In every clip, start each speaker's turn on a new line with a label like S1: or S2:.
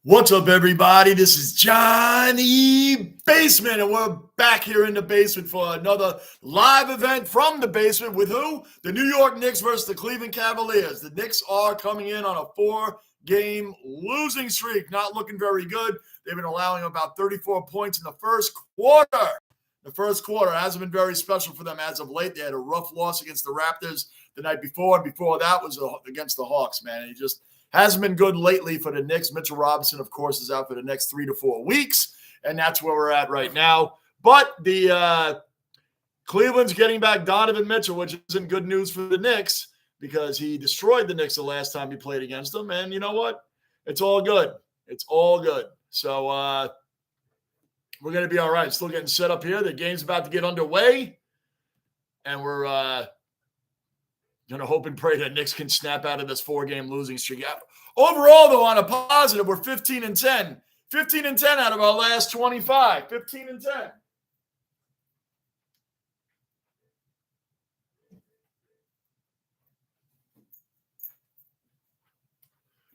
S1: What's up, everybody? This is Johnny Basement, and we're back here in the basement for another live event from the basement with who? The New York Knicks versus the Cleveland Cavaliers. The Knicks are coming in on a 4-game losing streak, not looking very good. They've been allowing about 34 points in the first quarter. The first quarter hasn't been very special for them as of late. They had a rough loss against the Raptors the night before, and before that was against the Hawks, man. And he just hasn't been good lately for the Knicks. Mitchell Robinson, of course, is out for the next 3 to 4 weeks, and that's where we're at right now. But the Cleveland's getting back Donovan Mitchell, which isn't good news for the Knicks because he destroyed the Knicks the last time he played against them. And you know what? It's all good. It's all good. So we're going to be all right. Still getting set up here. The game's about to get underway, and we're going to hope and pray that Knicks can snap out of this 4-game losing streak. Overall, though, on a positive, we're 15-10. 15-10 out of our last 25. 15-10.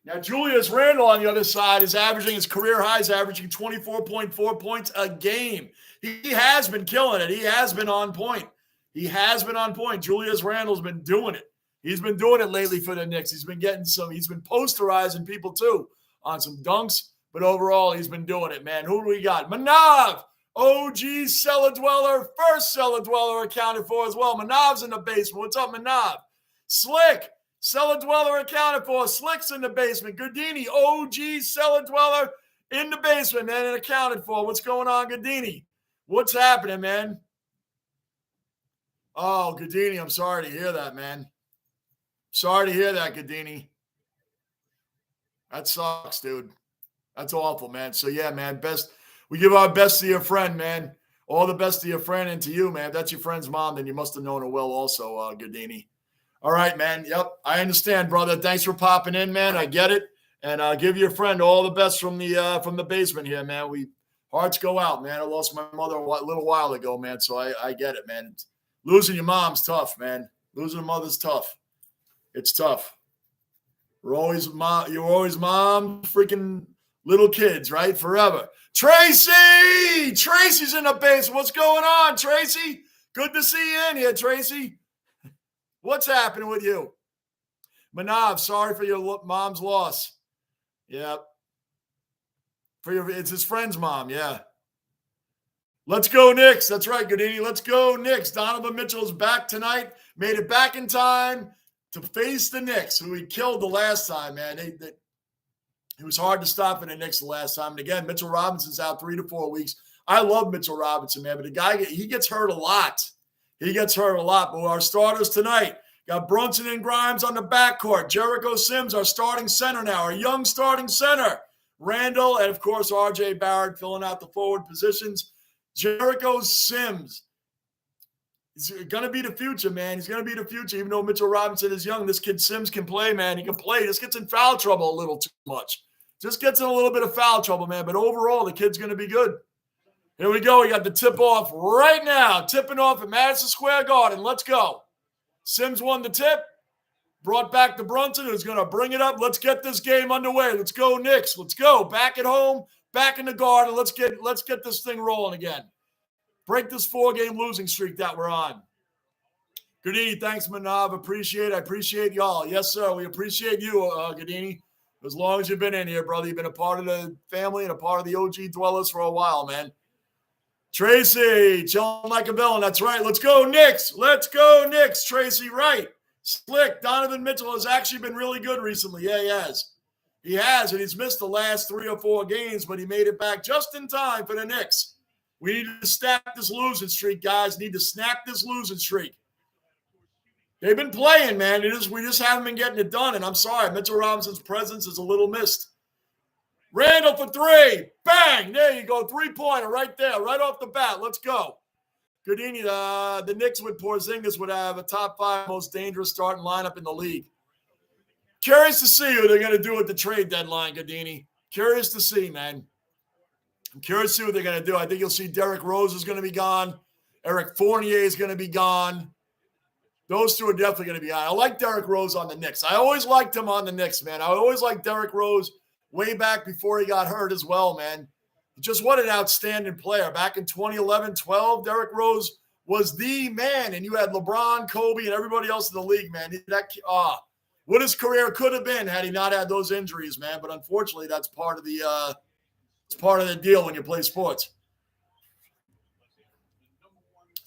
S1: Now, Julius Randle on the other side is averaging his career highs, averaging 24.4 points a game. He has been killing it. He has been on point. He has been on point. Julius Randle's been doing it. He's been doing it lately for the Knicks. He's been posterizing people too on some dunks, but overall he's been doing it, man. Who do we got? Manav, OG cellar dweller, first cellar dweller accounted for as well. Manav's in the basement. What's up, Manav? Slick, cellar dweller accounted for. Slick's in the basement. Gardini, OG cellar dweller in the basement, man, and accounted for. What's going on, Gardini? What's happening, man? Oh, Gardini, I'm sorry to hear that, man. Sorry to hear that, Gardini. That sucks, dude. That's awful, man. So, yeah, man, we give our best to your friend, man. All the best to your friend and to you, man. If that's your friend's mom, then you must have known her well also, Gardini. All right, man. Yep, I understand, brother. Thanks for popping in, man. I get it. And give your friend all the best from the basement here, man. Hearts go out, man. I lost my mother a little while ago, man, so I get it, man. Losing your mom's tough, man. Losing a mother's tough. It's tough. You're always mom, freaking little kids, right? Forever. Tracy! Tracy's in the basement. What's going on, Tracy? Good to see you in here, Tracy. What's happening with you? Manav, sorry for your mom's loss. Yeah. It's his friend's mom, yeah. Let's go, Knicks. That's right, Goodini. Let's go, Knicks. Donovan Mitchell's back tonight. Made it back in time to face the Knicks, who he killed the last time, man. It was hard to stop in the Knicks the last time. And again, Mitchell Robinson's out 3 to 4 weeks. I love Mitchell Robinson, man, but the guy, he gets hurt a lot. He gets hurt a lot. But our starters tonight got Brunson and Grimes on the backcourt. Jericho Sims, our starting center now, our young starting center. Randall, and, of course, R.J. Barrett filling out the forward positions. Jericho Sims is going to be the future, man. He's going to be the future, even though Mitchell Robinson is young. This kid Sims can play, man. He can play. Just gets in foul trouble a little too much. Just gets in a little bit of foul trouble, man. But overall, the kid's going to be good. Here we go. We got the tip-off right now. Tipping off at Madison Square Garden. Let's go. Sims won the tip. Brought back to Brunson, who's going to bring it up. Let's get this game underway. Let's go, Knicks. Let's go. Back at home. Back in the Garden. Let's get this thing rolling again. Break this 4-game losing streak that we're on. Goodini, thanks, Manav. I appreciate y'all. Yes, sir. We appreciate you, Goodini. As long as you've been in here, brother. You've been a part of the family and a part of the OG dwellers for a while, man. Tracy, chilling like a villain. That's right. Let's go, Knicks. Let's go, Knicks. Tracy, right. Slick. Donovan Mitchell has actually been really good recently. Yeah, he has. He has, and he's missed the last 3 or 4 games, but he made it back just in time for the Knicks. We need to snap this losing streak, guys. Need to snap this losing streak. They've been playing, man. We just haven't been getting it done, and I'm sorry. Mitchell Robinson's presence is a little missed. Randall for 3. Bang! There you go. 3-pointer right there, right off the bat. Let's go. Goodini, the Knicks with Porzingis would have a top 5 most dangerous starting lineup in the league. Curious to see who they're going to do at the trade deadline, Goodini. Curious to see, man. I'm curious to see what they're going to do. I think you'll see Derrick Rose is going to be gone. Eric Fournier is going to be gone. Those two are definitely going to be on. I like Derrick Rose on the Knicks. I always liked him on the Knicks, man. I always liked Derrick Rose way back before he got hurt as well, man. Just what an outstanding player. Back in 2011, 12, Derrick Rose was the man, and you had LeBron, Kobe, and everybody else in the league, man. What his career could have been had he not had those injuries, man. But unfortunately, that's part of the deal when you play sports.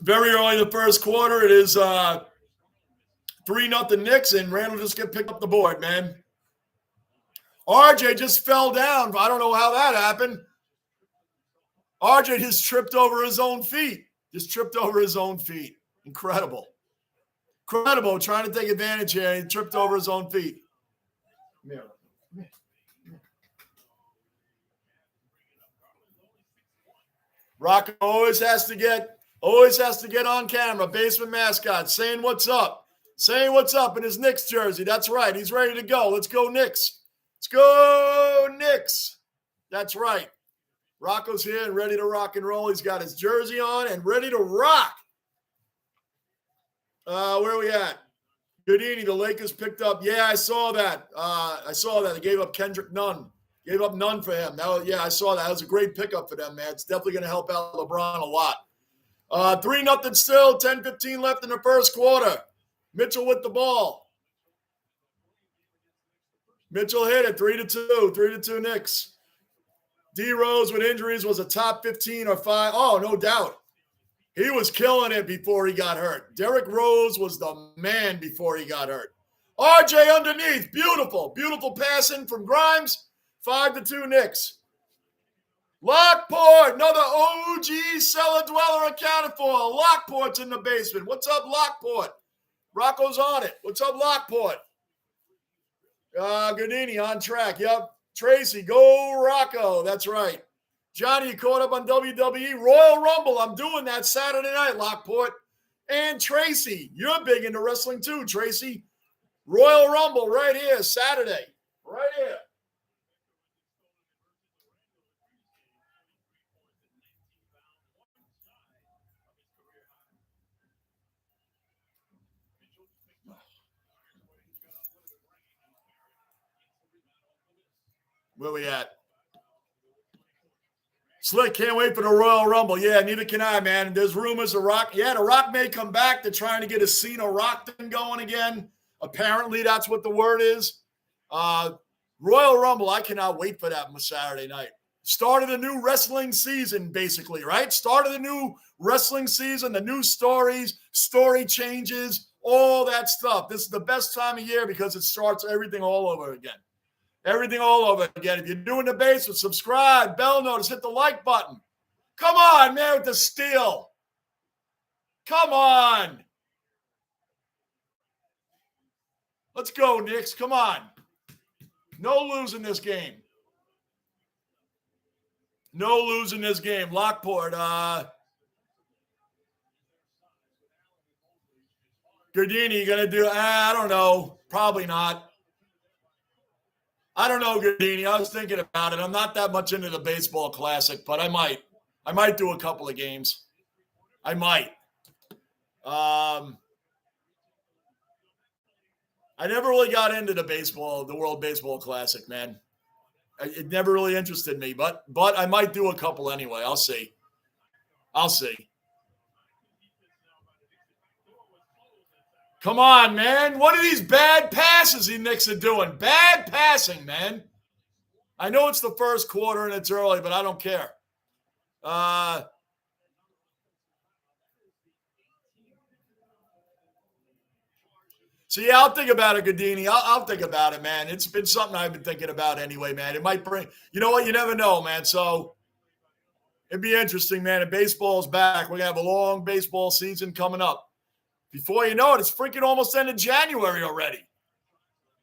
S1: Very early in the first quarter, it is 3-0 Knicks, and Randall just get picked up the board, man. RJ just fell down. I don't know how that happened. RJ just tripped over his own feet. Incredible. Incredible, trying to take advantage here. He tripped over his own feet. Rocco always has to get on camera. Basement mascot saying what's up. In his Knicks jersey. That's right. He's ready to go. Let's go Knicks. Let's go Knicks. That's right. Rocco's here and ready to rock and roll. He's got his jersey on and ready to rock. Where are we at? Goodini, the Lakers picked up. Yeah, I saw that. They gave up Kendrick Nunn. Gave up Nunn for him. I saw that. That was a great pickup for them, man. It's definitely going to help out LeBron a lot. 3-0 still. 10-15 left in the first quarter. Mitchell with the ball. Mitchell hit it. 3-2. 3-2 Knicks. D Rose with injuries was a top 15 or 5. Oh, no doubt. He was killing it before he got hurt. Derrick Rose was the man before he got hurt. RJ underneath. Beautiful. Beautiful passing from Grimes. 5-2 Knicks. Lockport. Another OG cellar dweller accounted for. Lockport's in the basement. What's up, Lockport? Rocco's on it. What's up, Lockport? Gardini on track. Yep. Tracy, go Rocco. That's right. Johnny, you caught up on WWE Royal Rumble. I'm doing that Saturday night, Lockport. And Tracy, you're big into wrestling too, Tracy. Royal Rumble right here, Saturday. Right here. Where we at? Slick, can't wait for the Royal Rumble. Yeah, neither can I, man. There's rumors The Rock. Yeah, The Rock may come back. They're trying to get a Cena Rock thing going again. Apparently, that's what the word is. Royal Rumble, I cannot wait for that on Saturday night. Start of the new wrestling season, basically, right? Start of the new wrestling season, the new stories, story changes, all that stuff. This is the best time of year because it starts everything all over again. Everything all over again. If you're doing the basement, subscribe, bell notice, hit the like button. Come on, man, with the steal. Come on. Let's go, Knicks. Come on. No losing this game. No losing this game. Lockport. Gardini, you going to do, I don't know. Probably not. I don't know, Gardini. I was thinking about it. I'm not that much into the baseball classic, but I might. I might do a couple of games. I might. I never really got into the World Baseball Classic, man. It never really interested me, but I might do a couple anyway. I'll see. Come on, man. What are these bad passes the Knicks are doing? Bad passing, man. I know it's the first quarter and it's early, but I don't care. So, yeah, I'll think about it, Godini. I'll think about it, man. It's been something I've been thinking about anyway, man. It might bring – you know what? You never know, man. So, it'd be interesting, man. And baseball's back. We're going to have a long baseball season coming up. Before you know it, it's freaking almost end of January already.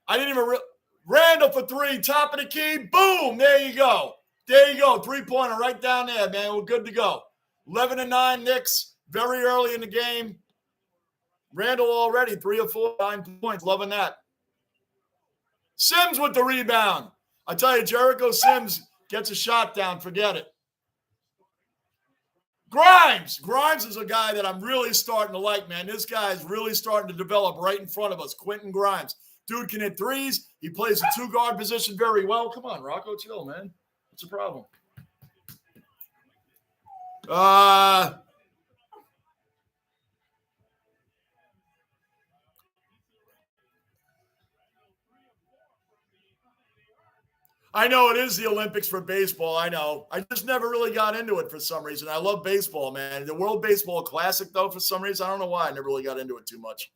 S1: I didn't even Randall for three, top of the key. Boom. There you go. 3-pointer right down there, man. We're good to go. 11-9 Knicks. Very early in the game. Randall already 3 or 4, 9 points. Loving that. Sims with the rebound. I tell you, Jericho Sims gets a shot down. Forget it. Grimes is a guy that I'm really starting to like, man. This guy is really starting to develop right in front of us. Quentin Grimes. Dude can hit threes. He plays the two-guard position very well. Come on, Rocco, chill, man. What's the problem? I know it is the Olympics for baseball. I know. I just never really got into it for some reason. I love baseball, man. The World Baseball Classic, though, for some reason, I don't know why. I never really got into it too much.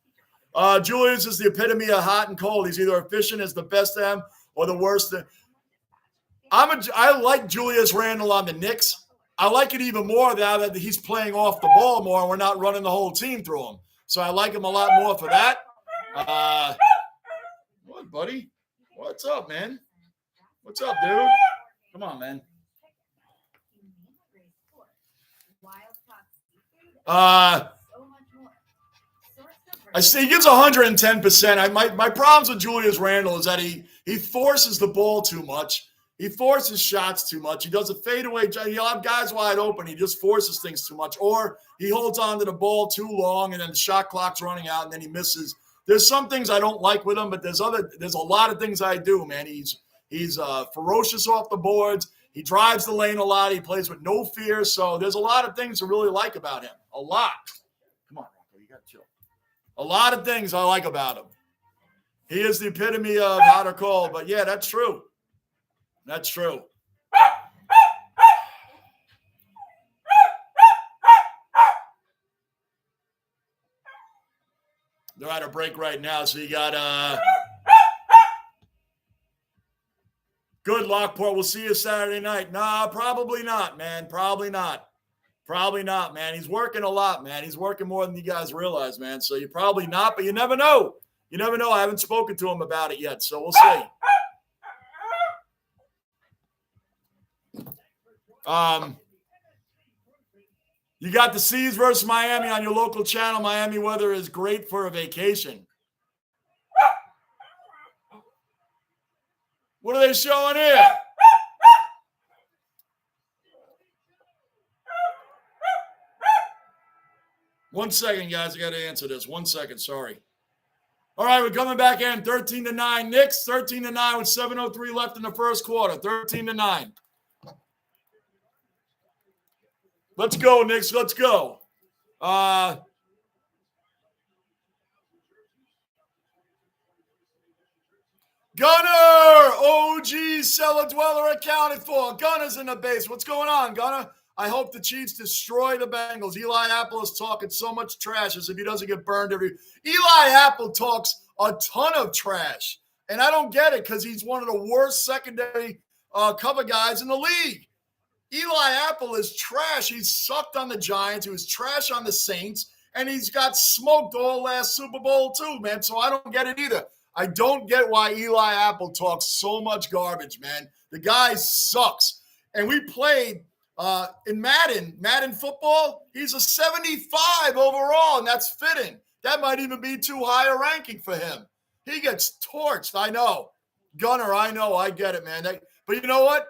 S1: Julius is the epitome of hot and cold. He's either efficient as the best of them or the worst. I like Julius Randle on the Knicks. I like it even more now that he's playing off the ball more and we're not running the whole team through him. So I like him a lot more for that. What, buddy? What's up, man? What's up, dude? Come on, man. I say he gives 110%. My problems with Julius Randle is that he forces the ball too much. He forces shots too much. He does a fadeaway. He'll have guys wide open. He just forces things too much. Or he holds on to the ball too long, and then the shot clock's running out, and then he misses. There's some things I don't like with him, but there's a lot of things I do, man. He's ferocious off the boards. He drives the lane a lot. He plays with no fear. So there's a lot of things to really like about him. A lot. Come on, Rocco. You got to chill. A lot of things I like about him. He is the epitome of hot or cold. But, yeah, that's true. That's true. They're at a break right now, so you got good, Lockport. We'll see you Saturday night. Nah, probably not, man. Probably not. Probably not, man. He's working a lot, man. He's working more than you guys realize, man. So you're probably not, but you never know. You never know. I haven't spoken to him about it yet, so we'll see. You got the Seas versus Miami on your local channel. Miami weather is great for a vacation. What are they showing here? One second, guys. I got to answer this. 1 second. Sorry. All right, we're coming back in. 13-9 Knicks. 13-9 with 7:03 left in the first quarter. 13-9. Let's go, Knicks. Let's go. Gunner! OG cellar dweller accounted for. Gunner's in the base. What's going on, Gunner? I hope the Chiefs destroy the Bengals. Eli Apple is talking so much trash as if he doesn't get burned Eli Apple talks a ton of trash. And I don't get it because he's one of the worst secondary cover guys in the league. Eli Apple is trash. He's sucked on the Giants. He was trash on the Saints. And he's got smoked all last Super Bowl too, man. So I don't get it either. I don't get why Eli Apple talks so much garbage, man. The guy sucks. And we played in Madden football. He's a 75 overall, and that's fitting. That might even be too high a ranking for him. He gets torched. I know. Gunner, I know. I get it, man. But you know what?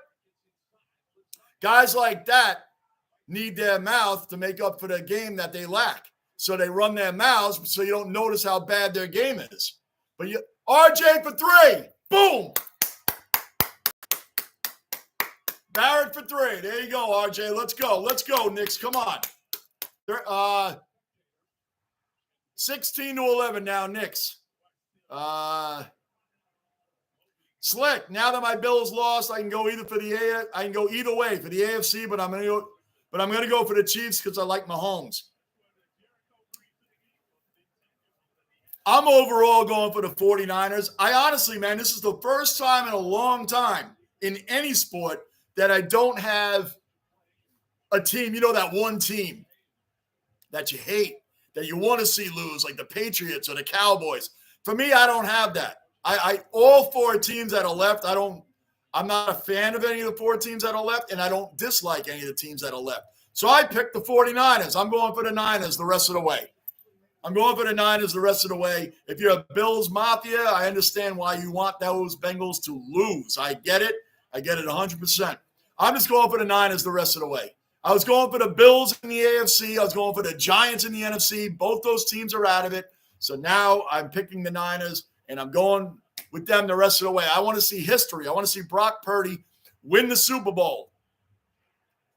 S1: Guys like that need their mouth to make up for the game that they lack. So they run their mouths so you don't notice how bad their game is. But RJ for three. Boom. Barrett for three. There you go, RJ. Let's go. Let's go, Knicks. Come on. 16-11 now, Knicks. Slick. Now that my Bills lost, I can go either way for the AFC, but I'm gonna go for the Chiefs because I like Mahomes. I'm overall going for the 49ers. I honestly, man, this is the first time in a long time in any sport that I don't have a team, that one team that you hate, that you want to see lose, like the Patriots or the Cowboys. For me, I don't have that. All four teams that are left, I'm not a fan of any of the four teams that are left, and I don't dislike any of the teams that are left. So I picked the 49ers. I'm going for the Niners the rest of the way. If you're a Bills Mafia, I understand why you want those Bengals to lose. I get it 100%. I'm just going for the Niners the rest of the way. I was going for the Bills in the AFC. I was going for the Giants in the NFC. Both those teams are out of it. So now I'm picking the Niners. and I'm going with them the rest of the way. I want to see history. I want to see Brock Purdy win the Super Bowl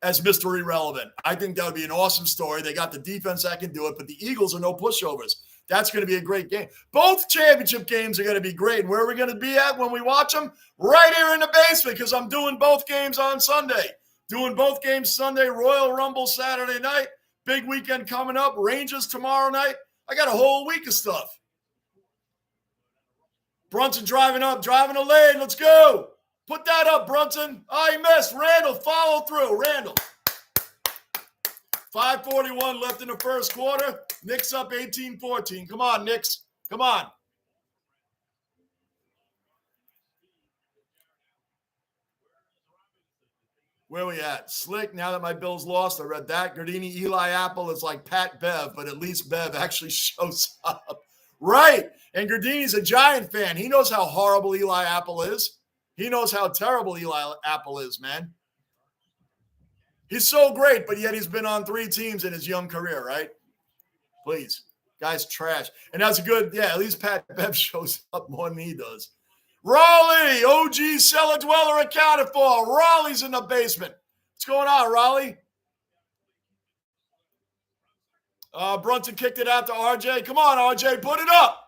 S1: as Mr. Irrelevant. I think that would be an awesome story. They got the defense that can do it, but the Eagles are no pushovers. That's going to be a great game. Both championship games are going to be great. And where are we going to be at when we watch them? Right here in the basement, because I'm doing both games on Sunday. Doing both games Sunday, Royal Rumble Saturday night. Big weekend coming up. Rangers tomorrow night. I got a whole week of stuff. Brunson driving up, driving the lane. Let's go. Put that up, Brunson. Oh, he missed. Randall, follow through. Randall. 5:41 left in the first quarter. Knicks up 18-14. Come on, Knicks. Come on. Where we at? Slick, now that my Bills lost, I read that. Gardini, Eli Apple is like Pat Bev, but at least Bev actually shows up. Right. And Gardini's a Giant fan. He knows how horrible Eli Apple is. He knows how terrible Eli Apple is, man. He's so great, but yet he's been on 3 teams in his young career, right? Please. Guy's trash. And that's a good, yeah, at least Pat Bev shows up more than he does. Raleigh, OG cellar dweller accounted for. Raleigh's in the basement. What's going on, Raleigh? Brunson kicked it out to RJ. Come on, RJ, put it up.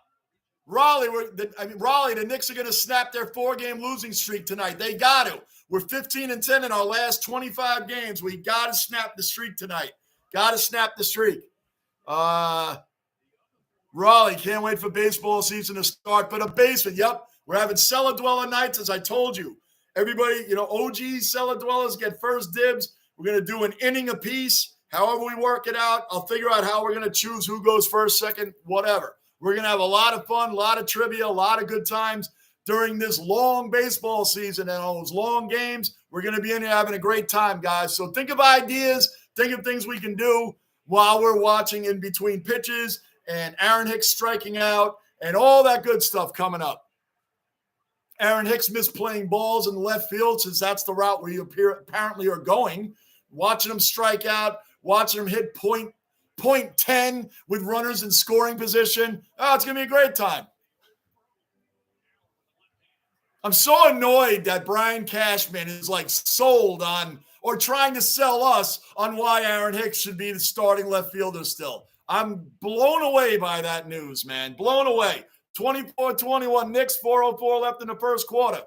S1: Raleigh, the Knicks are going to snap their 4-game losing streak tonight. They got to. We're 15-10 in our last 25 games. We got to snap the streak tonight. Got to snap the streak. Raleigh, can't wait for baseball season to start. But a basement, yep. We're having cellar dweller nights, as I told you. Everybody, OG cellar dwellers get first dibs. We're going to do an inning apiece. However we work it out, I'll figure out how we're going to choose who goes first, second, whatever. We're going to have a lot of fun, a lot of trivia, a lot of good times during this long baseball season and all those long games. We're going to be in here having a great time, guys. So think of ideas, think of things we can do while we're watching in between pitches and Aaron Hicks striking out and all that good stuff coming up. Aaron Hicks missed playing balls in left field since that's the route where you apparently are going. Watching him strike out, watching him hit point 10 with runners in scoring position. Oh, it's going to be a great time. I'm so annoyed that Brian Cashman is like sold on or trying to sell us on why Aaron Hicks should be the starting left fielder still. I'm blown away by that news, man. Blown away. 24-21 Knicks, 4:04 left in the first quarter.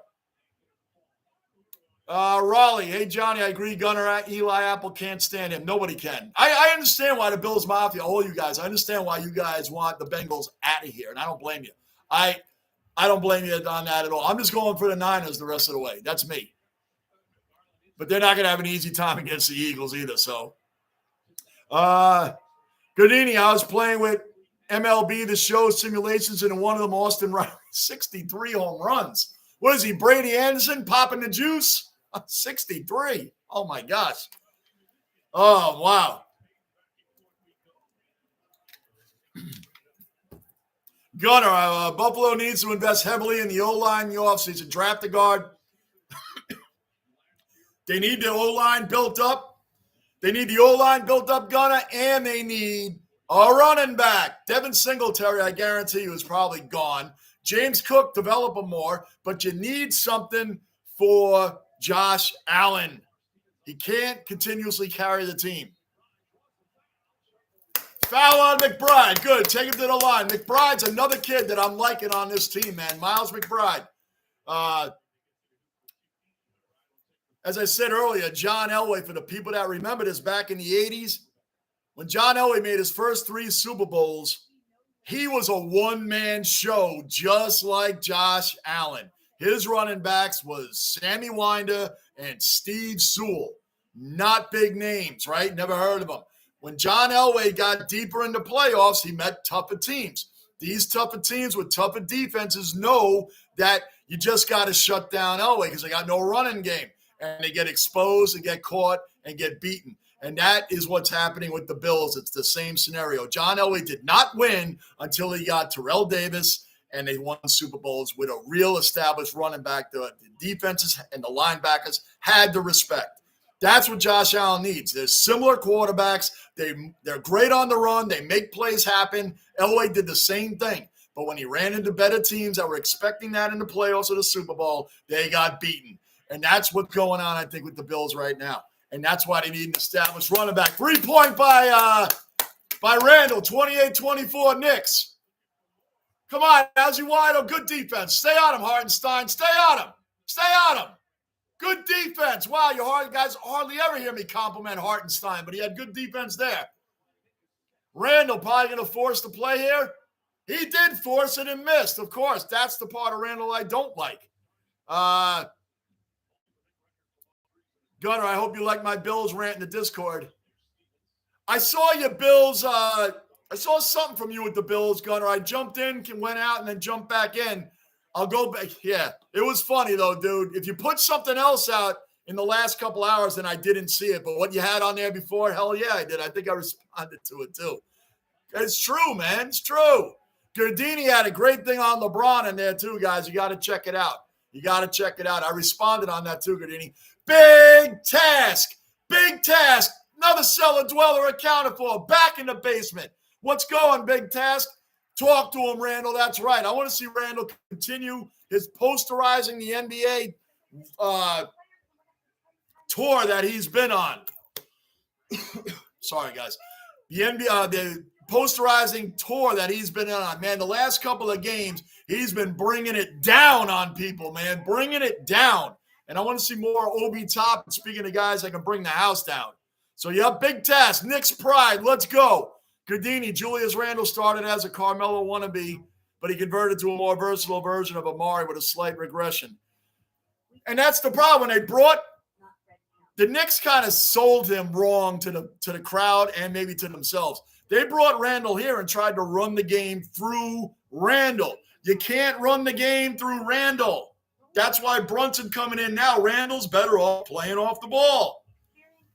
S1: Raleigh, hey, Johnny, I agree. Gunner, Eli Apple can't stand him. Nobody can. I understand why the Bills Mafia, all you guys, I understand why you guys want the Bengals out of here, and I don't blame you. I don't blame you on that at all. I'm just going for the Niners the rest of the way. That's me. But they're not going to have an easy time against the Eagles either. So, Goodini, I was playing with MLB The Show simulations, and in one of them, Austin Riley, 63 home runs. What is he, Brady Anderson, popping the juice? 63. Oh, my gosh. Oh, wow. Gunner, Buffalo needs to invest heavily in the O-line in the offseason. Draft a guard. They need the O-line built up. They need the O-line built up, Gunner, and they need a running back. Devin Singletary, I guarantee you, is probably gone. James Cook, develop him more, but you need something for Josh Allen. He can't continuously carry the team. Foul on McBride. Good. Take him to the line. McBride's another kid that I'm liking on this team, man. Miles McBride. As I said earlier, John Elway, for the people that remember this, back in the 80s, when John Elway made his first 3 Super Bowls, he was a one-man show just like Josh Allen. His running backs was Sammy Winder and Steve Sewell. Not big names, right? Never heard of them. When John Elway got deeper into playoffs, he met tougher teams. These tougher teams with tougher defenses know that you just got to shut down Elway because they got no running game. And they get exposed and get caught and get beaten. And that is what's happening with the Bills. It's the same scenario. John Elway did not win until he got Terrell Davis, and they won Super Bowls with a real established running back. The defenses and the linebackers had the respect. That's what Josh Allen needs. There's similar quarterbacks. They're great on the run. They make plays happen. Elway did the same thing. But when he ran into better teams that were expecting that in the playoffs or the Super Bowl, they got beaten. And that's what's going on, I think, with the Bills right now. And that's why they need an established running back. 3-point by Randall, 28-24 Knicks. Come on, how's you wide? Good defense. Stay on him, Hartenstein. Stay on him. Stay on him. Good defense. Wow, you guys hardly ever hear me compliment Hartenstein, but he had good defense there. Randall probably going to force the play here. He did force it and missed, of course. That's the part of Randall I don't like. Gunner, I hope you like my Bills rant in the Discord. I saw your Bills. I saw something from you with the Bills, Gunner. I jumped in, went out, and then jumped back in. I'll go back. Yeah, it was funny, though, dude. If you put something else out in the last couple hours, then I didn't see it. But what you had on there before, hell yeah, I did. I think I responded to it, too. It's true, man. It's true. Gardini had a great thing on LeBron in there, too, guys. You got to check it out. You got to check it out. I responded on that, too, Gardini. Big task. Big task. Another cellar dweller accounted for. Back in the basement. What's going, big task? Talk to him, Randall. That's right. I want to see Randall continue his posterizing the NBA tour that he's been on. Sorry, guys. The NBA, the posterizing tour that he's been on. Man, the last couple of games, he's been bringing it down on people, man. Bringing it down. And I want to see more Obi Toppin. Speaking of guys that can bring the house down. So, yeah, big task. Knicks pride. Let's go. Gardini, Julius Randle started as a Carmelo wannabe, but he converted to a more versatile version of Amari with a slight regression. And that's the problem. When they brought the Knicks, kind of sold him wrong to the crowd and maybe to themselves. They brought Randle here and tried to run the game through Randle. You can't run the game through Randle. That's why Brunson coming in now. Randle's better off playing off the ball.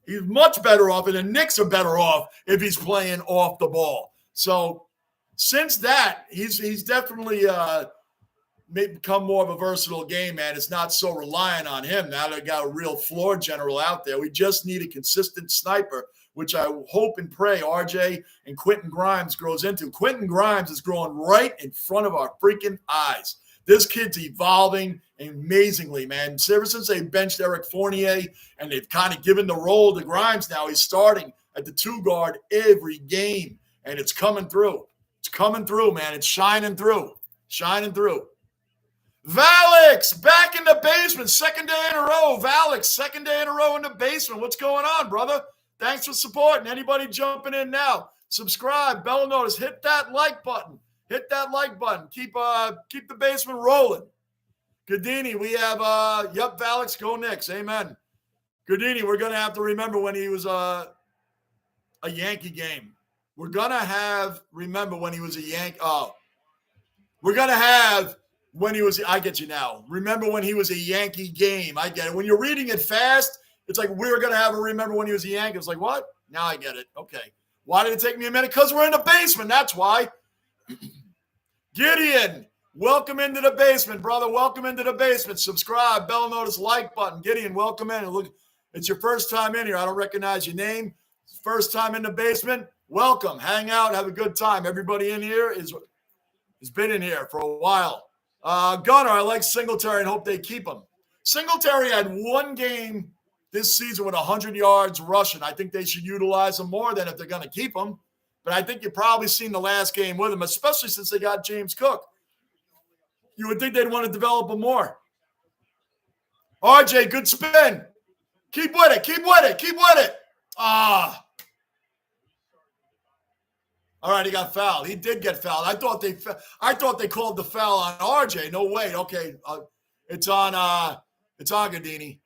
S1: He's much better off, and the Knicks are better off if he's playing off the ball. So since that, he's definitely become more of a versatile game, man. It's not so reliant on him. Now they got a real floor general out there. We just need a consistent sniper, which I hope and pray RJ and Quentin Grimes grows into. Quentin Grimes is growing right in front of our freaking eyes. This kid's evolving amazingly, man. Ever since they benched Eric Fournier and they've kind of given the role to Grimes now, he's starting at the 2 guard every game, and it's coming through. It's coming through, man. It's shining through. Shining through. Valix, back in the basement. Second day in a row. Valix, second day in a row in the basement. What's going on, brother? Thanks for supporting. Anybody jumping in now? Subscribe, bell notice, hit that like button. Hit that like button. Keep the basement rolling. Gardini, we have, Valix, go Knicks. Amen. Gardini, we're going to have to remember when he was a Yankee game. We're going to remember when he was a Yankee. Oh, we're going to have when he was, I get you now. Remember when he was a Yankee game. I get it. When you're reading it fast, it's like we're going to have a remember when he was a Yankee. It's like, what? Now I get it. Okay. Why did it take me a minute? Because we're in the basement. That's why. Gideon, welcome into the basement, brother. Welcome into the basement. Subscribe, bell notice, like button. Gideon, welcome in. Look, it's your first time in here. I don't recognize your name. First time in the basement. Welcome. Hang out. Have a good time. Everybody in here has been in here for a while. Gunner, I like Singletary and hope they keep him. Singletary had one game this season with 100 yards rushing. I think they should utilize him more than if they're going to keep him. But I think you've probably seen the last game with him, especially since they got James Cook. You would think they'd want to develop him more. RJ, good spin. Keep with it. Keep with it. Keep with it. Ah. All right, he got fouled. He did get fouled. I thought they called the foul on RJ. No way. Okay, it's on Gardini.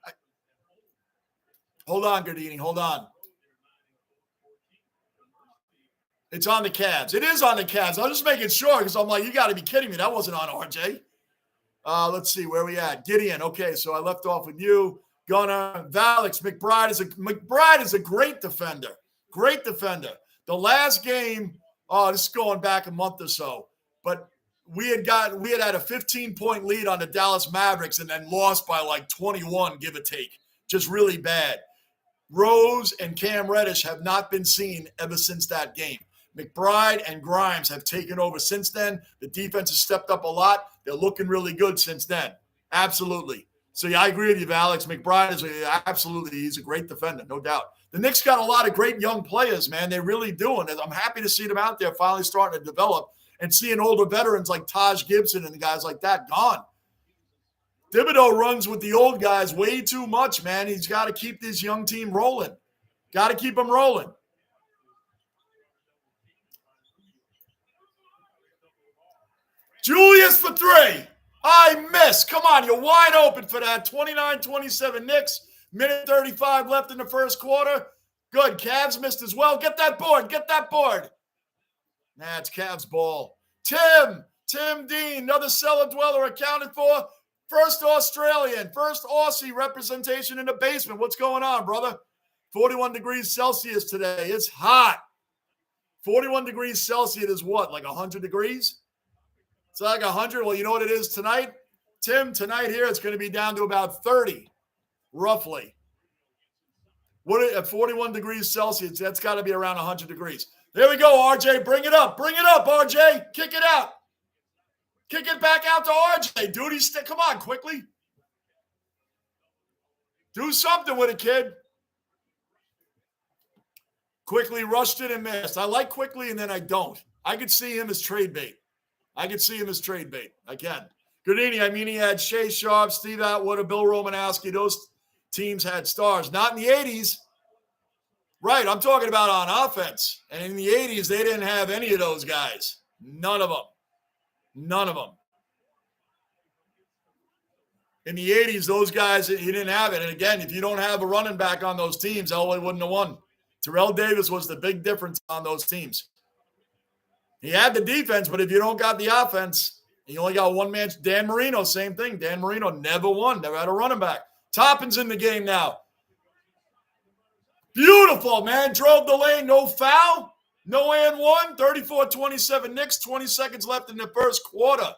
S1: Hold on, Gardini. Hold on. It's on the Cavs. It is on the Cavs. I'm just making sure because I'm like, you got to be kidding me. That wasn't on RJ. Let's see where we at. Gideon. Okay, so I left off with you. Gunnar, Valix, McBride is a great defender. Great defender. The last game, this is going back a month or so, but we had had a 15-point lead on the Dallas Mavericks and then lost by like 21, give or take. Just really bad. Rose and Cam Reddish have not been seen ever since that game. McBride and Grimes have taken over since then. The defense has stepped up a lot. They're looking really good since then. Absolutely. So, yeah, I agree with you, Alex. McBride is absolutely, he's a great defender, no doubt. The Knicks got a lot of great young players, man. They really do. And I'm happy to see them out there finally starting to develop and seeing older veterans like Taj Gibson and the guys like that gone. Thibodeau runs with the old guys way too much, man. He's got to keep this young team rolling. Got to keep them rolling. Julius for three. I miss. Come on, you're wide open for that. 29-27 Knicks. Minute 35 left in the first quarter. Good. Cavs missed as well. Get that board. Get that board. Nah, it's Cavs ball. Tim Dean, another cellar dweller accounted for. First Australian, first Aussie representation in the basement. What's going on, brother? 41 degrees Celsius today. It's hot. 41 degrees Celsius is what, like 100 degrees? It's like 100. Well, you know what it is tonight? Tim, tonight here it's going to be down to about 30, roughly. At 41 degrees Celsius, that's got to be around 100 degrees. There we go, RJ. Bring it up. Bring it up, RJ. Kick it out. Kick it back out to RJ. Dude, come on, quickly. Do something with it, kid. Quickly rushed it and missed. I like Quickly, and then I don't. I could see him as trade bait. I can. Goodini, I mean, he had Shea Sharp, Steve Atwater, Bill Romanowski. Those teams had stars. Not in the 80s. Right, I'm talking about on offense. And in the 80s, they didn't have any of those guys. None of them. In the 80s, those guys, he didn't have it. And again, if you don't have a running back on those teams, Elway wouldn't have won. Terrell Davis was the big difference on those teams. He had the defense, but if you don't got the offense, you only got one man. Dan Marino, same thing. Dan Marino never won. Never had a running back. Toppin's in the game now. Beautiful, man. Drove the lane. No foul. No and one. 34-27 Knicks. 20 seconds left in the first quarter.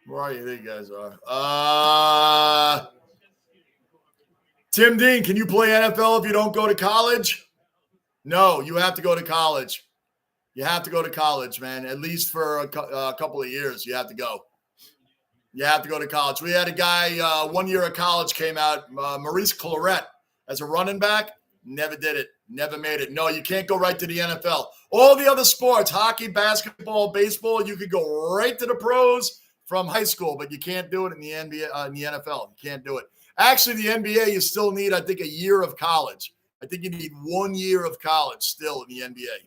S1: Where are you? There you guys are. Tim Dean, can you play NFL if you don't go to college? No, you have to go to college. You have to go to college, man. At least for a couple of years, you have to go. You have to go to college. We had a guy 1 year of college came out, Maurice Claret, as a running back. Never did it. Never made it. No, you can't go right to the NFL. All the other sports, hockey, basketball, baseball, you could go right to the pros from high school, but you can't do it in the NBA, in the NFL. You can't do it. Actually, the NBA, you still need, I think, a year of college. I think you need 1 year of college still in the NBA. I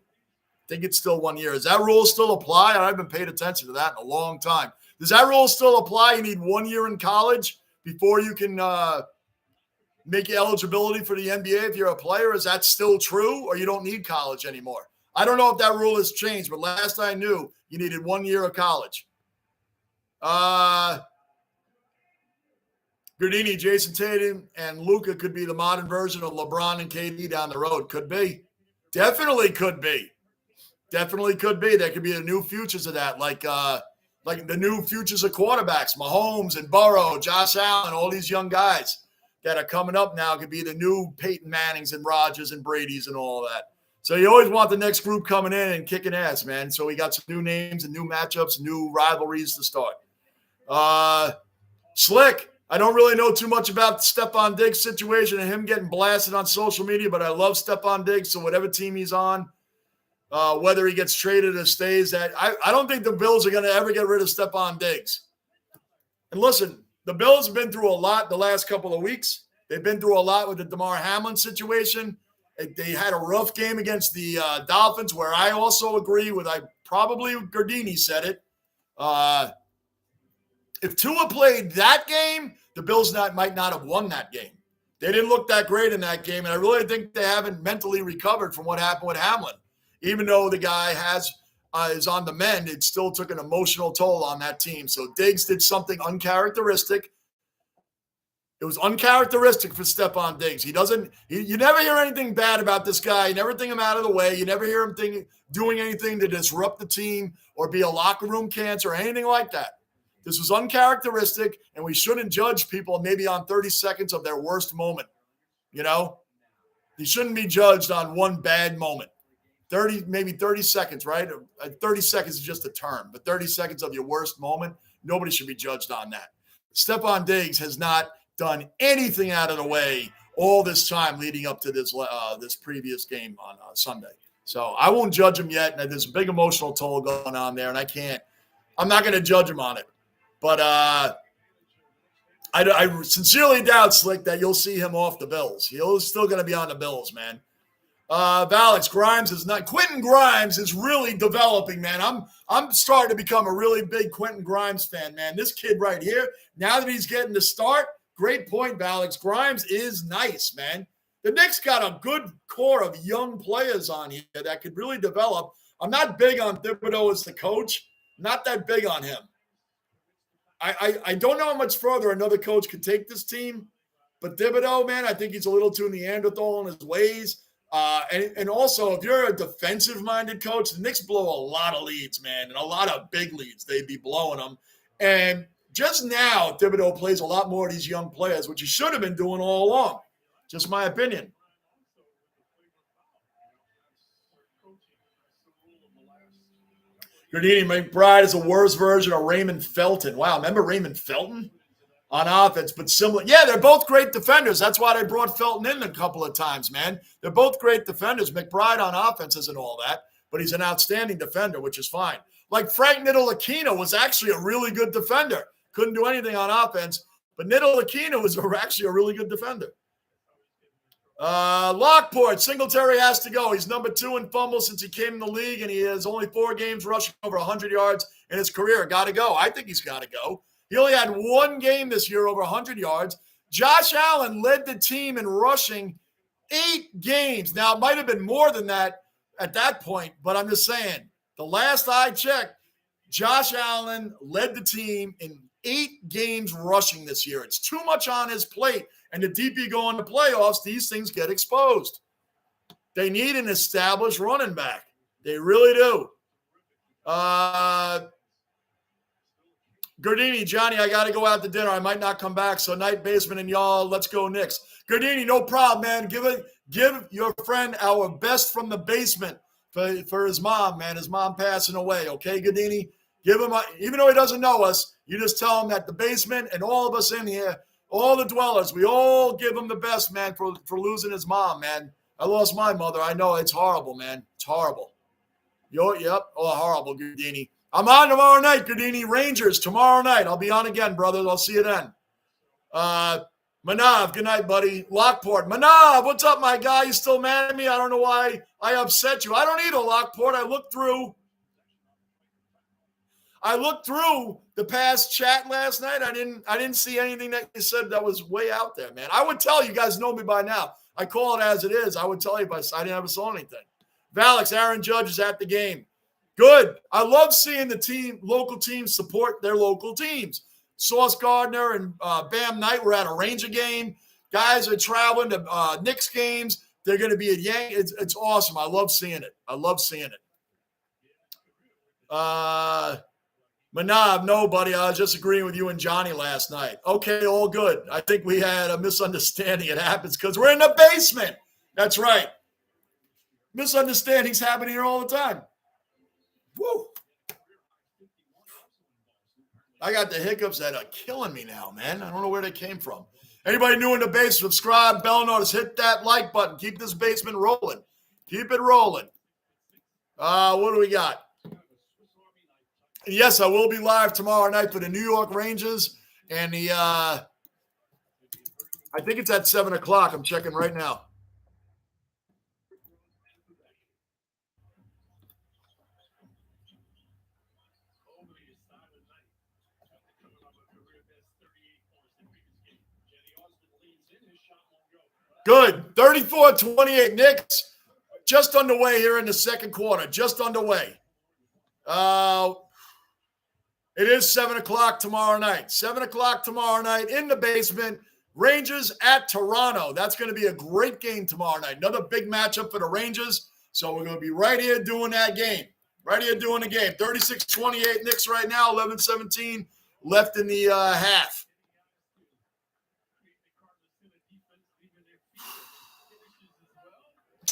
S1: think it's still 1 year. Does that rule still apply? I haven't paid attention to that in a long time. Does that rule still apply? You need 1 year in college before you can make eligibility for the NBA if you're a player? Is that still true, or you don't need college anymore? I don't know if that rule has changed, but last I knew, you needed 1 year of college. Gardini, Jason Tatum, and Luka could be the modern version of LeBron and KD down the road. Could be. Definitely could be. Definitely could be. There could be the new futures of that, like the new futures of quarterbacks, Mahomes and Burrow, Josh Allen, all these young guys that are coming up now could be the new Peyton Mannings and Rodgers and Brady's and all that. So you always want the next group coming in and kicking ass, man. So we got some new names and new matchups, new rivalries to start. Slick, I don't really know too much about Stephon Diggs' situation and him getting blasted on social media, but I love Stephon Diggs, so whatever team he's on, whether he gets traded or stays, I don't think the Bills are going to ever get rid of Stephon Diggs. And listen, the Bills have been through a lot the last couple of weeks. They've been through a lot with the Damar Hamlin situation. They had a rough game against the Dolphins, where I also agree with, I probably Gardini said it. If Tua played that game, the Bills might not have won that game. They didn't look that great in that game, and I really think they haven't mentally recovered from what happened with Hamlin. Even though the guy is on the mend, it still took an emotional toll on that team. So Diggs did something uncharacteristic. It was uncharacteristic for Stephon Diggs. You never hear anything bad about this guy. You never think him out of the way. You never hear him doing anything to disrupt the team or be a locker room cancer or anything like that. This was uncharacteristic, and we shouldn't judge people maybe on 30 seconds of their worst moment. They shouldn't be judged on one bad moment. 30 seconds, right? 30 seconds is just a term, but 30 seconds of your worst moment, nobody should be judged on that. Stephon Diggs has not done anything out of the way all this time leading up to this previous game on Sunday. So I won't judge him yet. There's a big emotional toll going on there, and I'm not going to judge him on it. But I sincerely doubt, Slick, that you'll see him off the Bills. He's still going to be on the Bills, man. Alex, Grimes is not. Quentin Grimes is really developing, man. I'm starting to become a really big Quentin Grimes fan, man. This kid right here, now that he's getting to start, great point, Alex. Grimes is nice, man. The Knicks got a good core of young players on here that could really develop. I'm not big on Thibodeau as the coach. Not that big on him. I don't know how much further another coach could take this team, but Thibodeau, man, I think he's a little too Neanderthal in his ways. And also, if you're a defensive-minded coach, the Knicks blow a lot of leads, man, and a lot of big leads. They'd be blowing them. And just now, Thibodeau plays a lot more of these young players, which he should have been doing all along. Just my opinion. Gardini McBride is a worse version of Raymond Felton. Wow, remember Raymond Felton? On offense, but similar. Yeah, they're both great defenders. That's why they brought Felton in a couple of times, man. They're both great defenders. McBride on offense isn't all that, but he's an outstanding defender, which is fine. Like Frank Ntilikina was actually a really good defender. Couldn't do anything on offense, but Ntilikina was actually a really good defender. Lockport, Singletary has to go. He's number 2 in fumbles since he came in the league, and he has only 4 games rushing over 100 yards in his career. Got to go. I think he's got to go. He only had 1 game this year over 100 yards. Josh Allen led the team in rushing 8 games. Now, it might have been more than that at that point, but I'm just saying, the last I checked, Josh Allen led the team in 8 games rushing this year. It's too much on his plate. And the deeper you go in the playoffs, these things get exposed. They need an established running back. They really do. Gardini, Johnny, I got to go out to dinner. I might not come back. So night, basement, and y'all, let's go Knicks. Gardini, no problem, man. Give your friend our best from the basement for his mom, man. His mom passing away, okay, Gardini? Give him, even though he doesn't know us, you just tell him that the basement and all of us in here, all the dwellers, we all give him the best, man, for losing his mom, man. I lost my mother. I know it's horrible, man. It's horrible. Yep. Oh, horrible, Gardini. I'm on tomorrow night, Gardini. Rangers tomorrow night. I'll be on again, brothers. I'll see you then. Manav, good night, buddy. Lockport. Manav, what's up, my guy? You still mad at me? I don't know why I upset you. I don't either, Lockport. I looked through the past chat last night. I didn't see anything that you said that was way out there, man. I would tell you guys know me by now. I call it as it is. I would tell you if I didn't ever saw anything. Valix, Aaron Judge is at the game. Good. I love seeing the local teams support their local teams. Sauce Gardner and Bam Knight were at a Ranger game. Guys are traveling to Knicks games. They're going to be at Yank. It's awesome. I love seeing it. Manav, no, buddy. I was just agreeing with you and Johnny last night. Okay, all good. I think we had a misunderstanding. It happens because we're in the basement. That's right. Misunderstandings happen here all the time. Woo. I got the hiccups that are killing me now, man. I don't know where they came from. Anybody new in the basement, subscribe, bell notice, hit that like button. Keep this basement rolling. Keep it rolling. What do we got? Yes, I will be live tomorrow night for the New York Rangers. And I think it's at 7 o'clock. I'm checking right now. Good. 34-28. Knicks just underway here in the second quarter. Just underway. It is 7 o'clock tomorrow night. 7 o'clock tomorrow night in the basement. Rangers at Toronto. That's going to be a great game tomorrow night. Another big matchup for the Rangers. So we're going to be right here doing that game. Right here doing the game. 36-28 Knicks right now. 11-17 left in the half.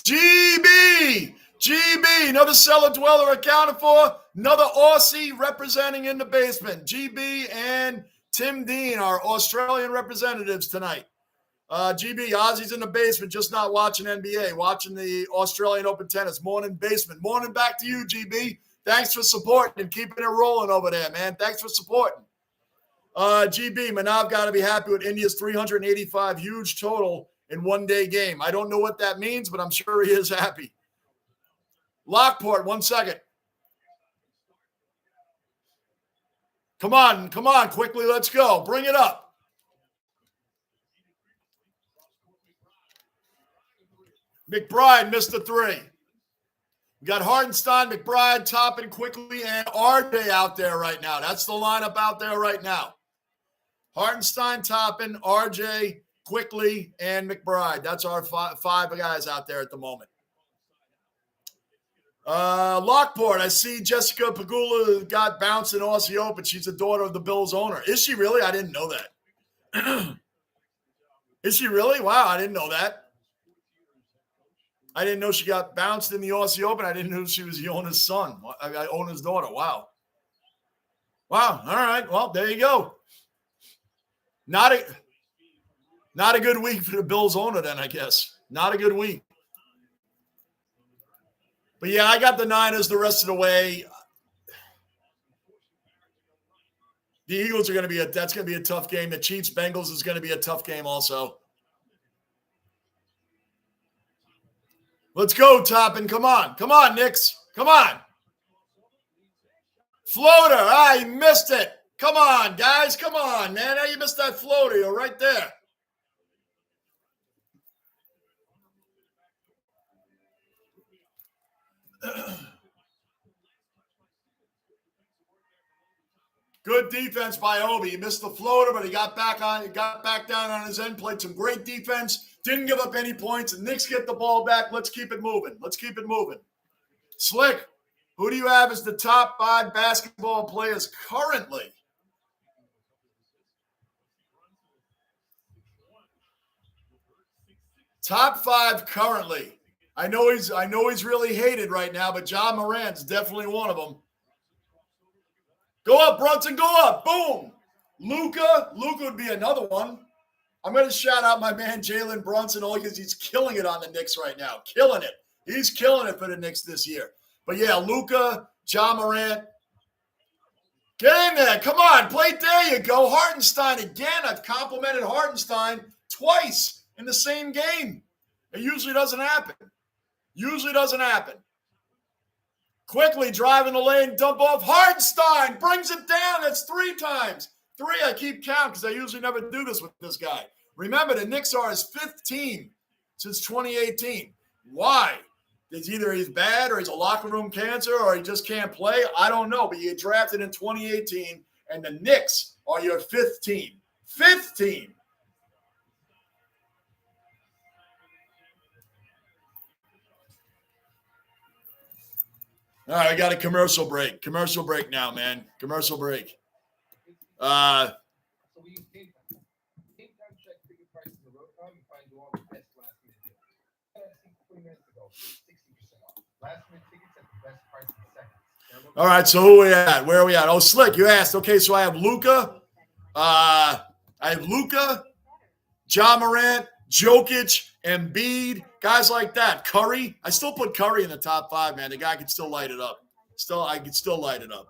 S1: GB, another cellar dweller accounted for. Another Aussie representing in the basement. GB and Tim Dean, our Australian representatives tonight. GB, Aussie's in the basement, just not watching NBA, watching the Australian Open Tennis. Morning basement. Morning back to you, GB. Thanks for supporting and keeping it rolling over there, man. Thanks for supporting. GB, Manav got to be happy with India's 385 huge total in one-day game. I don't know what that means, but I'm sure he is happy. Lockport, 1 second. Come on, quickly, let's go. Bring it up. McBride missed the three. We got Hartenstein, McBride, Toppin quickly, and RJ out there right now. That's the lineup out there right now. Hartenstein, Toppin, RJ, quickly, and McBride. That's our five guys out there at the moment. Lockport, I see Jessica Pegula got bounced in Aussie Open. She's the daughter of the Bills owner. Is she really? I didn't know that. Is she really? Wow, I didn't know that. I didn't know she got bounced in the Aussie Open. I didn't know she was the owner's son. Owner's daughter. Wow. All right. Well, there you go. Not a good week for the Bills owner then, I guess. Not a good week. But, yeah, I got the Niners the rest of the way. The Eagles are going to be that's going to be a tough game. The Chiefs-Bengals is going to be a tough game also. Let's go, Toppin. Come on, Knicks. Come on. Floater. You missed it. Come on, guys. Come on, man. How you missed that floater? You're right there. Good defense by Obi. He missed the floater, but he got back down on his end, played some great defense, didn't give up any points, and Knicks get the ball back. Let's keep it moving. Slick, who do you have as the top 5 basketball players currently? Top 5 currently. I know he's really hated right now, but Ja Morant's definitely one of them. Go up, Brunson, go up. Boom. Luka would be another one. I'm going to shout out my man Jalen Brunson only because he's killing it on the Knicks right now. Killing it. He's killing it for the Knicks this year. But, yeah, Luka, Ja Morant. Get in there. Come on. There you go. Hartenstein again. I've complimented Hartenstein twice in the same game. It usually doesn't happen. Quickly driving the lane, dump off. Hartenstein brings it down. That's 3 times. 3, I keep count because I usually never do this with this guy. Remember, the Knicks are his 5th team since 2018. Why? It's either he's bad or he's a locker room cancer or he just can't play. I don't know, but you get drafted in 2018, and the Knicks are your 5th team. 5th team. All right, I got a commercial break. Commercial break now, man. Commercial break. All right, so who are we at? Where are we at? Oh, Slick, you asked. Okay, so I have Luka. Ja Morant, Jokic, Embiid, guys like that. Curry. I still put Curry in the top 5, man. The guy can still light it up. I can still light it up.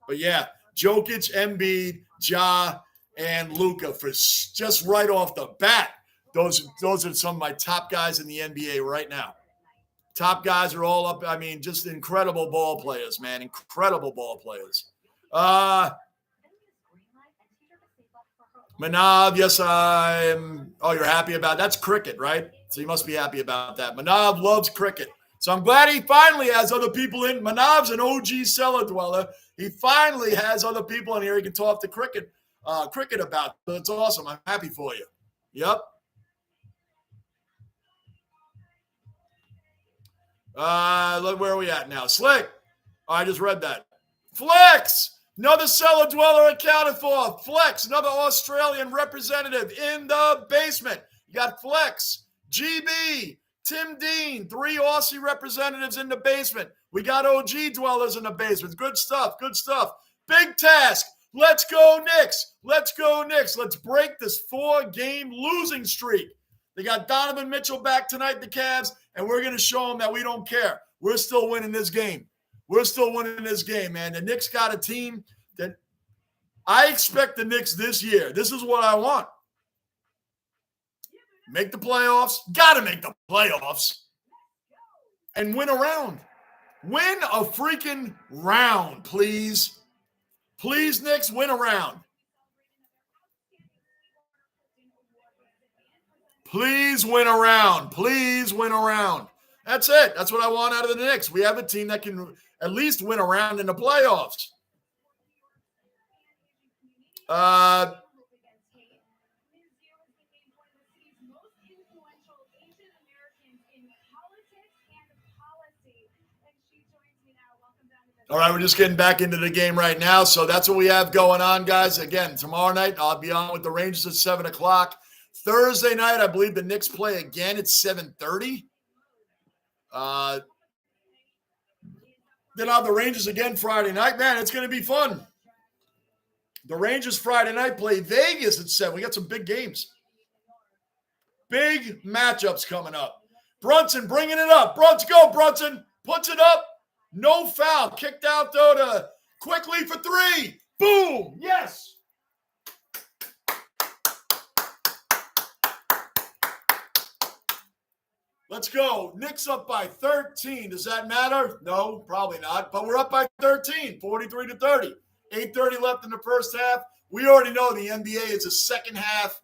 S1: But, yeah, Jokic, Embiid, Ja, and Luka for just right off the bat. Those are some of my top guys in the NBA right now. Top guys are all up. I mean, just incredible ball players, man. Incredible ball players. Manav, yes, I'm. Oh, you're happy about that's cricket, right? So you must be happy about that. Manav loves cricket. So I'm glad he finally has other people in. Manav's an OG cellar dweller. He finally has other people in here he can talk to cricket about. So it's awesome. I'm happy for you. Yep. Look, where are we at now? Slick. Oh, I just read that. Flex. Another cellar dweller accounted for. Flex, another Australian representative in the basement. You got Flex, GB, Tim Dean, 3 Aussie representatives in the basement. We got OG dwellers in the basement. Good stuff. Good stuff. Big task. Let's go Knicks. Let's go Knicks. Let's break this 4-game losing streak. They got Donovan Mitchell back tonight, the Cavs, and we're going to show them that we don't care. We're still winning this game. We're still winning this game, man. The Knicks got a team that I expect the Knicks this year. This is what I want. Make the playoffs. Got to make the playoffs. And win a round. Win a freaking round, please. Please, Knicks, win a round. Please win a round. Please win a round. That's it. That's what I want out of the Knicks. We have a team that can at least win a round in the playoffs. All right, we're just getting back into the game right now. So that's what we have going on, guys. Again, tomorrow night, I'll be on with the Rangers at 7 o'clock. Thursday night, I believe the Knicks play again at 7:30. Then I'll have the Rangers again Friday night. Man, it's going to be fun. The Rangers Friday night play Vegas at 7. We got some big games. Big matchups coming up. Brunson bringing it up. Brunson, go, Brunson. Puts it up. No foul. Kicked out, though, to quickly for 3. Boom. Yes. Let's go. Knicks up by 13. Does that matter? No, probably not. But we're up by 13, 43-30. 8:30 left in the first half. We already know the NBA is a second half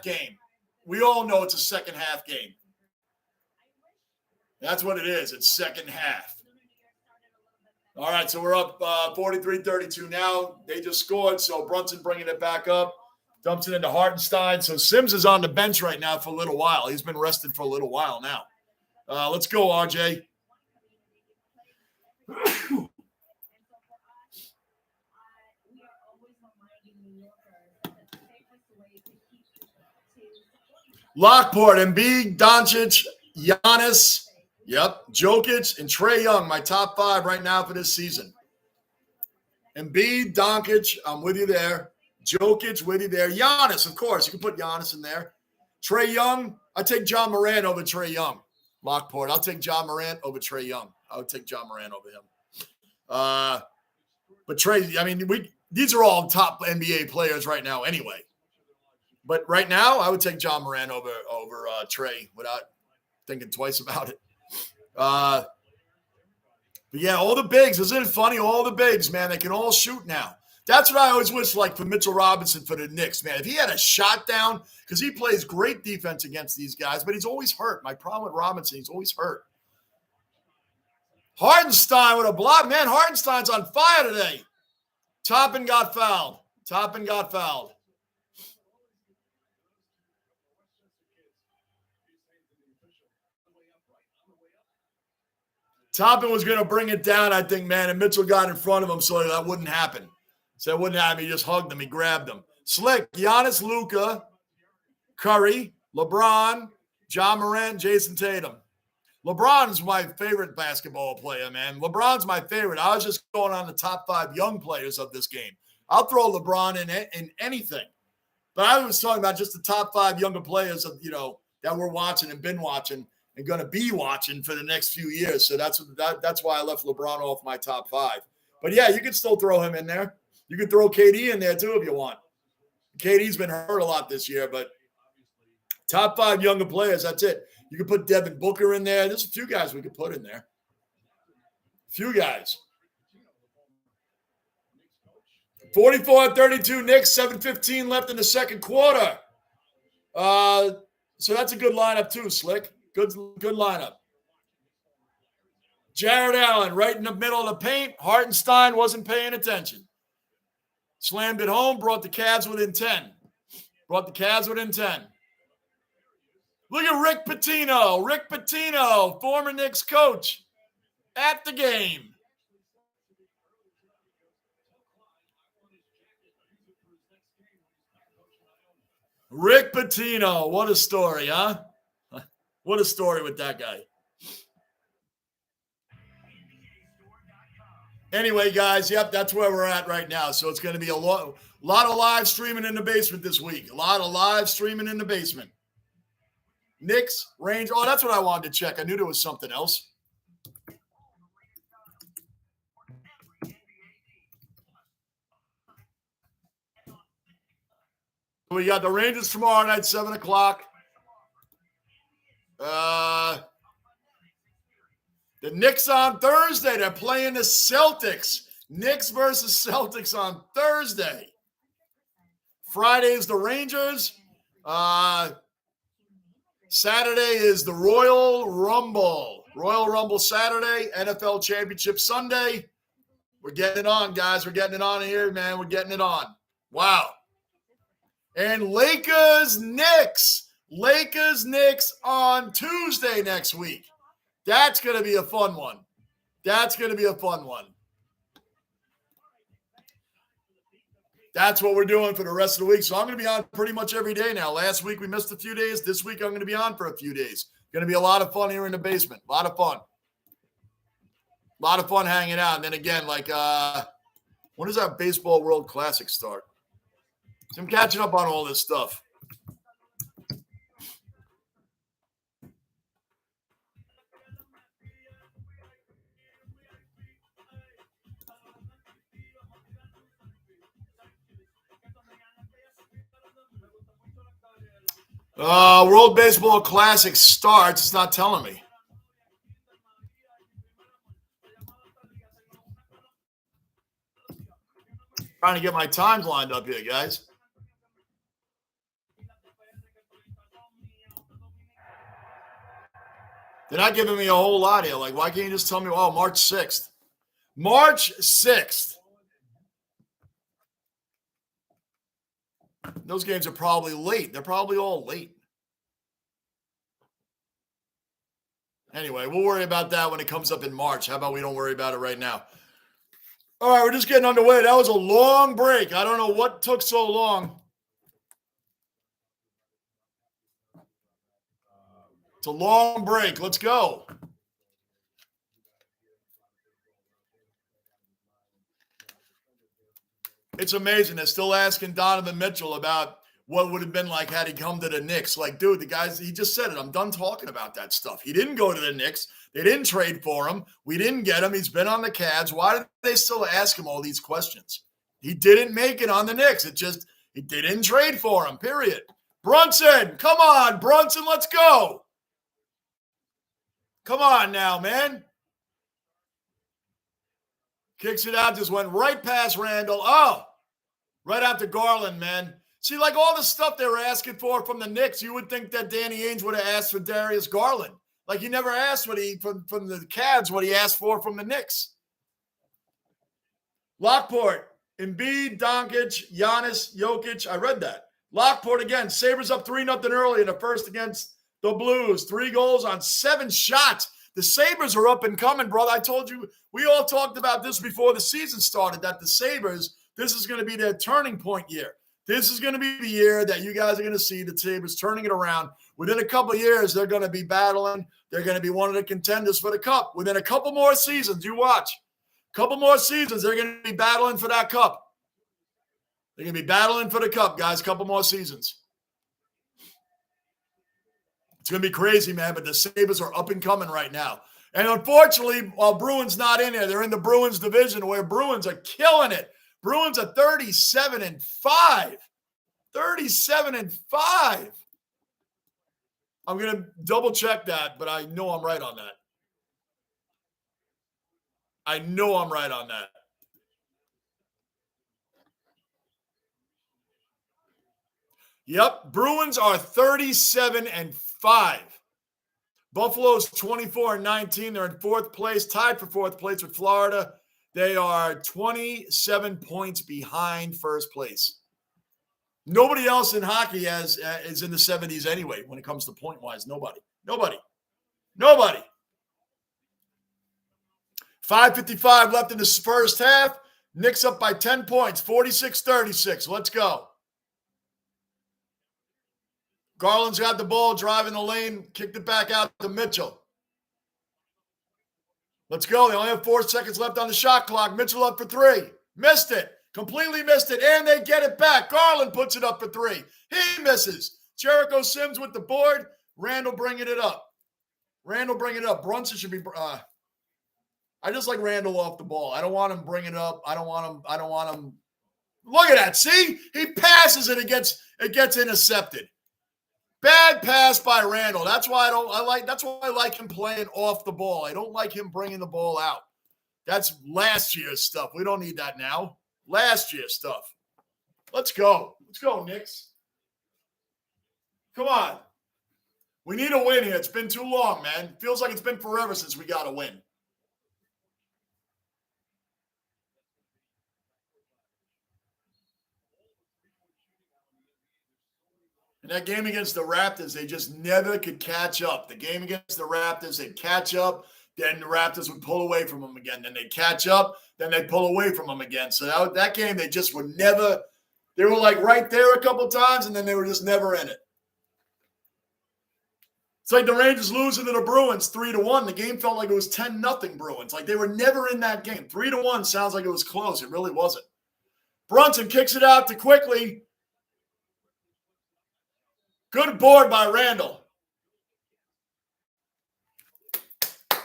S1: game. We all know it's a second half game. That's what it is. It's second half. All right, so we're up 43-32 now. They just scored, so Brunson bringing it back up. Dumps it into Hartenstein. So Sims is on the bench right now for a little while. He's been rested for a little while now. Let's go, RJ. Lockport, Embiid, Doncic, Giannis, Jokic, and Trae Young, my top 5 right now for this season. Embiid, Doncic, I'm with you there. Jokic with you there. Giannis, of course. You can put Giannis in there. Trae Young, I take John Morant over Trae Young. Lockport, I'll take John Morant over Trae Young. I would take John Morant over him. But Trae, I mean, these are all top NBA players right now anyway. But right now, I would take John Morant over Trae without thinking twice about it. But yeah, all the bigs. Isn't it funny? All the bigs, man, they can all shoot now. That's what I always wish, like, for Mitchell Robinson for the Knicks, man. If he had a shot down, because he plays great defense against these guys, but he's always hurt. My problem with Robinson, he's always hurt. Hartenstein with a block. Man, Hartenstein's on fire today. Toppin got fouled. Toppin was going to bring it down, I think, man, and Mitchell got in front of him, so that wouldn't happen. So it wouldn't happen. He just hugged him. He grabbed him. Slick, Giannis, Luka, Curry, LeBron, John Morant, Jason Tatum. LeBron's my favorite basketball player, man. LeBron's my favorite. I was just going on the top 5 young players of this game. I'll throw LeBron in anything. But I was talking about just the top 5 younger players of, that we're watching and been watching and going to be watching for the next few years. So that's why I left LeBron off my top 5. But yeah, you could still throw him in there. You could throw KD in there too if you want. KD's been hurt a lot this year, but top 5 younger players, that's it. You could put Devin Booker in there. There's a few guys we could put in there. Few guys. 44-32 Knicks, 7:15 left in the second quarter. So that's a good lineup too, Slick. Good lineup. Jared Allen right in the middle of the paint. Hartenstein wasn't paying attention. Slammed it home, brought the Cavs within 10. Look at Rick Pitino. Rick Pitino, former Knicks coach, at the game. Rick Pitino. What a story, huh? What a story with that guy. Anyway, guys, yep, that's where we're at right now. So it's going to be a lot of live streaming in the basement this week. A lot of live streaming in the basement. Knicks, Rangers. Oh, that's what I wanted to check. I knew there was something else. We got the Rangers tomorrow night, 7 o'clock. The Knicks on Thursday. They're playing the Celtics. Knicks versus Celtics on Thursday. Friday is the Rangers. Saturday is the Royal Rumble. Royal Rumble Saturday. NFL Championship Sunday. We're getting it on, guys. We're getting it on here, man. We're getting it on. Wow. And Lakers-Knicks. Lakers-Knicks on Tuesday next week. That's going to be a fun one. That's what we're doing for the rest of the week. So I'm going to be on pretty much every day now. Last week we missed a few days. This week I'm going to be on for a few days. Going to be a lot of fun here in the basement. A lot of fun. A lot of fun hanging out. And then again, like, when does our Baseball World Classic start? So I'm catching up on all this stuff. World Baseball Classic starts. It's not telling me. Trying to get my times lined up here, guys. They're not giving me a whole lot here. Like, why can't you just tell me, oh, March 6th? March 6th. Those games are probably late. They're probably all late. Anyway, we'll worry about that when it comes up in March. How about we don't worry about it right now? All right, we're just getting underway. That was a long break. I don't know what took so long. It's a long break. Let's go. It's amazing. They're still asking Donovan Mitchell about what would have been like had he come to the Knicks. Like, dude, the guys, he just said it. I'm done talking about that stuff. He didn't go to the Knicks. They didn't trade for him. We didn't get him. He's been on the Cavs. Why did they still ask him all these questions? He didn't make it on the Knicks. They didn't trade for him, period. Brunson, come on, Brunson, let's go. Come on now, man. Kicks it out, just went right past Randall. Oh, right out to Garland, man. See, like all the stuff they were asking for from the Knicks, you would think that Danny Ainge would have asked for Darius Garland. Like he never asked from the Cavs what he asked for from the Knicks. Lockport, Embiid, Doncic, Giannis, Jokic. I read that. Lockport again. Sabres up 3-0 early in the first against the Blues. 3 goals on 7 shots. The Sabres are up and coming, brother. I told you, we all talked about this before the season started, that the Sabres, this is going to be their turning point year. This is going to be the year that you guys are going to see the Sabres turning it around. Within a couple of years, they're going to be battling. They're going to be one of the contenders for the Cup. Within a couple more seasons, you watch. A couple more seasons, they're going to be battling for that Cup. They're going to be battling for the Cup, guys. A couple more seasons. It's going to be crazy, man, but the Sabres are up and coming right now. And unfortunately, while Bruins not in there, they're in the Bruins division where Bruins are killing it. Bruins are 37-5. 37-5. I'm going to double check that, but I know I'm right on that. I know I'm right on that. Yep, Bruins are 37-5. Buffalo's 24-19. They're in fourth place, tied for fourth place with Florida. They are 27 points behind first place. Nobody else in hockey is in the 70s anyway when it comes to point-wise. Nobody. 5:55 left in the first half. Knicks up by 10 points, 46-36. Let's go. Garland's got the ball, driving the lane, kicked it back out to Mitchell. Let's go. They only have 4 seconds left on the shot clock. Mitchell up for 3. Missed it. Completely missed it. And they get it back. Garland puts it up for 3. He misses. Jericho Sims with the board. Randall bringing it up. Brunson should be I just like Randall off the ball. I don't want him bringing it up. I don't want him. Look at that. See? He passes it. It gets intercepted. Bad pass by Randall. That's why I like him playing off the ball. I don't like him bringing the ball out. That's last year's stuff. We don't need that now. Last year's stuff. Let's go. Let's go, Knicks. Come on. We need a win here. It's been too long, man. Feels like it's been forever since we got a win. In that game against the Raptors, they just never could catch up. The game against the Raptors, they'd catch up, then the Raptors would pull away from them again. Then they'd catch up, then they'd pull away from them again. So that game, they just would never – they were like right there a couple times, and then they were just never in it. It's like the Rangers losing to the Bruins 3-1. The game felt like it was 10-0 Bruins. Like they were never in that game. 3-1 sounds like it was close. It really wasn't. Brunson kicks it out to Quickly. Good board by Randall.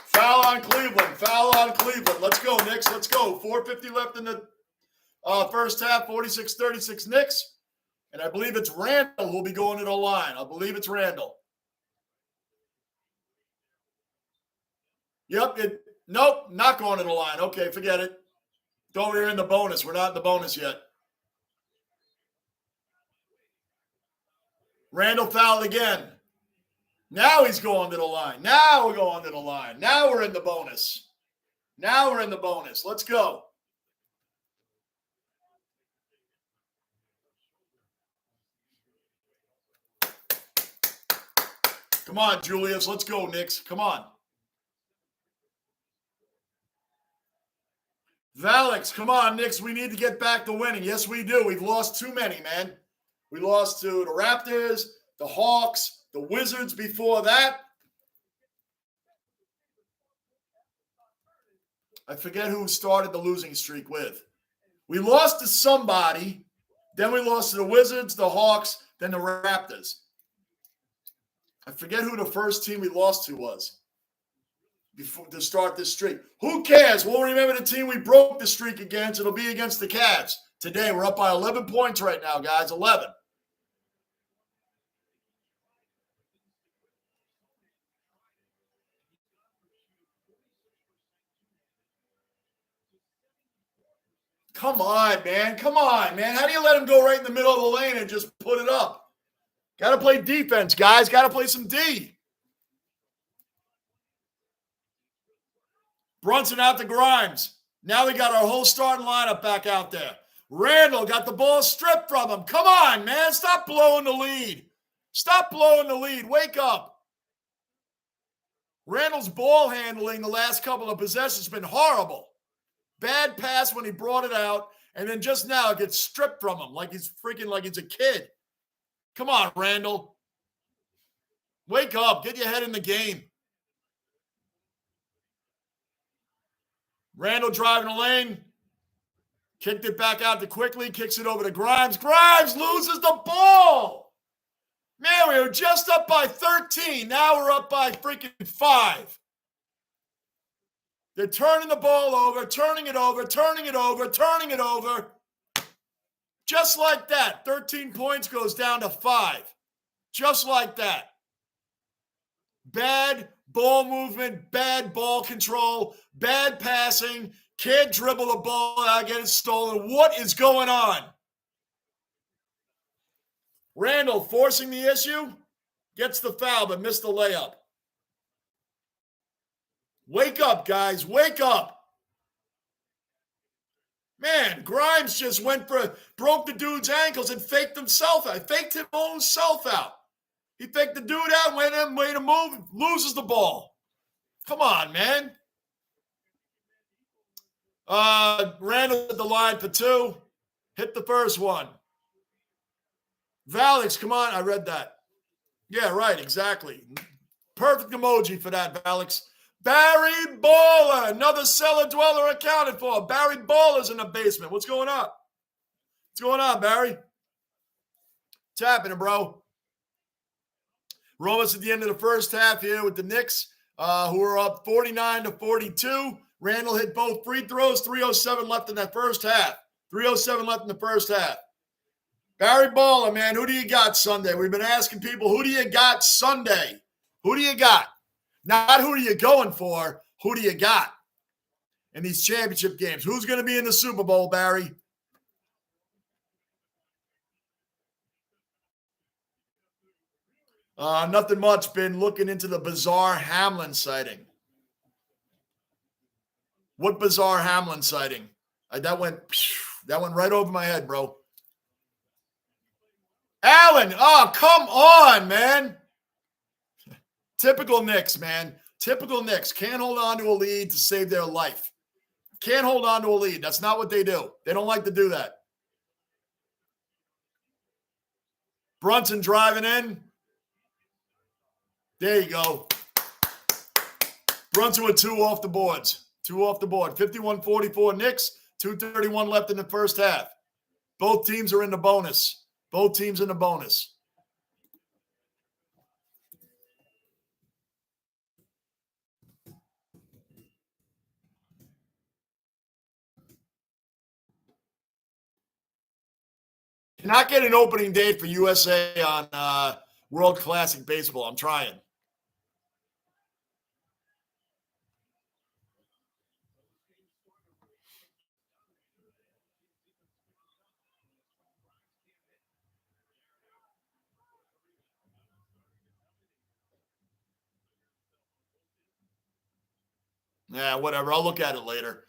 S1: Foul on Cleveland. Let's go, Knicks. Let's go. 4:50 left in the first half. 46-36 Knicks. And I believe it's Randall who will be going to the line. I believe it's Randall. Yep. Nope, not going to the line. Okay, forget it. We're in the bonus. We're not in the bonus yet. Randall fouled again. Now he's going to the line. Now we're going to the line. Now we're in the bonus. Let's go. Come on, Julius. Let's go, Knicks. Come on. Valix, come on, Knicks. We need to get back to winning. Yes, we do. We've lost too many, man. We lost to the Raptors, the Hawks, the Wizards before that. I forget who started the losing streak with. We lost to somebody, then we lost to the Wizards, the Hawks, then the Raptors. I forget who the first team we lost to was before to start this streak. Who cares? We'll remember the team we broke the streak against. It'll be against the Cavs. Today, we're up by 11 points right now, guys. 11. Come on, man. How do you let him go right in the middle of the lane and just put it up? Got to play defense, guys. Got to play some D. Brunson out to Grimes. Now we got our whole starting lineup back out there. Randall got the ball stripped from him. Come on, man. Stop blowing the lead. Wake up. Randall's ball handling the last couple of possessions has been horrible. Bad pass when he brought it out, and then just now it gets stripped from him like he's a kid. Come on, Randall. Wake up. Get your head in the game. Randall driving the lane. Kicked it back out to Quickly. Kicks it over to Grimes. Grimes loses the ball. Man, we were just up by 13. Now we're up by freaking 5. They're turning the ball over, turning it over. Just like that. 13 points goes down to 5. Just like that. Bad ball movement, bad ball control, bad passing. Can't dribble the ball out, get it stolen. What is going on? Randall forcing the issue. Gets the foul, but missed the layup. Wake up, guys. Wake up. Man, Grimes just broke the dude's ankles and faked himself out. Faked his own self out. He faked the dude out, made him move, loses the ball. Come on, man. Randall at the line for 2. Hit the first one. Valix, come on. I read that. Yeah, right, exactly. Perfect emoji for that, Valix. Barry Baller, another cellar dweller accounted for. Barry Baller's in the basement. What's going on? What's going on, Barry? What's happening, bro? We're almost at the end of the first half here with the Knicks, who are up 49-42. Randall hit both free throws. 3:07 left in that first half. 3:07 left in the first half. Barry Baller, man, who do you got Sunday? We've been asking people, who do you got Sunday? Who do you got? Not who are you going for, who do you got in these championship games? Who's going to be in the Super Bowl, Barry? Nothing much. Been looking into the bizarre Hamlin sighting. What bizarre Hamlin sighting? That went right over my head, bro. Allen, oh, come on, man. Typical Knicks, man. Typical Knicks. Can't hold on to a lead to save their life. Can't hold on to a lead. That's not what they do. They don't like to do that. Brunson driving in. There you go. Brunson with 2 off the boards. 2 off the board. 51-44 Knicks. 2:31 left in the first half. Both teams are in the bonus. Both teams in the bonus. Not get an opening date for USA on World Classic Baseball. I'm trying. Yeah, whatever. I'll look at it later.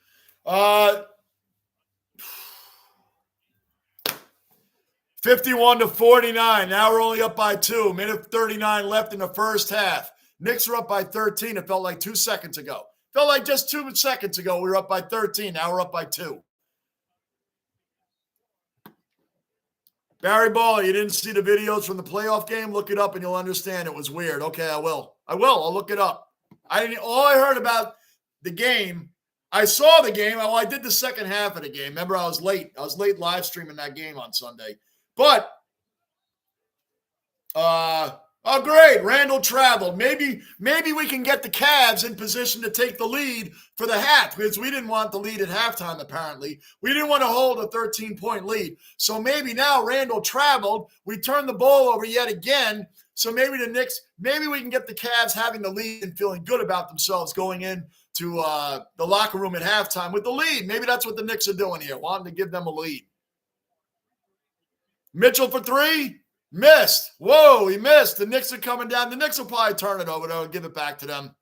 S1: 51-49. Now we're only up by 2. Minute 39 left in the first half. Knicks are up by 13. It felt like 2 seconds ago. Felt like just 2 seconds ago we were up by 13. Now we're up by 2. Barry Ball, you didn't see the videos from the playoff game? Look it up and you'll understand it was weird. Okay, I will. I'll look it up. All I heard about the game, I saw the game. I did the second half of the game. Remember, I was late. I was late live streaming that game on Sunday. But, oh, great. Randall traveled. Maybe we can get the Cavs in position to take the lead for the half because we didn't want the lead at halftime, apparently. We didn't want to hold a 13-point lead. So maybe now Randall traveled. We turned the ball over yet again. So maybe the Knicks, maybe we can get the Cavs having the lead and feeling good about themselves going in to the locker room at halftime with the lead. Maybe that's what the Knicks are doing here, wanting to give them a lead. Mitchell for 3. Missed. Whoa, he missed. The Knicks are coming down. The Knicks will probably turn it over, though, and give it back to them.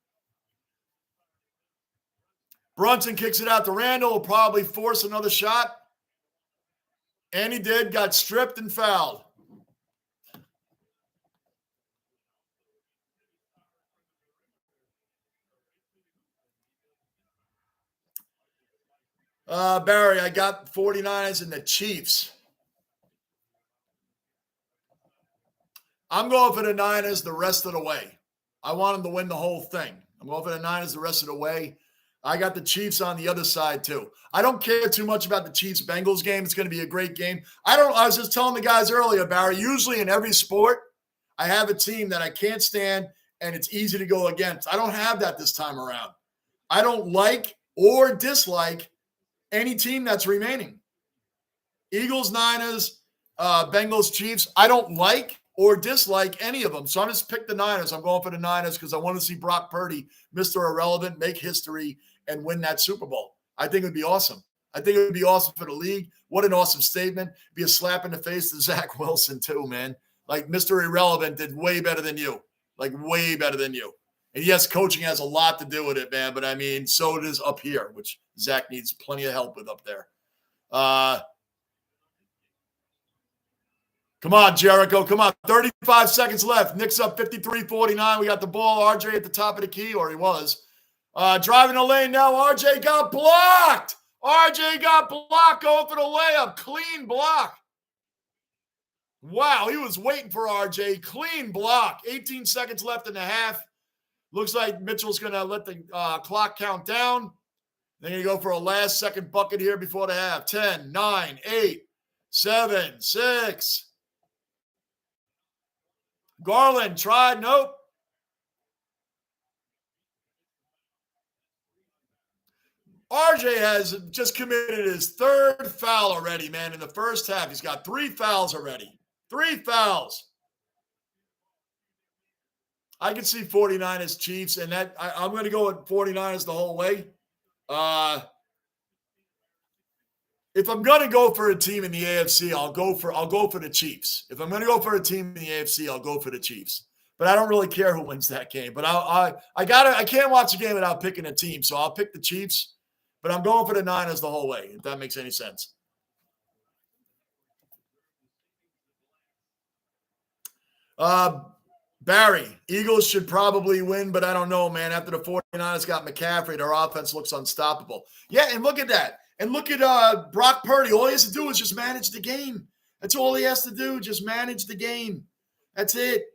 S1: Brunson kicks it out to Randall. Will probably force another shot. And he did. Got stripped and fouled. Barry, I got 49ers and the Chiefs. I'm going for the Niners the rest of the way. I want them to win the whole thing. I'm going for the Niners the rest of the way. I got the Chiefs on the other side, too. I don't care too much about the Chiefs-Bengals game. It's going to be a great game. I was just telling the guys earlier, Barry, usually in every sport, I have a team that I can't stand, and it's easy to go against. I don't have that this time around. I don't like or dislike any team that's remaining. Eagles, Niners, Bengals, Chiefs, I don't like or dislike any of them. So I just picked the Niners. I'm going for the Niners because I want to see Brock Purdy, Mr. Irrelevant, make history and win that Super Bowl. I think it would be awesome. I think it would be awesome for the league. What an awesome statement. Be a slap in the face to Zach Wilson too, man. Like Mr. Irrelevant did way better than you. Like way better than you. And yes, coaching has a lot to do with it, man. But I mean, so does up here, which Zach needs plenty of help with up there. Come on, Jericho. Come on. 35 seconds left. Knicks up 53-49. We got the ball. RJ at the top of the key, or he was. Driving the lane now. RJ got blocked. RJ got blocked. Going for the layup. Clean block. Wow, he was waiting for RJ. Clean block. 18 seconds left in the half. Looks like Mitchell's going to let the clock count down. They're going to go for a last second bucket here before the half. 10, 9, 8, 7, 6. Garland tried. Nope. RJ has just committed his third foul already, man, in the first half. He's got 3 fouls already. 3 fouls. I can see 49ers Chiefs, and that I'm going to go with 49ers the whole way. If I'm going to go for a team in the AFC, I'll go for the Chiefs. If I'm going to go for a team in the AFC, I'll go for the Chiefs. But I don't really care who wins that game. But I can't watch a game without picking a team, so I'll pick the Chiefs. But I'm going for the Niners the whole way, if that makes any sense. Barry, Eagles should probably win, but I don't know, man. After the 49ers got McCaffrey, their offense looks unstoppable. Yeah, and look at that. And look at Brock Purdy. All he has to do is just manage the game. That's all he has to do, just manage the game. That's it.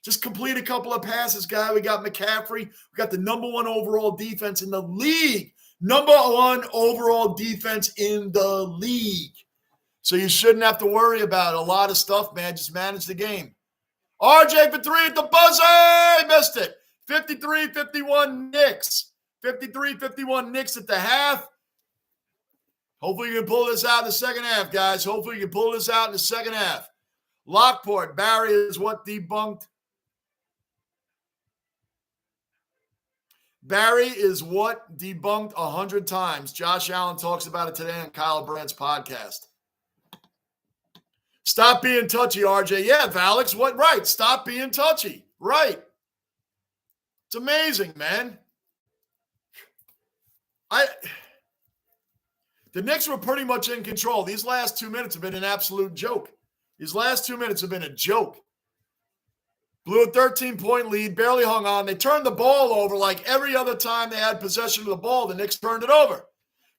S1: Just complete a couple of passes, guy. We got McCaffrey. We got the number 1 overall defense in the league. Number 1 overall defense in the league. So you shouldn't have to worry about a lot of stuff, man. Just manage the game. RJ for 3 at the buzzer. Missed it. 53-51 Knicks. 53-51 Knicks at the half. Hopefully you can pull this out in the second half, guys. Hopefully you can pull this out in the second half. Lockport. Barry is what debunked. Barry is what debunked 100 times. Josh Allen talks about it today on Kyle Brandt's podcast. Stop being touchy, RJ. Yeah, Alex, what? Right. Stop being touchy. Right. It's amazing, man. The Knicks were pretty much in control. These last 2 minutes have been an absolute joke. These last 2 minutes have been a joke. Blew a 13-point lead, barely hung on. They turned the ball over like every other time they had possession of the ball. The Knicks turned it over.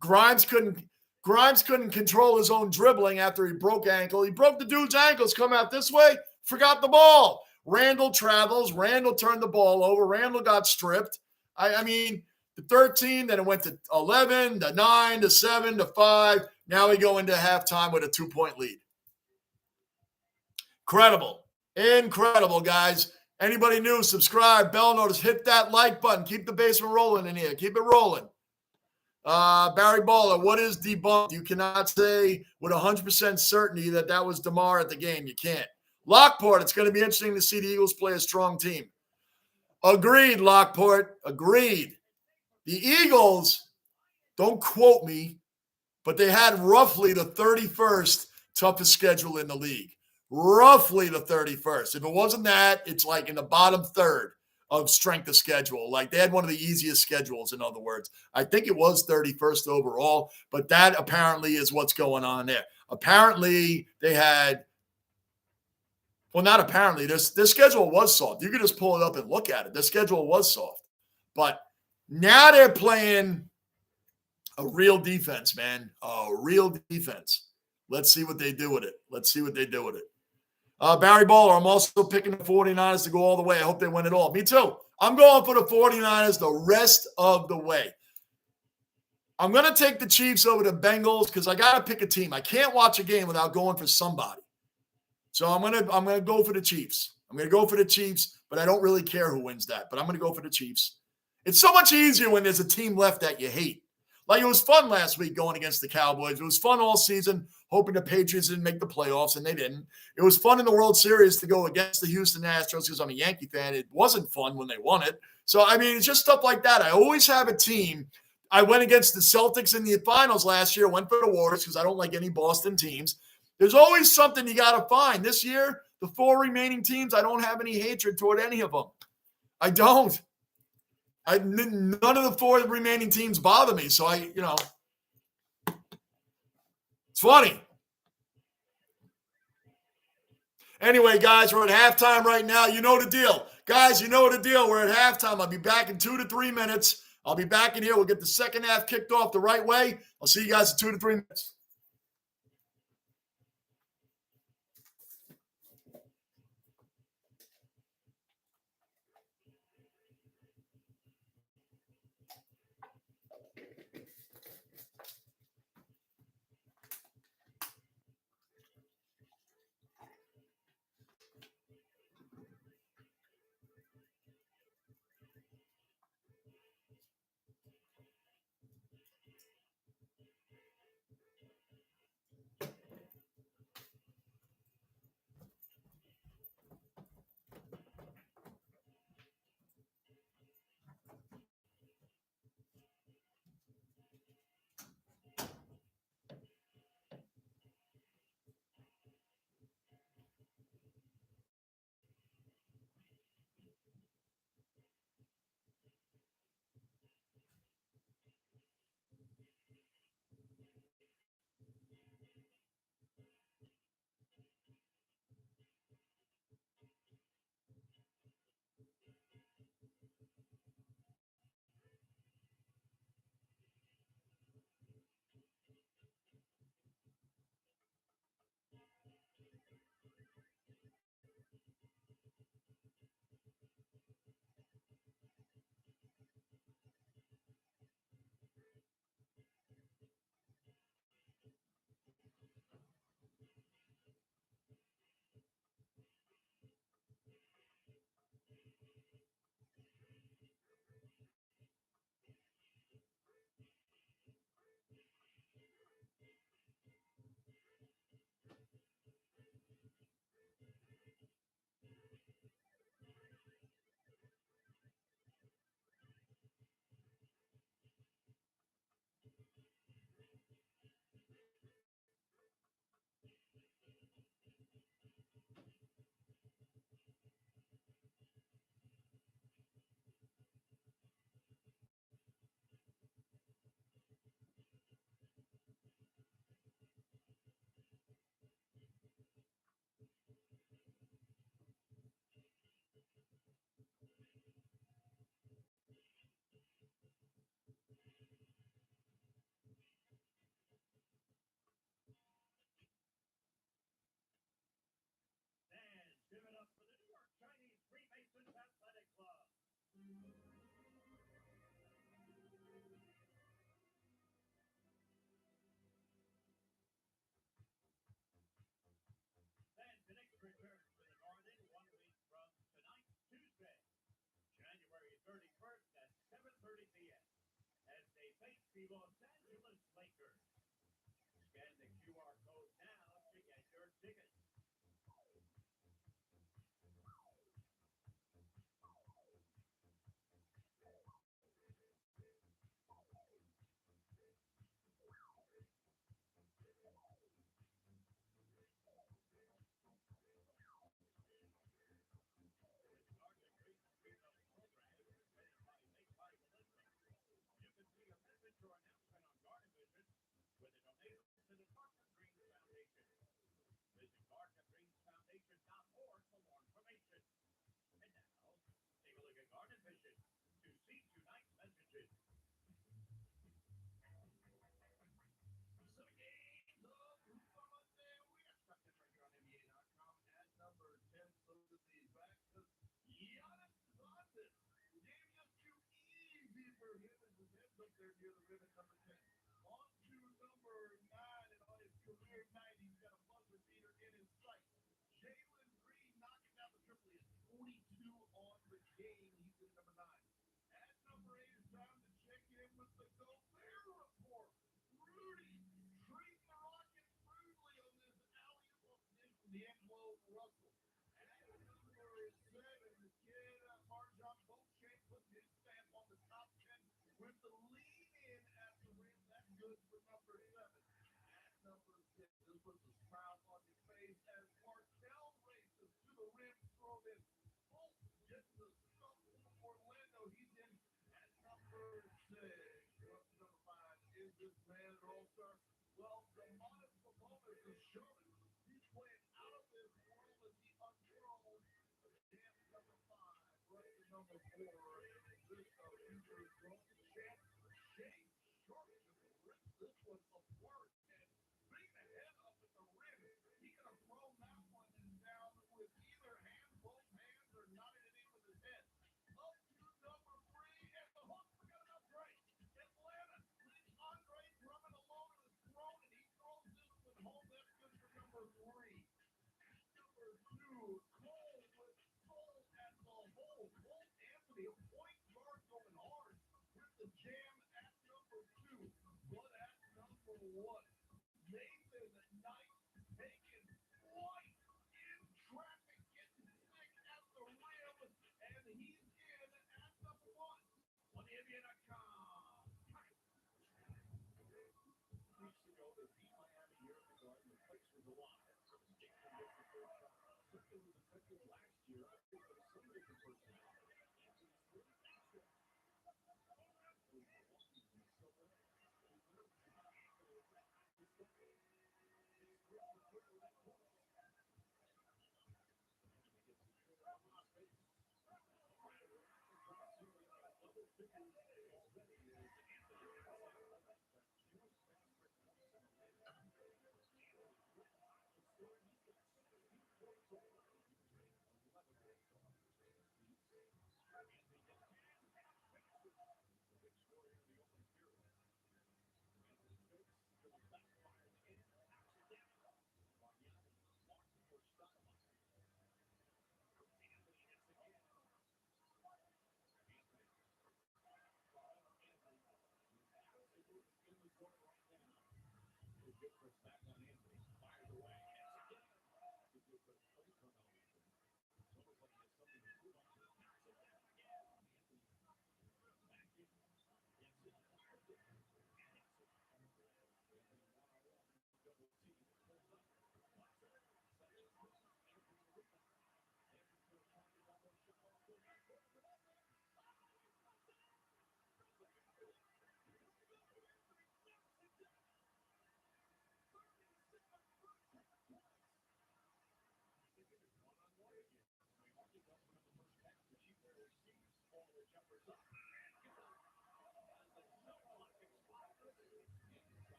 S1: Grimes couldn't control his own dribbling after he broke ankle. He broke the dude's ankles, come out this way, forgot the ball. Randall travels. Randall turned the ball over. Randall got stripped. I mean, the 13, then it went to 11, to 9, to 7, to 5. Now we go into halftime with a 2-point lead. Incredible, guys. Anybody new, subscribe, bell notice, hit that like button. Keep the basement rolling in here. Keep it rolling. Barry Baller, what is debunked? You cannot say with 100% certainty that was DeMar at the game. You can't. Lockport, it's going to be interesting to see the Eagles play a strong team. Agreed, Lockport. Agreed. The Eagles, don't quote me, but they had roughly the 31st toughest schedule in the league. Roughly the 31st. If it wasn't that, it's like in the bottom third of strength of schedule. Like they had one of the easiest schedules, in other words. I think it was 31st overall, but that apparently is what's going on there. Apparently they had, well, not apparently, their schedule was soft. You could just pull it up and look at it. Their schedule was soft. But now they're playing a real defense, man. A real defense. Let's see what they do with it. Barry Baller, I'm also picking the 49ers to go all the way. I hope they win it all. Me too. I'm going for the 49ers the rest of the way. I'm going to take the Chiefs over the Bengals because I got to pick a team. I can't watch a game without going for somebody. So I'm going to go for the Chiefs. But I don't really care who wins that. But I'm going to go for the Chiefs. It's so much easier when there's a team left that you hate. Like it was fun last week going against the Cowboys. It was fun all season, hoping the Patriots didn't make the playoffs, and they didn't. It was fun in the World Series to go against the Houston Astros because I'm a Yankee fan. It wasn't fun when they won it. So, I mean, it's just stuff like that. I always have a team. I went against the Celtics in the finals last year, went for the Warriors because I don't like any Boston teams. There's always something you got to find. This year, The 4 remaining teams, I don't have any hatred toward any of them. I don't. None of the 4 remaining teams bother me. So it's funny. Anyway, guys, we're at halftime right now. You know the deal. Guys, you know the deal. We're at halftime. I'll be back in 2 to 3 minutes. I'll be back in here. We'll get the second half kicked off the right way. I'll see you guys in 2 to 3 minutes.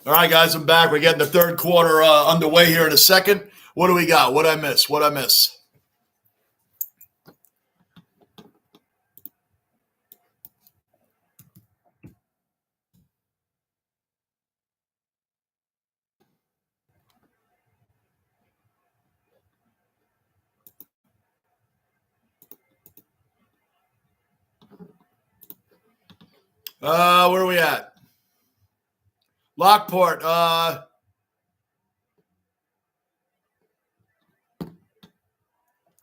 S1: All right, guys, I'm back. We're getting the third quarter underway here in a second. What do we got? What I miss? What I miss? Where are we at? Lockport.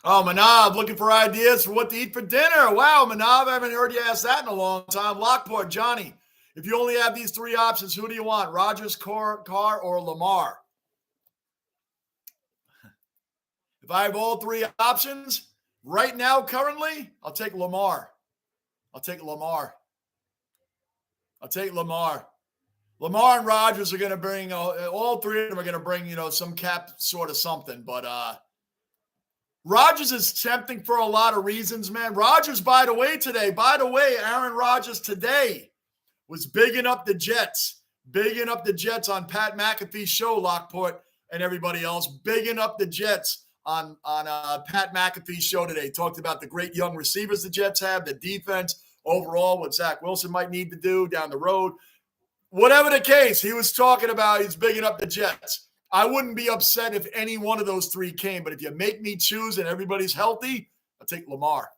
S1: Oh, Manav, looking for ideas for what to eat for dinner. Wow, Manav, I haven't heard you ask that in a long time. Lockport, Johnny, if you only have these three options, who do you want? Rodgers, Carr, or Lamar? If I have all three options right now, currently, I'll take Lamar. I'll take Lamar. Lamar and Rodgers are going to bring, all three of them are going to bring, some cap sort of something. But Rodgers is tempting for a lot of reasons, man. Rodgers, by the way, Aaron Rodgers today was bigging up the Jets on Pat McAfee's show, Lockport and everybody else, bigging up the Jets on Pat McAfee's show today. Talked about the great young receivers the Jets have, the defense overall, what Zach Wilson might need to do down the road. Whatever the case, he was talking about he's bigging up the Jets. I wouldn't be upset if any one of those three came, but if you make me choose and everybody's healthy, I'll take Lamar.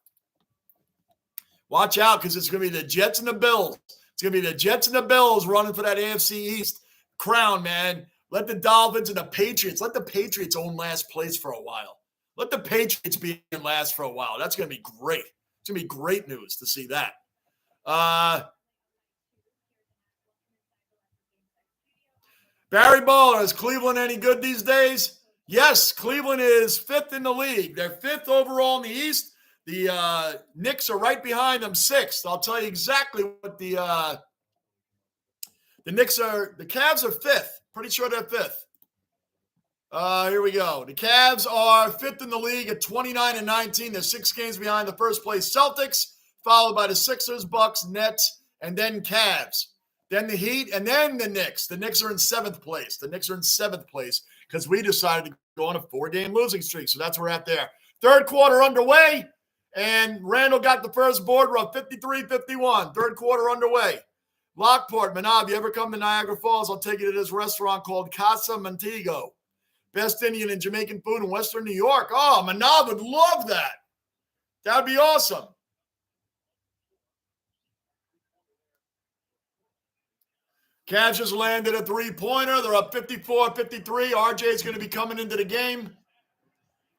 S1: Watch out, because it's going to be the Jets and the Bills. It's going to be the Jets and the Bills running for that AFC East crown, man. Let the Dolphins and the Patriots own last place for a while. Let the Patriots be in last for a while. That's going to be great. It's going to be great news to see that. Barry Baller, is Cleveland any good these days? Yes, Cleveland is fifth in the league. They're fifth overall in the East. The Knicks are right behind them, sixth. I'll tell you exactly what the Knicks are. The Cavs are fifth. Pretty sure they're fifth. Here we go. The Cavs are fifth in the league at 29-19. They're 6 games behind the first place Celtics, followed by the Sixers, Bucks, Nets, and then Cavs. Then the Heat, and then the Knicks. The Knicks are in 7th place. Because we decided to go on a 4-game losing streak. So that's where we're at there. Third quarter underway, and Randall got the first board. We're up 53-51. Third quarter underway. Lockport, Manav, you ever come to Niagara Falls? I'll take you to this restaurant called Casa Montego. Best Indian and Jamaican food in Western New York. Oh, Manav would love that. That would be awesome. Cavs just landed a three-pointer. They're up 54-53. RJ's going to be coming into the game.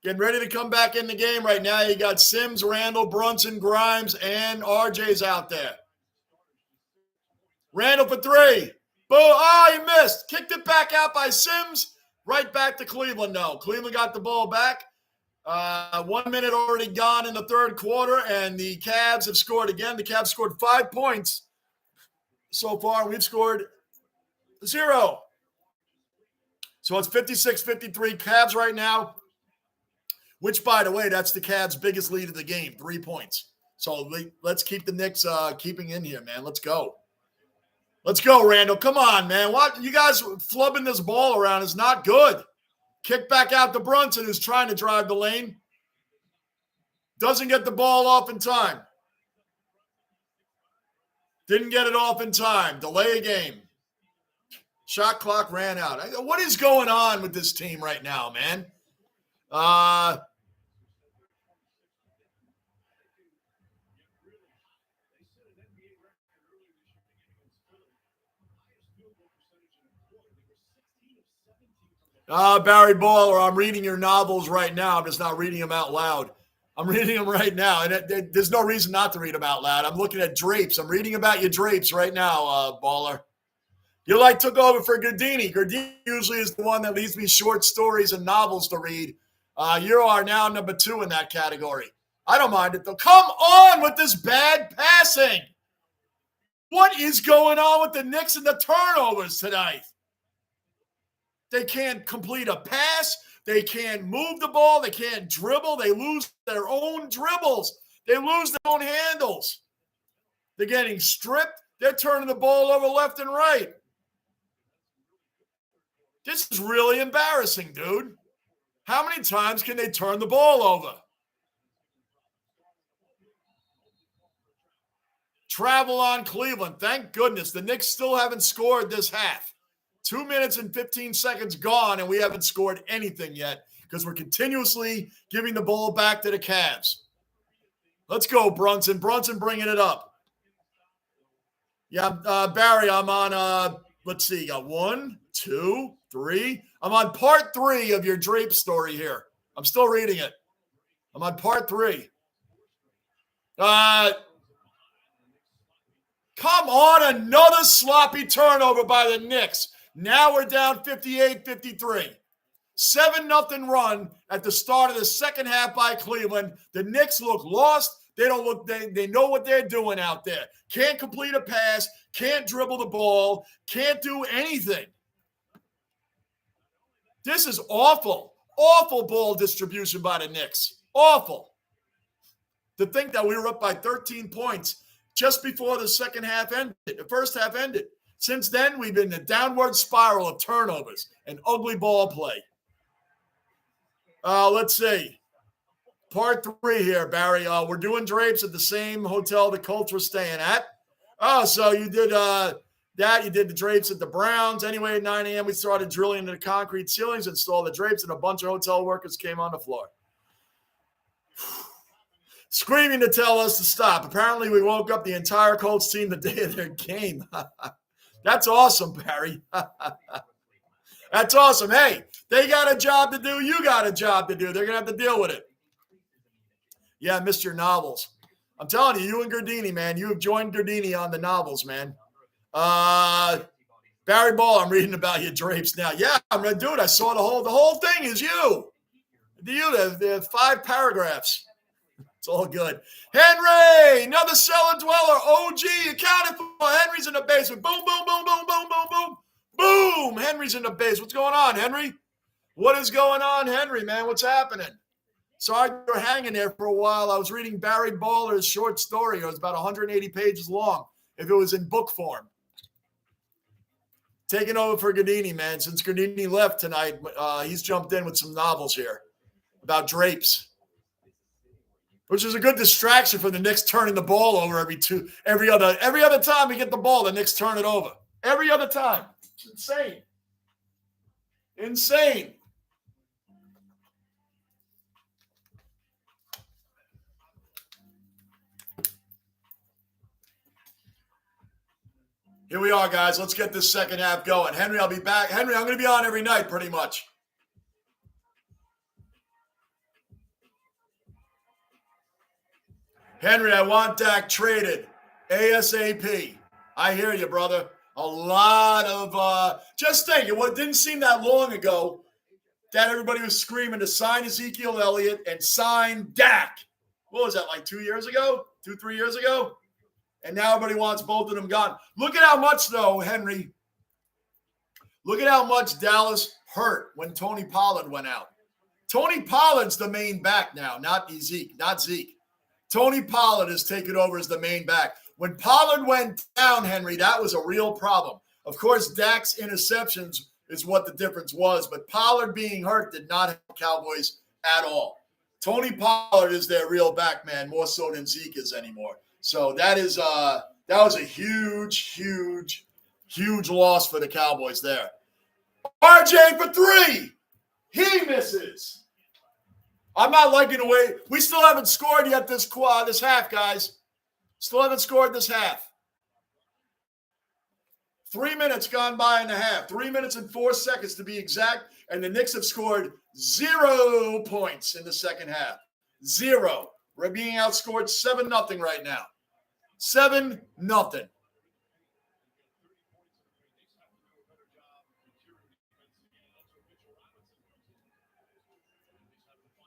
S1: Getting ready to come back in the game right now. You got Sims, Randall, Brunson, Grimes, and RJ's out there. Randall for three. Boom. Oh, he missed. Kicked it back out by Sims. Right back to Cleveland, though. Cleveland got the ball back. 1 minute already gone in the third quarter, and the Cavs have scored again. The Cavs scored 5 points so far, and we've scored 0. So it's 56-53 Cavs right now, which, by the way, that's the Cavs' biggest lead of the game, 3 points. So let's keep the Knicks keeping in here, man. Let's go. Let's go, Randall. Come on, man. What you guys flubbing this ball around is not good. Kick back out to Brunson, who's trying to drive the lane. Doesn't get the ball off in time. Didn't get it off in time. Delay a game. Shot clock ran out. What is going on with this team right now, man? Barry Baller, I'm reading your novels right now. I'm just not reading them out loud. I'm reading them right now, and there's no reason not to read them out loud. I'm looking at drapes. I'm reading about your drapes right now, Baller. You took over for Gardini. Gardini usually is the one that leaves me short stories and novels to read. You are now number 2 in that category. I don't mind it, though. Come on with this bad passing. What is going on with the Knicks and the turnovers tonight? They can't complete a pass. They can't move the ball. They can't dribble. They lose their own dribbles. They lose their own handles. They're getting stripped. They're turning the ball over left and right. This is really embarrassing, dude. How many times can they turn the ball over? Travel on Cleveland. Thank goodness. The Knicks still haven't scored this half. 2 minutes and 15 seconds gone, and we haven't scored anything yet because we're continuously giving the ball back to the Cavs. Let's go, Brunson. Brunson bringing it up. Yeah, Barry, I'm on, let's see, got 1, 2, 3. I'm on part 3 of your Drape story here. I'm still reading it. I'm on part 3. Come on, another sloppy turnover by the Knicks. Now we're down 58-53. 7-0 run at the start of the second half by Cleveland. The Knicks look lost. They don't look, they know what they're doing out there. Can't complete a pass, can't dribble the ball, can't do anything. This is awful. Awful ball distribution by the Knicks. Awful. To think that we were up by 13 points just before the second half ended, the first half ended. Since then, we've been in a downward spiral of turnovers and ugly ball play. Let's see. Part 3 here, Barry. We're doing Drapes at the same hotel the Colts were staying at. Oh, so you did that. You did the Drapes at the Browns. Anyway, at 9 a.m., we started drilling into the concrete ceilings, installed the Drapes, and a bunch of hotel workers came on the floor. Screaming to tell us to stop. Apparently, we woke up the entire Colts team the day of their game. That's awesome, Barry. That's awesome. Hey, they got a job to do. You got a job to do. They're going to have to deal with it. Yeah, I missed your novels. I'm telling you, you and Gardini, man, you have joined Gardini on the novels, man. Barry Ball, I'm reading about your Drapes now. Yeah, I'm going to do it. I saw the whole thing is you. The 5 paragraphs. It's all good. Henry, another cellar dweller. OG accounted for. Henry's in the basement. Boom, boom, boom, boom, boom, boom, boom. Boom. Henry's in the basement. What's going on, Henry? What is going on, Henry, man? What's happening? Sorry you were hanging there for a while. I was reading Barry Baller's short story. It was about 180 pages long if it was in book form. Taking over for Gardini, man. Since Gardini left tonight, he's jumped in with some novels here about Drapes, which is a good distraction for the Knicks turning the ball over every other time we get the ball, the Knicks turn it over. Every other time. It's insane. Insane. Here we are, guys. Let's get this second half going. Henry, I'll be back. Henry, I'm going to be on every night pretty much. Henry, I want Dak traded ASAP. I hear you, brother. A lot of just think, it didn't seem that long ago that everybody was screaming to sign Ezekiel Elliott and sign Dak. What was that, like 2 years ago? 3 years ago? And now everybody wants both of them gone. Look at how much, though, Henry. Look at how much Dallas hurt when Tony Pollard went out. Tony Pollard's the main back now, not Zeke. Tony Pollard has taken over as the main back. When Pollard went down, Henry, that was a real problem. Of course, Dak's interceptions is what the difference was, but Pollard being hurt did not help Cowboys at all. Tony Pollard is their real back man, more so than Zeke is anymore. So that was a huge loss for the Cowboys there. RJ for 3. He misses. I'm not liking the way we still haven't scored yet this half, guys. Still haven't scored this half. 3 minutes gone by in the half. 3 minutes and 4 seconds to be exact. And the Knicks have scored 0 points in the second half. 0. We're being outscored 7-0 right now. 7-0.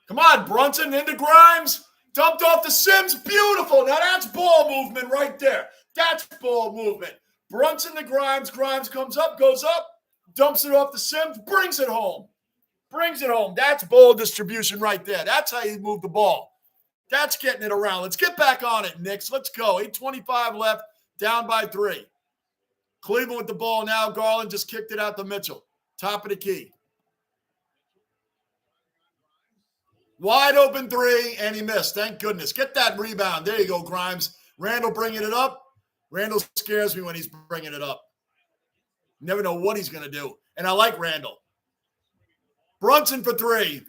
S1: Come on, Brunson into Grimes. Dumped off the Sims. Beautiful. Now that's ball movement right there. That's ball movement. Brunson to Grimes. Grimes comes up, goes up, dumps it off the Sims, brings it home. That's ball distribution right there. That's how you move the ball. That's getting it around. Let's get back on it, Knicks. Let's go. 8:25 left, down by 3. Cleveland with the ball now. Garland just kicked it out to Mitchell. Top of the key. Wide open three, and he missed. Thank goodness. Get that rebound. There you go, Grimes. Randall bringing it up. Randall scares me when he's bringing it up. Never know what he's going to do. And I like Randall. Brunson for three.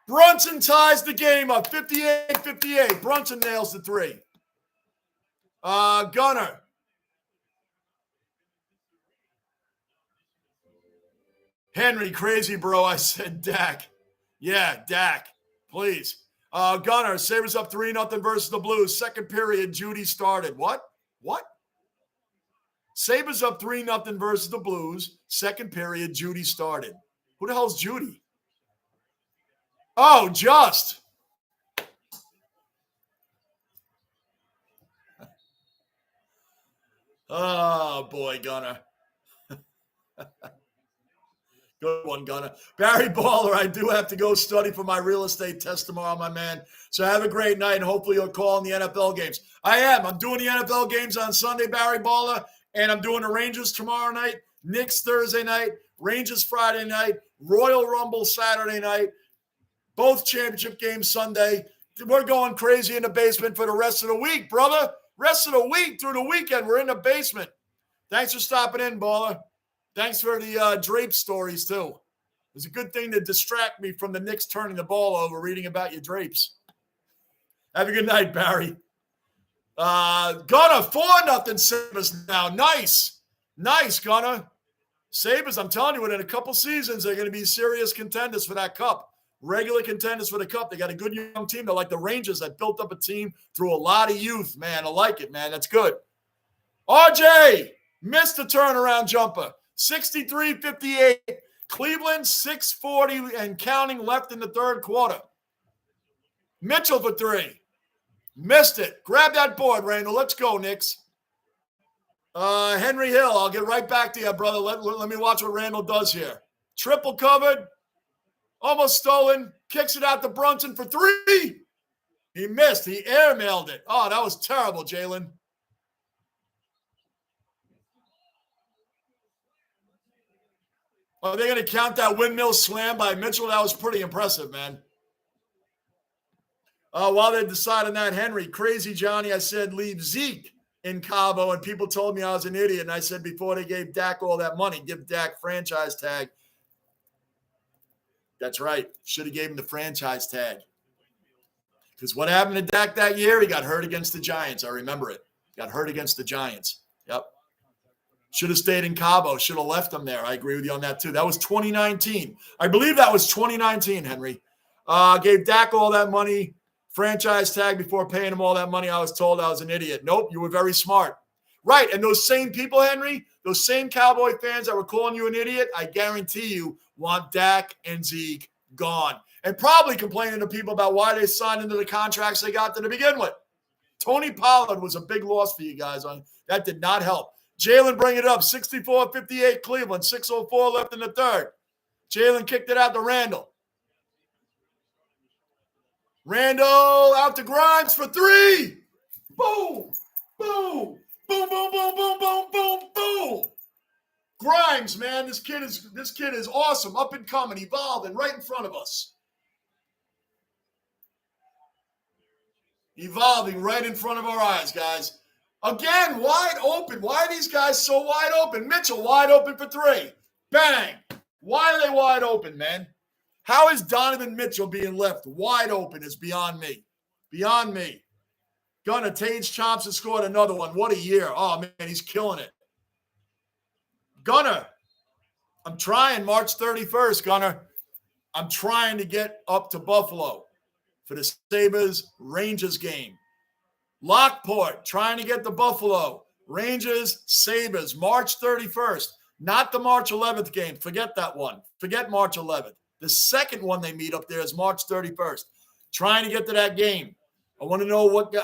S1: Brunson ties the game up, 58-58. Brunson nails the three. Gunner. Henry, crazy, bro. I said Dak. Yeah, Dak. Please. Gunner, Sabres up 3-0 versus the Blues. Second period, Judy started. What? Sabres up 3-0 versus the Blues. Second period, Judy started. Who the hell's Judy? Oh, just. Oh, boy, Gunner. Good one, Gunner. Barry Baller, I do have to go study for my real estate test tomorrow, my man. So have a great night, and hopefully you'll call in the NFL games. I am. I'm doing the NFL games on Sunday, Barry Baller, and I'm doing the Rangers tomorrow night, Knicks Thursday night, Rangers Friday night, Royal Rumble Saturday night, both championship games Sunday. We're going crazy in the basement for the rest of the week, brother. Rest of the week through the weekend, we're in the basement. Thanks for stopping in, Baller. Thanks for the drape stories, too. It's a good thing to distract me from the Knicks turning the ball over, reading about your drapes. Have a good night, Barry. Gunner, 4-0 Sabres now. Nice, Gunner. Sabres, I'm telling you, within a couple seasons, they're going to be serious contenders for that cup. Regular contenders for the cup. They got a good young team. They're like the Rangers that built up a team through a lot of youth, man. I like it, man. That's good. RJ missed the turnaround jumper. 63-58. Cleveland, 6:40 and counting left in the third quarter. Mitchell for three. Missed it. Grab that board, Randall. Let's go, Knicks. Henry Hill, I'll get right back to you, brother. Let me watch what Randall does here. Triple covered. Almost stolen. Kicks it out to Brunson for three. He missed. He airmailed it. Oh, that was terrible, Jalen. Are they going to count that windmill slam by Mitchell? That was pretty impressive, man. While they're deciding that, Henry, crazy Johnny, I said leave Zeke in Cabo, and people told me I was an idiot. And I said before they gave Dak all that money, give Dak franchise tag. That's right. Should have gave him the franchise tag. Because what happened to Dak that year? He got hurt against the Giants. I remember it. Got hurt against the Giants. Yep. Should have stayed in Cabo. Should have left him there. I agree with you on that, too. That was 2019. I believe that was 2019, Henry. Gave Dak all that money, franchise tag before paying him all that money. I was told I was an idiot. Nope, you were very smart. Right, and those same people, Henry, those same Cowboy fans that were calling you an idiot, I guarantee you want Dak and Zeke gone. And probably complaining to people about why they signed into the contracts they got to begin with. Tony Pollard was a big loss for you guys. That did not help. Jalen bring it up, 64-58 Cleveland, 6:04 left in the third. Jalen kicked it out to Randall. Randall out to Grimes for three. Boom, boom, boom, boom, boom, boom, boom, boom, boom. Grimes, man, this kid is awesome, up and coming, evolving right in front of us. Evolving right in front of our eyes, guys. Again, wide open. Why are these guys so wide open? Mitchell wide open for three. Bang. Why are they wide open, man? How is Donovan Mitchell being left wide open is beyond me. Beyond me. Gunner, Tage Thompson scored another one. What a year. Oh, man, he's killing it. Gunner, I'm trying March 31st, Gunner. I'm trying to get up to Buffalo for the Sabres-Rangers game. Lockport, trying to get to Buffalo. Rangers, Sabres, March 31st. Not the March 11th game. Forget that one. Forget March 11th. The second one they meet up there is March 31st. Trying to get to that game. I want to know what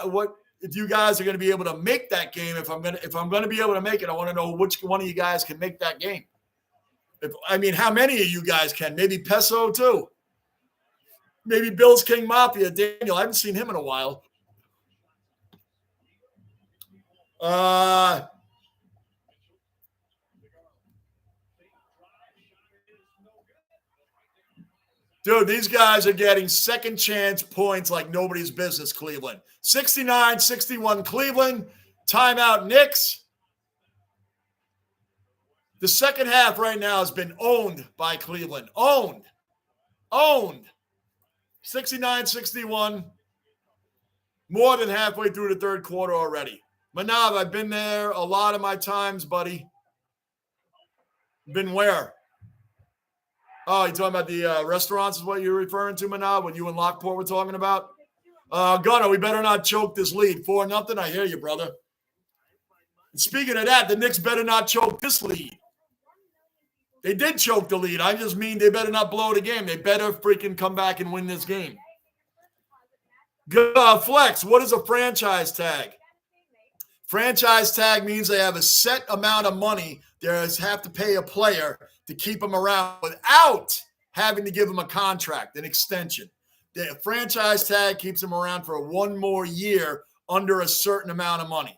S1: if you guys are going to be able to make that game. If I'm going to be able to make it, I want to know which one of you guys can make that game. How many of you guys can? Maybe Peso too. Maybe Bills King Mafia, Daniel. I haven't seen him in a while. Dude, these guys are getting second chance points like nobody's business, Cleveland. 69-61 Cleveland. Timeout Knicks. The second half right now has been owned by Cleveland. Owned. 69-61. More than halfway through the third quarter already. Manav, I've been there a lot of my times, buddy. Been where? Oh, you're talking about the restaurants is what you're referring to, Manav, what you and Lockport were talking about? Gunnar, we better not choke this lead. 4-0. I hear you, brother. And speaking of that, the Knicks better not choke this lead. They did choke the lead. I just mean they better not blow the game. They better freaking come back and win this game. Flex, what is a franchise tag? Franchise tag means they have a set amount of money they have to pay a player to keep them around without having to give them a contract, an extension. The franchise tag keeps them around for one more year under a certain amount of money.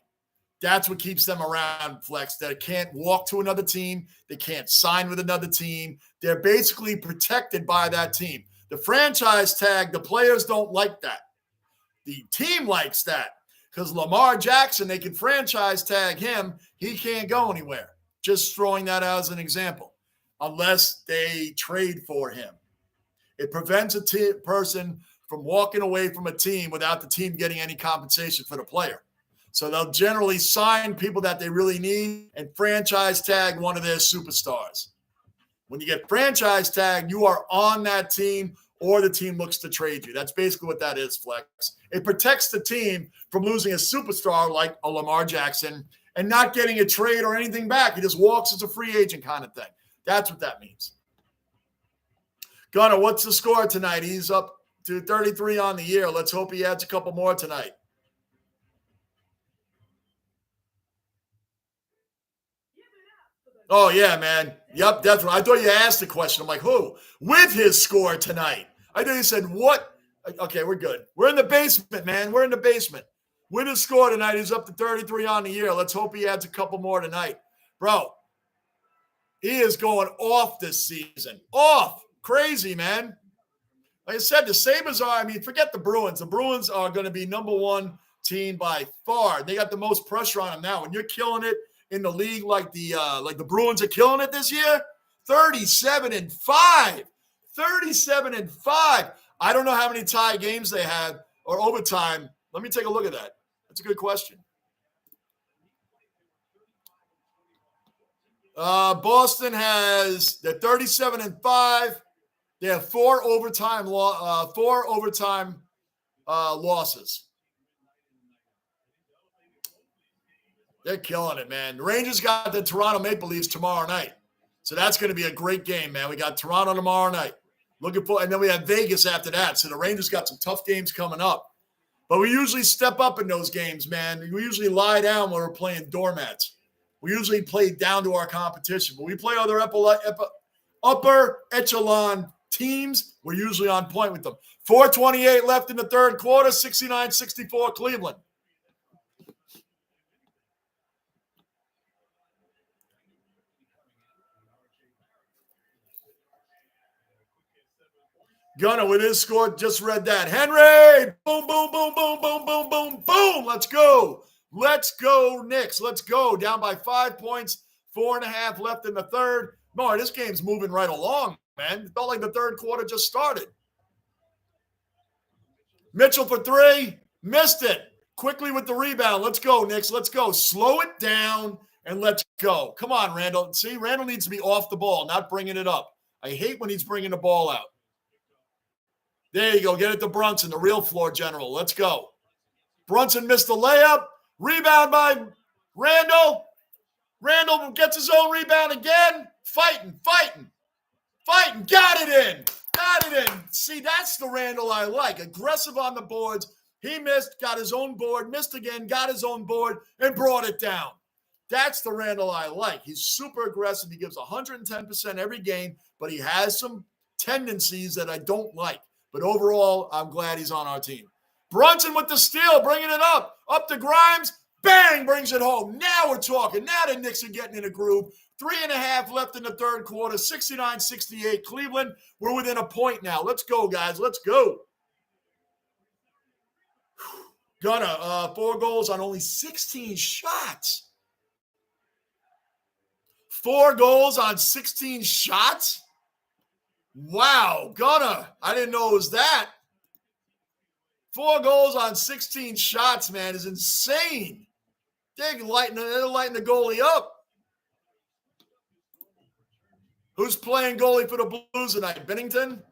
S1: That's what keeps them around, Flex. They can't walk to another team. They can't sign with another team. They're basically protected by that team. The franchise tag, the players don't like that. The team likes that because Lamar Jackson, they can franchise tag him. He can't go anywhere. Just throwing that out as an example, unless they trade for him. It prevents a person from walking away from a team without the team getting any compensation for the player. So they'll generally sign people that they really need and franchise tag one of their superstars. When you get franchise tagged, you are on that team or the team looks to trade you. That's basically what that is, Flex. It protects the team from losing a superstar like a Lamar Jackson and not getting a trade or anything back. He just walks as a free agent kind of thing. That's what that means. Gunnar, what's the score tonight? He's up to 33 on the year. Let's hope he adds a couple more tonight. Oh, yeah, man. Yep, definitely. I thought you asked the question. I'm like, who? With his score tonight. I thought you said, what? Okay, we're good. We're in the basement, man. We're in the basement. With his score tonight, he's up to 33 on the year. Let's hope he adds a couple more tonight. Bro, he is going off this season. Off. Crazy, man. Like I said, the Sabres are, I mean, forget the Bruins. The Bruins are going to be number one team by far. They got the most pressure on them now. When you're killing it in the league like the Bruins are killing it this year, 37-5. 37-5. I don't know how many tie games they had or overtime. Let me take a look at that. That's a good question. Boston has, they're 37-5. They have four overtime losses. They're killing it, man. The Rangers got the Toronto Maple Leafs tomorrow night. So that's going to be a great game, man. We got Toronto tomorrow night. And then we have Vegas after that. So the Rangers got some tough games coming up. But we usually step up in those games, man. We usually lie down when we're playing doormats. We usually play down to our competition. But we play other upper echelon teams, we're usually on point with them. 4:28 left in the third quarter, 69-64 Cleveland. Gunnar with his score, just read that. Henry, boom, boom, boom, boom, boom, boom, boom, boom. Let's go. Let's go, Knicks. Let's go. Down by 5 points, 4.5 left in the third. Boy, this game's moving right along, man. It felt like the third quarter just started. Mitchell for three. Missed it. Quickly with the rebound. Let's go, Knicks. Let's go. Slow it down and let's go. Come on, Randall. See, Randall needs to be off the ball, not bringing it up. I hate when he's bringing the ball out. There you go. Get it to Brunson, the real floor general. Let's go. Brunson missed the layup. Rebound by Randall. Randall gets his own rebound again. Fighting. Got it in. See, that's the Randall I like. Aggressive on the boards. He missed, got his own board, missed again, got his own board, and brought it down. That's the Randall I like. He's super aggressive. He gives 110% every game, but he has some tendencies that I don't like. But overall, I'm glad he's on our team. Brunson with the steal, bringing it up. Up to Grimes. Bang, brings it home. Now we're talking. Now the Knicks are getting in a groove. 3.5 left in the third quarter, 69-68 Cleveland. We're within a point now. Let's go, guys. Let's go. Gunner, 4 goals on only 16 shots. 4 goals on 16 shots? Wow, Gunner, I didn't know it was that. 4 goals on 16 shots, man, is insane. They're lighting the goalie up. Who's playing goalie for the Blues tonight? Bennington?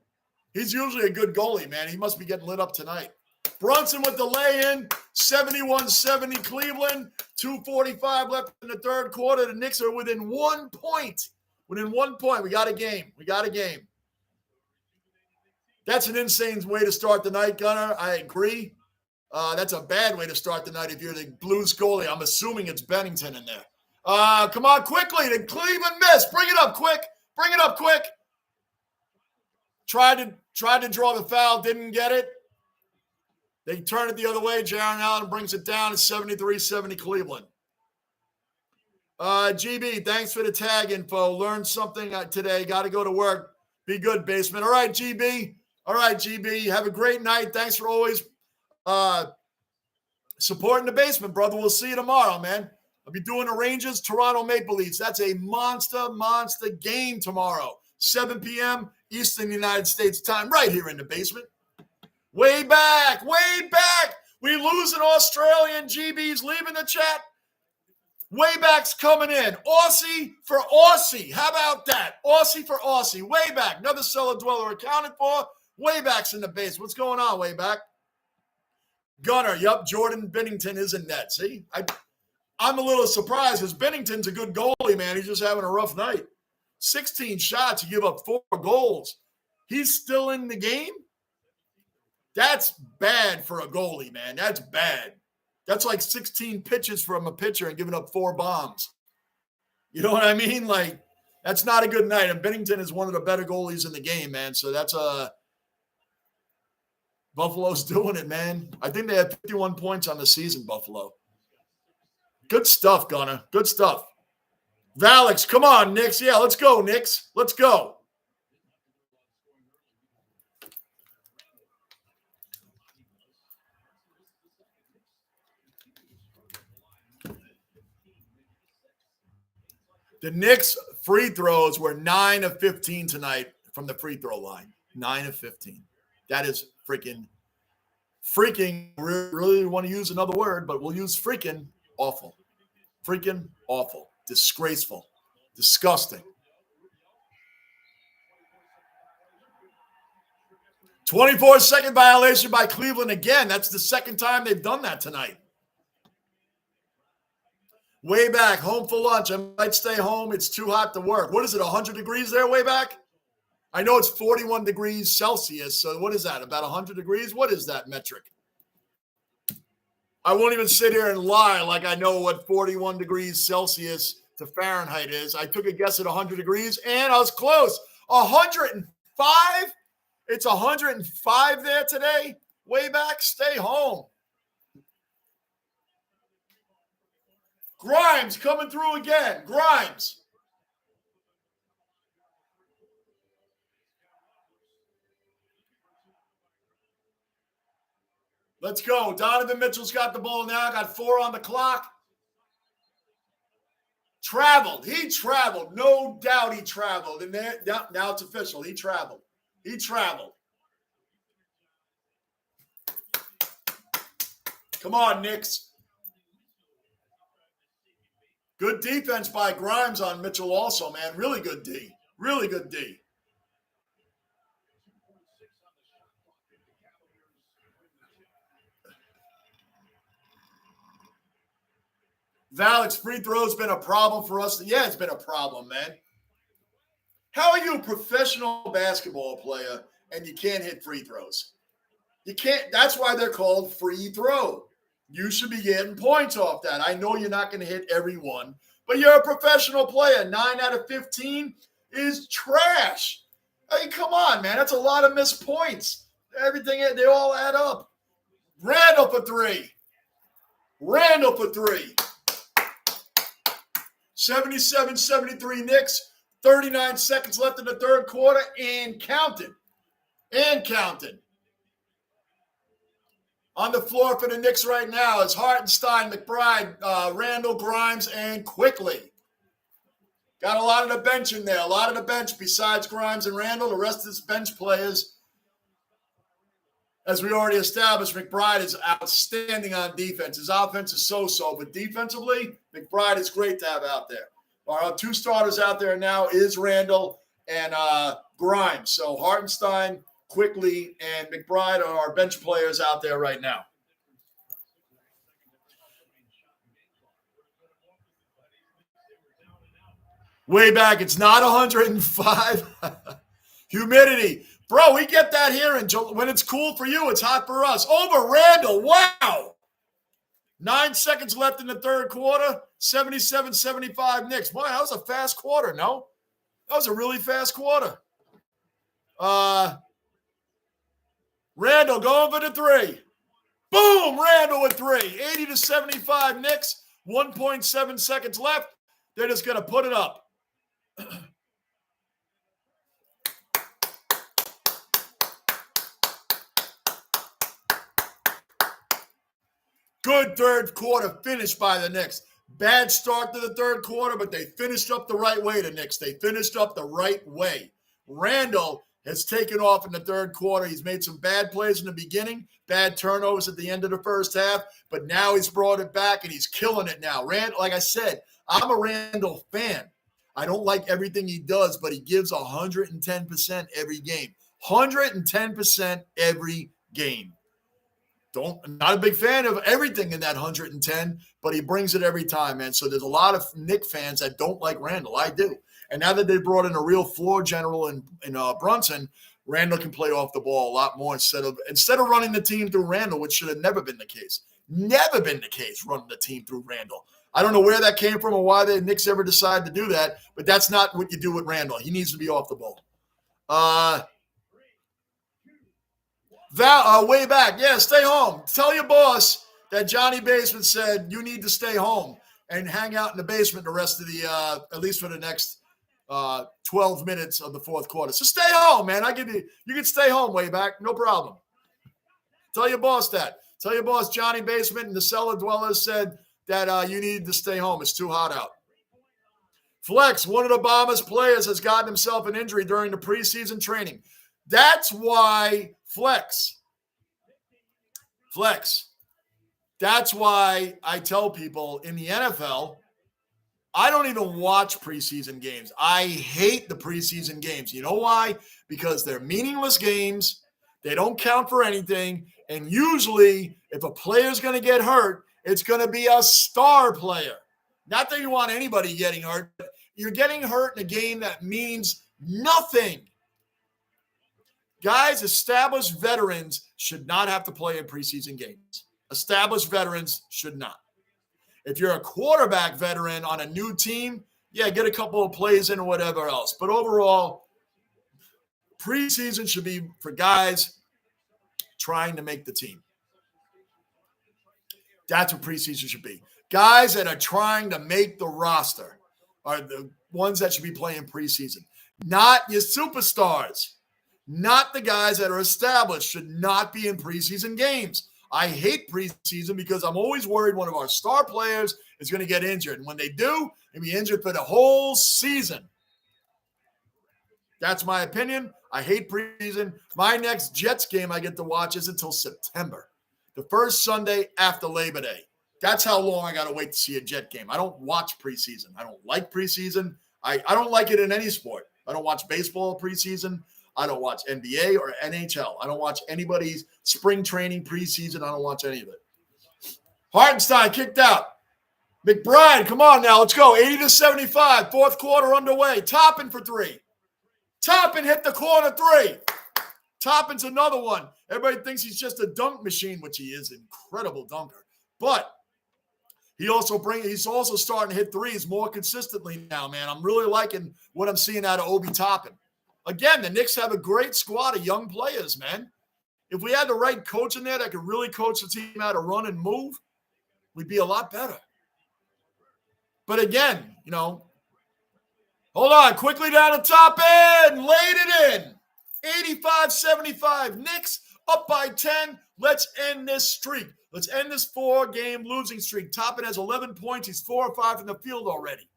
S1: He's usually a good goalie, man. He must be getting lit up tonight. Brunson with the lay-in, 71-70 Cleveland, 2:45 left in the third quarter. The Knicks are within 1 point. Within 1 point. We got a game. That's an insane way to start the night, Gunner. I agree. That's a bad way to start the night if you're the Blues goalie. I'm assuming it's Bennington in there. Come on, quickly. The Cleveland miss. Bring it up quick. Tried to draw the foul, didn't get it. They turn it the other way. Jaron Allen brings it down. It's 73-70 Cleveland. GB, thanks for the tag info. Learned something today. Got to go to work. Be good, basement. All right, GB. Have a great night. Thanks for always supporting the basement, brother. We'll see you tomorrow, man. I'll be doing the Rangers, Toronto Maple Leafs. That's a monster game tomorrow. 7 p.m. Eastern United States time, right here in the basement. Way back. We lose an Australian. GB's leaving the chat. Wayback's coming in. Aussie for Aussie. How about that? Aussie for Aussie. Wayback. Another cellar dweller accounted for. Wayback's in the base. What's going on, Wayback? Gunner. Yup, Jordan Bennington is in net. See? I'm a little surprised because Bennington's a good goalie, man. He's just having a rough night. 16 shots. You give up 4 goals. He's still in the game? That's bad for a goalie, man. That's bad. That's like 16 pitches from a pitcher and giving up 4 bombs. You know what I mean? Like, that's not a good night. And Bennington is one of the better goalies in the game, man. So that's Buffalo's doing it, man. I think they have 51 points on the season, Buffalo. Good stuff, Gunner. Good stuff. Valix, come on, Knicks. Yeah, let's go, Knicks. Let's go. The Knicks free throws were 9 of 15 tonight from the free throw line. 9 of 15. That is freaking, really want to use another word, but we'll use freaking awful. Freaking awful. Disgraceful. Disgusting. 24-second violation by Cleveland again. That's the second time they've done that tonight. Way back, home for lunch. I might stay home. It's too hot to work. What is it, 100 degrees there, way back? I know it's 41 degrees Celsius. So what is that, about 100 degrees? What is that metric? I won't even sit here and lie like I know what 41 degrees Celsius to Fahrenheit is. I took a guess at 100 degrees, and I was close. 105? It's 105 there today. Way back, stay home. Grimes coming through again. Grimes. Let's go. Donovan Mitchell's got the ball now. Got 4 on the clock. Traveled. He traveled. No doubt he traveled. And there, now it's official. He traveled. Come on, Knicks. Good defense by Grimes on Mitchell also, man. Really good D. Really good D. Valix, free throws been a problem for us. Yeah, it's been a problem, man. How are you a professional basketball player and you can't hit free throws? You can't. That's why they're called free throw. You should be getting points off that. I know you're not going to hit every one, but you're a professional player. 9 out of 15 is trash. I mean, come on, man. That's a lot of missed points. Everything, they all add up. Randall for 3. Randall for three. 77-73 Knicks. 39 seconds left in the third quarter and counting. And counting. On the floor for the Knicks right now is Hartenstein, McBride, Randall, Grimes, and Quickly. Got a lot of the bench in there. A lot of the bench besides Grimes and Randall. The rest of this bench players, as we already established, McBride is outstanding on defense. His offense is so-so, but defensively, McBride is great to have out there. Our two starters out there now is Randall and Grimes. So Hartenstein, Quickly, and McBride are our bench players out there right now. Way back, it's not 105. Humidity. Bro, we get that here. When it's cool for you, it's hot for us. Over Randall. Wow. 9 seconds left in the third quarter. 77-75 Knicks. Boy, that was a fast quarter, no? That was a really fast quarter. Randall going for the three. Boom! Randall with three. 80-75 Knicks. 1.7 seconds left. They're just going to put it up. Good third quarter finish by the Knicks. Bad start to the third quarter, but they finished up the right way, the Knicks. They finished up the right way. Randall has taken off in the third quarter. He's made some bad plays in the beginning, bad turnovers at the end of the first half, but now he's brought it back, and he's killing it now. Randall, like I said, I'm a Randall fan. I don't like everything he does, but he gives 110% every game. 110% every game. Not a big fan of everything in that 110, but he brings it every time, man. So there's a lot of Knicks fans that don't like Randall. I do. And now that they brought in a real floor general in Brunson, Randall can play off the ball a lot more instead of running the team through Randall, which should have never been the case. Never been the case, running the team through Randall. I don't know where that came from or why the Knicks ever decided to do that, but that's not what you do with Randall. He needs to be off the ball. Way back. Yeah, stay home. Tell your boss that Johnny Basement said you need to stay home and hang out in the basement the rest of the, at least for the next 12 minutes of the fourth quarter. So stay home, man. You can stay home, way back. No problem. Tell your boss that. Tell your boss Johnny Basement and the cellar dwellers said that you need to stay home. It's too hot out. Flex, one of the Bombers players, has gotten himself an injury during the preseason training. That's why Flex. That's why I tell people in the NFL, I don't even watch preseason games. I hate the preseason games. You know why? Because they're meaningless games. They don't count for anything. And usually, if a player's going to get hurt, it's going to be a star player. Not that you want anybody getting hurt. But you're getting hurt in a game that means nothing. Guys, established veterans should not have to play in preseason games. Established veterans should not. If you're a quarterback veteran on a new team, yeah, get a couple of plays in or whatever else. But overall, preseason should be for guys trying to make the team. That's what preseason should be. Guys that are trying to make the roster are the ones that should be playing preseason. Not your superstars. Not the guys that are established should not be in preseason games. I hate preseason because I'm always worried one of our star players is going to get injured. And when they do, they'll be injured for the whole season. That's my opinion. I hate preseason. My next Jets game I get to watch is until September, the first Sunday after Labor Day. That's how long I got to wait to see a Jet game. I don't watch preseason. I don't like preseason. I don't like it in any sport. I don't watch baseball preseason. I don't watch NBA or NHL. I don't watch anybody's spring training preseason. I don't watch any of it. Hartenstein kicked out. McBride, come on now. Let's go. 80-75. Fourth quarter underway. Toppin for three. Toppin hit the corner three. Toppin's another one. Everybody thinks he's just a dunk machine, which he is. Incredible dunker. But he's also starting to hit threes more consistently now, man. I'm really liking what I'm seeing out of Obi Toppin. Again, the Knicks have a great squad of young players, man. If we had the right coach in there that could really coach the team how to run and move, we'd be a lot better. But again, hold on, quickly down the top end, laid it in. 85-75, Knicks up by 10. Let's end this streak. Let's end this 4-game losing streak. Toppin has 11 points. He's 4 or 5 from the field already.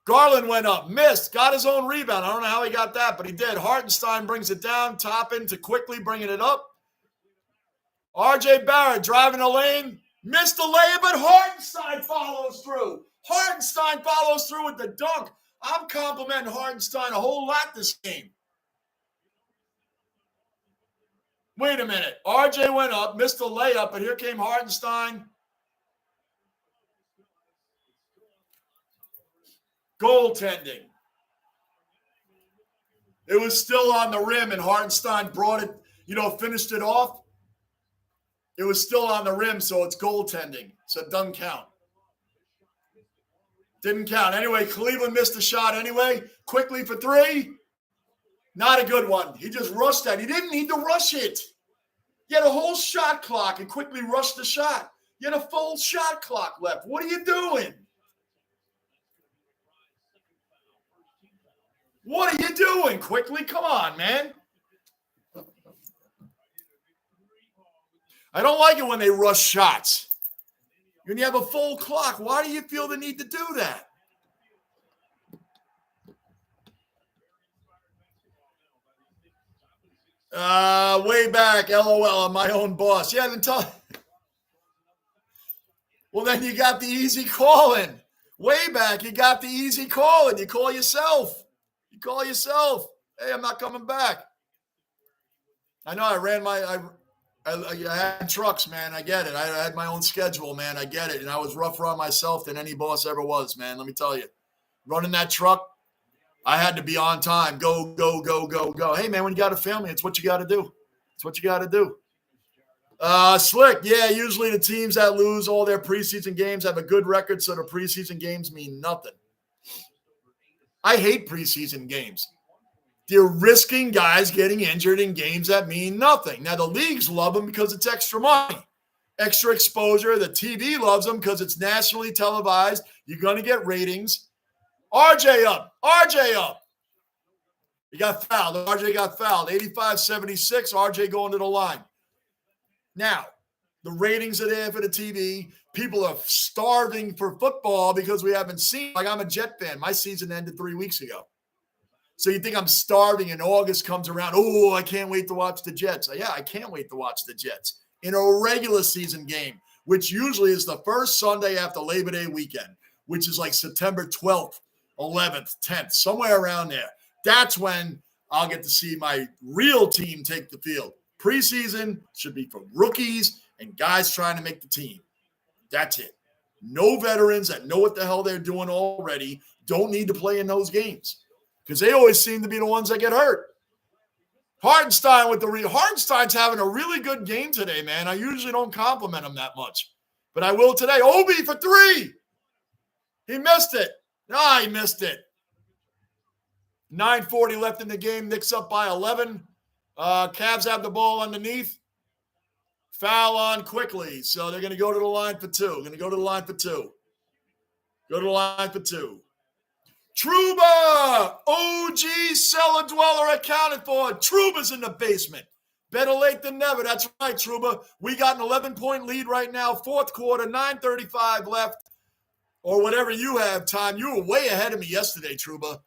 S1: Garland went up, missed, got his own rebound. I don't know how he got that, but he did. Hartenstein brings it down. Toppin to quickly bringing it up. R.J. Barrett driving the lane. Missed the layup, but Hartenstein follows through. Hartenstein follows through with the dunk. I'm complimenting Hartenstein a whole lot this game. Wait a minute. RJ went up, missed the layup, but here came Hartenstein. Goaltending. It was still on the rim, and Hartenstein brought it, finished it off. It was still on the rim, so it's goaltending. So it doesn't count. Didn't count. Anyway, Cleveland missed the shot anyway. Quickly for 3. Not a good one. He just rushed that. He didn't need to rush it. He had a whole shot clock and quickly rushed the shot. You had a full shot clock left. What are you doing? What are you doing? Quickly, come on, man. I don't like it when they rush shots. When you have a full clock, why do you feel the need to do that? Way back, LOL, I'm my own boss. Yeah, well, then you got the easy calling. Way back, you got the easy calling. You call yourself. Hey, I'm not coming back. I know I had trucks, man. I get it. I had my own schedule, man. I get it. And I was rougher on myself than any boss ever was, man. Let me tell you. Running that truck, I had to be on time. Go, go, go, go, go. Hey, man, when you got a family, it's what you got to do. Slick, yeah, usually the teams that lose all their preseason games have a good record, so the preseason games mean nothing. I hate preseason games. They're risking guys getting injured in games that mean nothing. Now, the leagues love them because it's extra money, extra exposure. The TV loves them because it's nationally televised. You're going to get ratings. RJ up. He got fouled. RJ got fouled. 85-76, RJ going to the line. Now, the ratings are there for the TV. People are starving for football because we haven't seen. Like, I'm a Jet fan. My season ended 3 weeks ago. So you think I'm starving and August comes around, oh, I can't wait to watch the Jets. Yeah, I can't wait to watch the Jets in a regular season game, which usually is the first Sunday after Labor Day weekend, which is like September 12th, 11th, 10th, somewhere around there. That's when I'll get to see my real team take the field. Preseason should be for rookies and guys trying to make the team. That's it. No veterans that know what the hell they're doing already don't need to play in those games because they always seem to be the ones that get hurt. Hartenstein's having a really good game today, man. I usually don't compliment him that much, but I will today. Obi for 3. He missed it. He missed it. 9:40 left in the game. Knicks up by 11. Cavs have the ball underneath. Foul on quickly. So they're going to go to the line for 2. Trouba! OG cellar dweller accounted for. Trouba's in the basement. Better late than never. That's right, Trouba. We got an 11-point lead right now. Fourth quarter, 9:35 left. Or whatever you have time. You were way ahead of me yesterday, Trouba.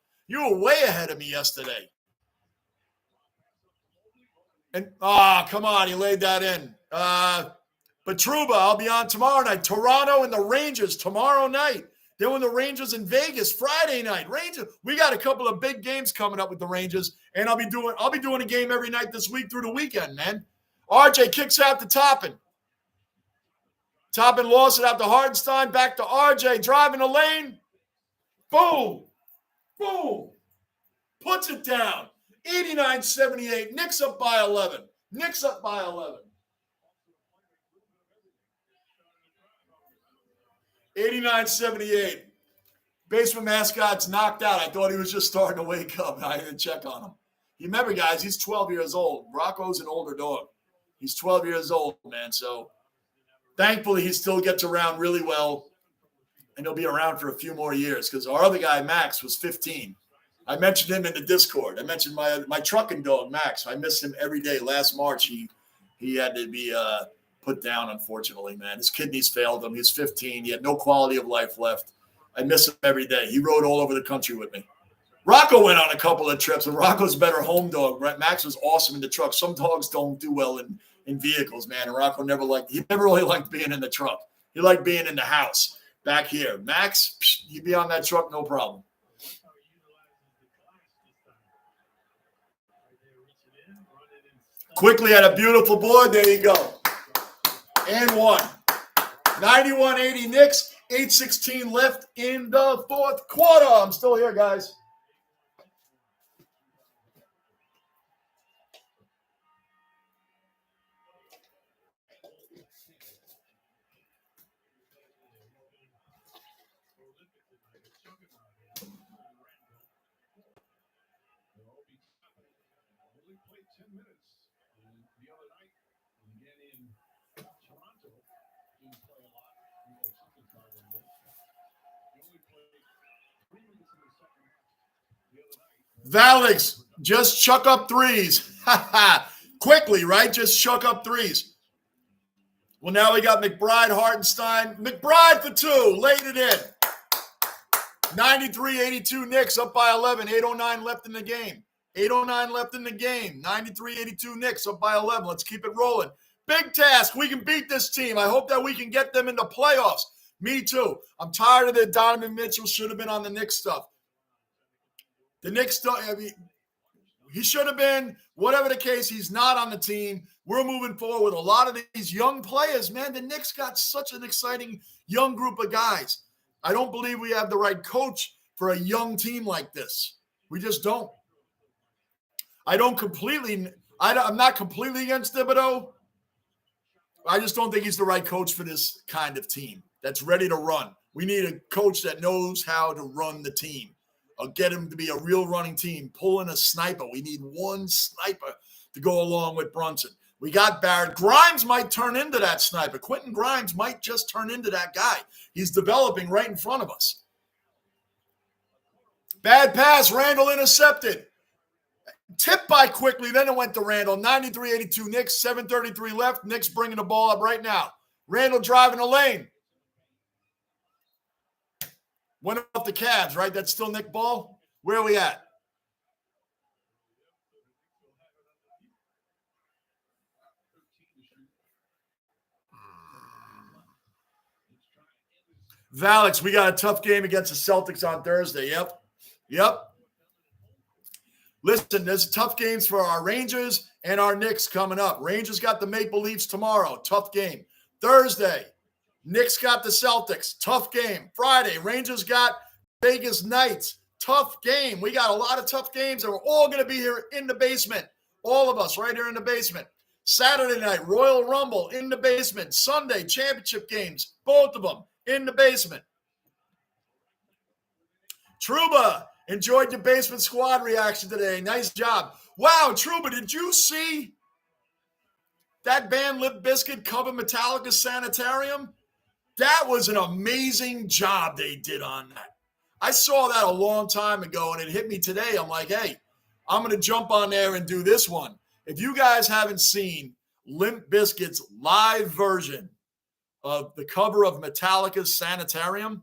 S1: And come on, he laid that in. But Trouba, I'll be on tomorrow night. Toronto and the Rangers tomorrow night. Then when the Rangers in Vegas Friday night. Rangers, we got a couple of big games coming up with the Rangers, and I'll be doing a game every night this week through the weekend, man. RJ kicks out to Toppin. Toppin lost it out to Hartenstein. Back to RJ driving the lane. Boom. Puts it down. 89-78. Knicks up by 11. 89-78. Basement mascot's knocked out. I thought he was just starting to wake up. I didn't check on him. You remember, guys, he's 12 years old. Rocco's an older dog. He's 12 years old, man. So Thankfully, he still gets around really well, and he'll be around for a few more years because our other guy, Max, was 15. I mentioned him in the Discord. I mentioned my trucking dog, Max. I miss him every day. Last March, he had to be put down, unfortunately, man. His kidneys failed him. He was 15. He had no quality of life left. I miss him every day. He rode all over the country with me. Rocco went on a couple of trips, and Rocco's a better home dog. Max was awesome in the truck. Some dogs don't do well in vehicles, man. And Rocco never really liked being in the truck. He liked being in the house back here. Max, he'd be on that truck, no problem. Quickly had a beautiful board. There you go. And one. 91-80 Knicks. 8:16 left in the fourth quarter. I'm still here, guys. Valix, just chuck up threes. Quickly, right? Just chuck up threes. Well, now we got McBride, Hartenstein. McBride for two. Laid it in. 93-82 Knicks up by 11. 8:09 left in the game. 8:09 left in the game. 93-82 Knicks up by 11. Let's keep it rolling. Big task. We can beat this team. I hope that we can get them into playoffs. Me too. I'm tired of the Donovan Mitchell should have been on the Knicks stuff. The Knicks, I mean, he should have been, whatever the case, he's not on the team. We're moving forward with a lot of these young players, man. The Knicks got such an exciting young group of guys. I don't believe we have the right coach for a young team like this. We just don't. I'm not completely against Thibodeau. I just don't think he's the right coach for this kind of team that's ready to run. We need a coach that knows how to run the team. I'll get him to be a real running team, pulling a sniper. We need one sniper to go along with Brunson. We got Barrett. Grimes might turn into that sniper. Quentin Grimes might just turn into that guy. He's developing right in front of us. Bad pass. Randall intercepted. Tipped by quickly. Then it went to Randall. 93-82 Knicks. 7:33 left. Knicks bringing the ball up right now. Randall driving the lane. Went off the Cavs, right? That's still Nick ball. Where are we at? Valix, we got a tough game against the Celtics on Thursday. Yep. Listen, there's tough games for our Rangers and our Knicks coming up. Rangers got the Maple Leafs tomorrow. Tough game. Thursday, Knicks got the Celtics. Tough game. Friday, Rangers got Vegas Knights. Tough game. We got a lot of tough games, and we're all going to be here in the basement. All of us right here in the basement. Saturday night, Royal Rumble in the basement. Sunday, championship games, both of them in the basement. Truba, enjoyed your basement squad reaction today. Nice job. Wow, Truba, did you see that band Limp Bizkit cover Metallica's Sanitarium? That was an amazing job they did on that. I saw that a long time ago, and it hit me today. I'm like, hey, I'm going to jump on there and do this one. If you guys haven't seen Limp Bizkit's live version of the cover of Metallica's Sanitarium,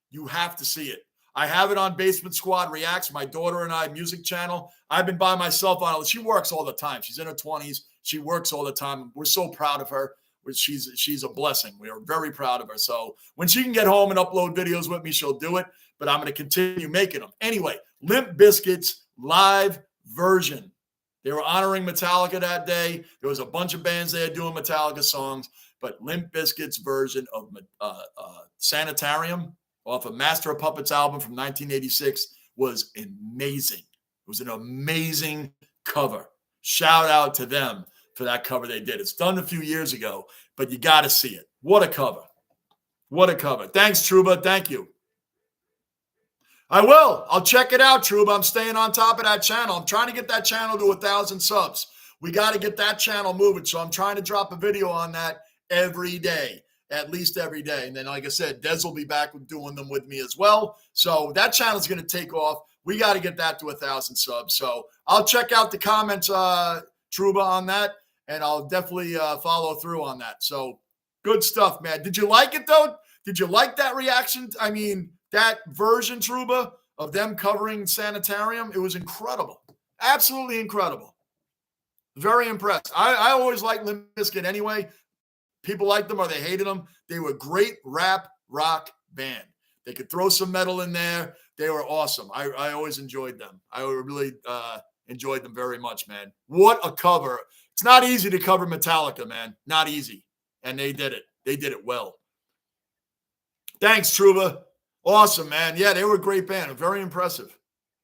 S1: you have to see it. I have it on Basement Squad Reacts, my daughter and I music channel. I've been by myself on it. She works all the time. She's in her 20s. She works all the time. We're so proud of her. She's a blessing. We are very proud of her. So when she can get home and upload videos with me, she'll do it. But I'm going to continue making them. Anyway, Limp Bizkit's live version. They were honoring Metallica that day. There was a bunch of bands there doing Metallica songs. But Limp Bizkit's version of Sanitarium off a Master of Puppets album from 1986 was amazing. It was an amazing cover. Shout out to them for that cover they did. It's done a few years ago, but you got to see it. What a cover. What a cover. Thanks, Truba. Thank you. I will. I'll check it out, Truba. I'm staying on top of that channel. I'm trying to get that channel to 1,000 subs. We got to get that channel moving, so I'm trying to drop a video on that every day. at least every day. And then, like I said, Des will be back doing them with me as well. So that channel's going to take off. We got to get that to 1,000 subs. So I'll check out the comments, Truba, on that, and I'll definitely follow through on that. So good stuff, man. Did you like it, though? Did you like that reaction? I mean, that version, Truba, of them covering Sanitarium? It was incredible. Absolutely incredible. Very impressed. I always liked Limp Bizkit anyway. People liked them or they hated them. They were a great rap rock band. They could throw some metal in there. They were awesome. I always enjoyed them. I really enjoyed them very much, man. What a cover. It's not easy to cover Metallica, man. Not easy. And they did it. They did it well. Thanks, Truba. Awesome, man. Yeah, they were a great band. Very impressive.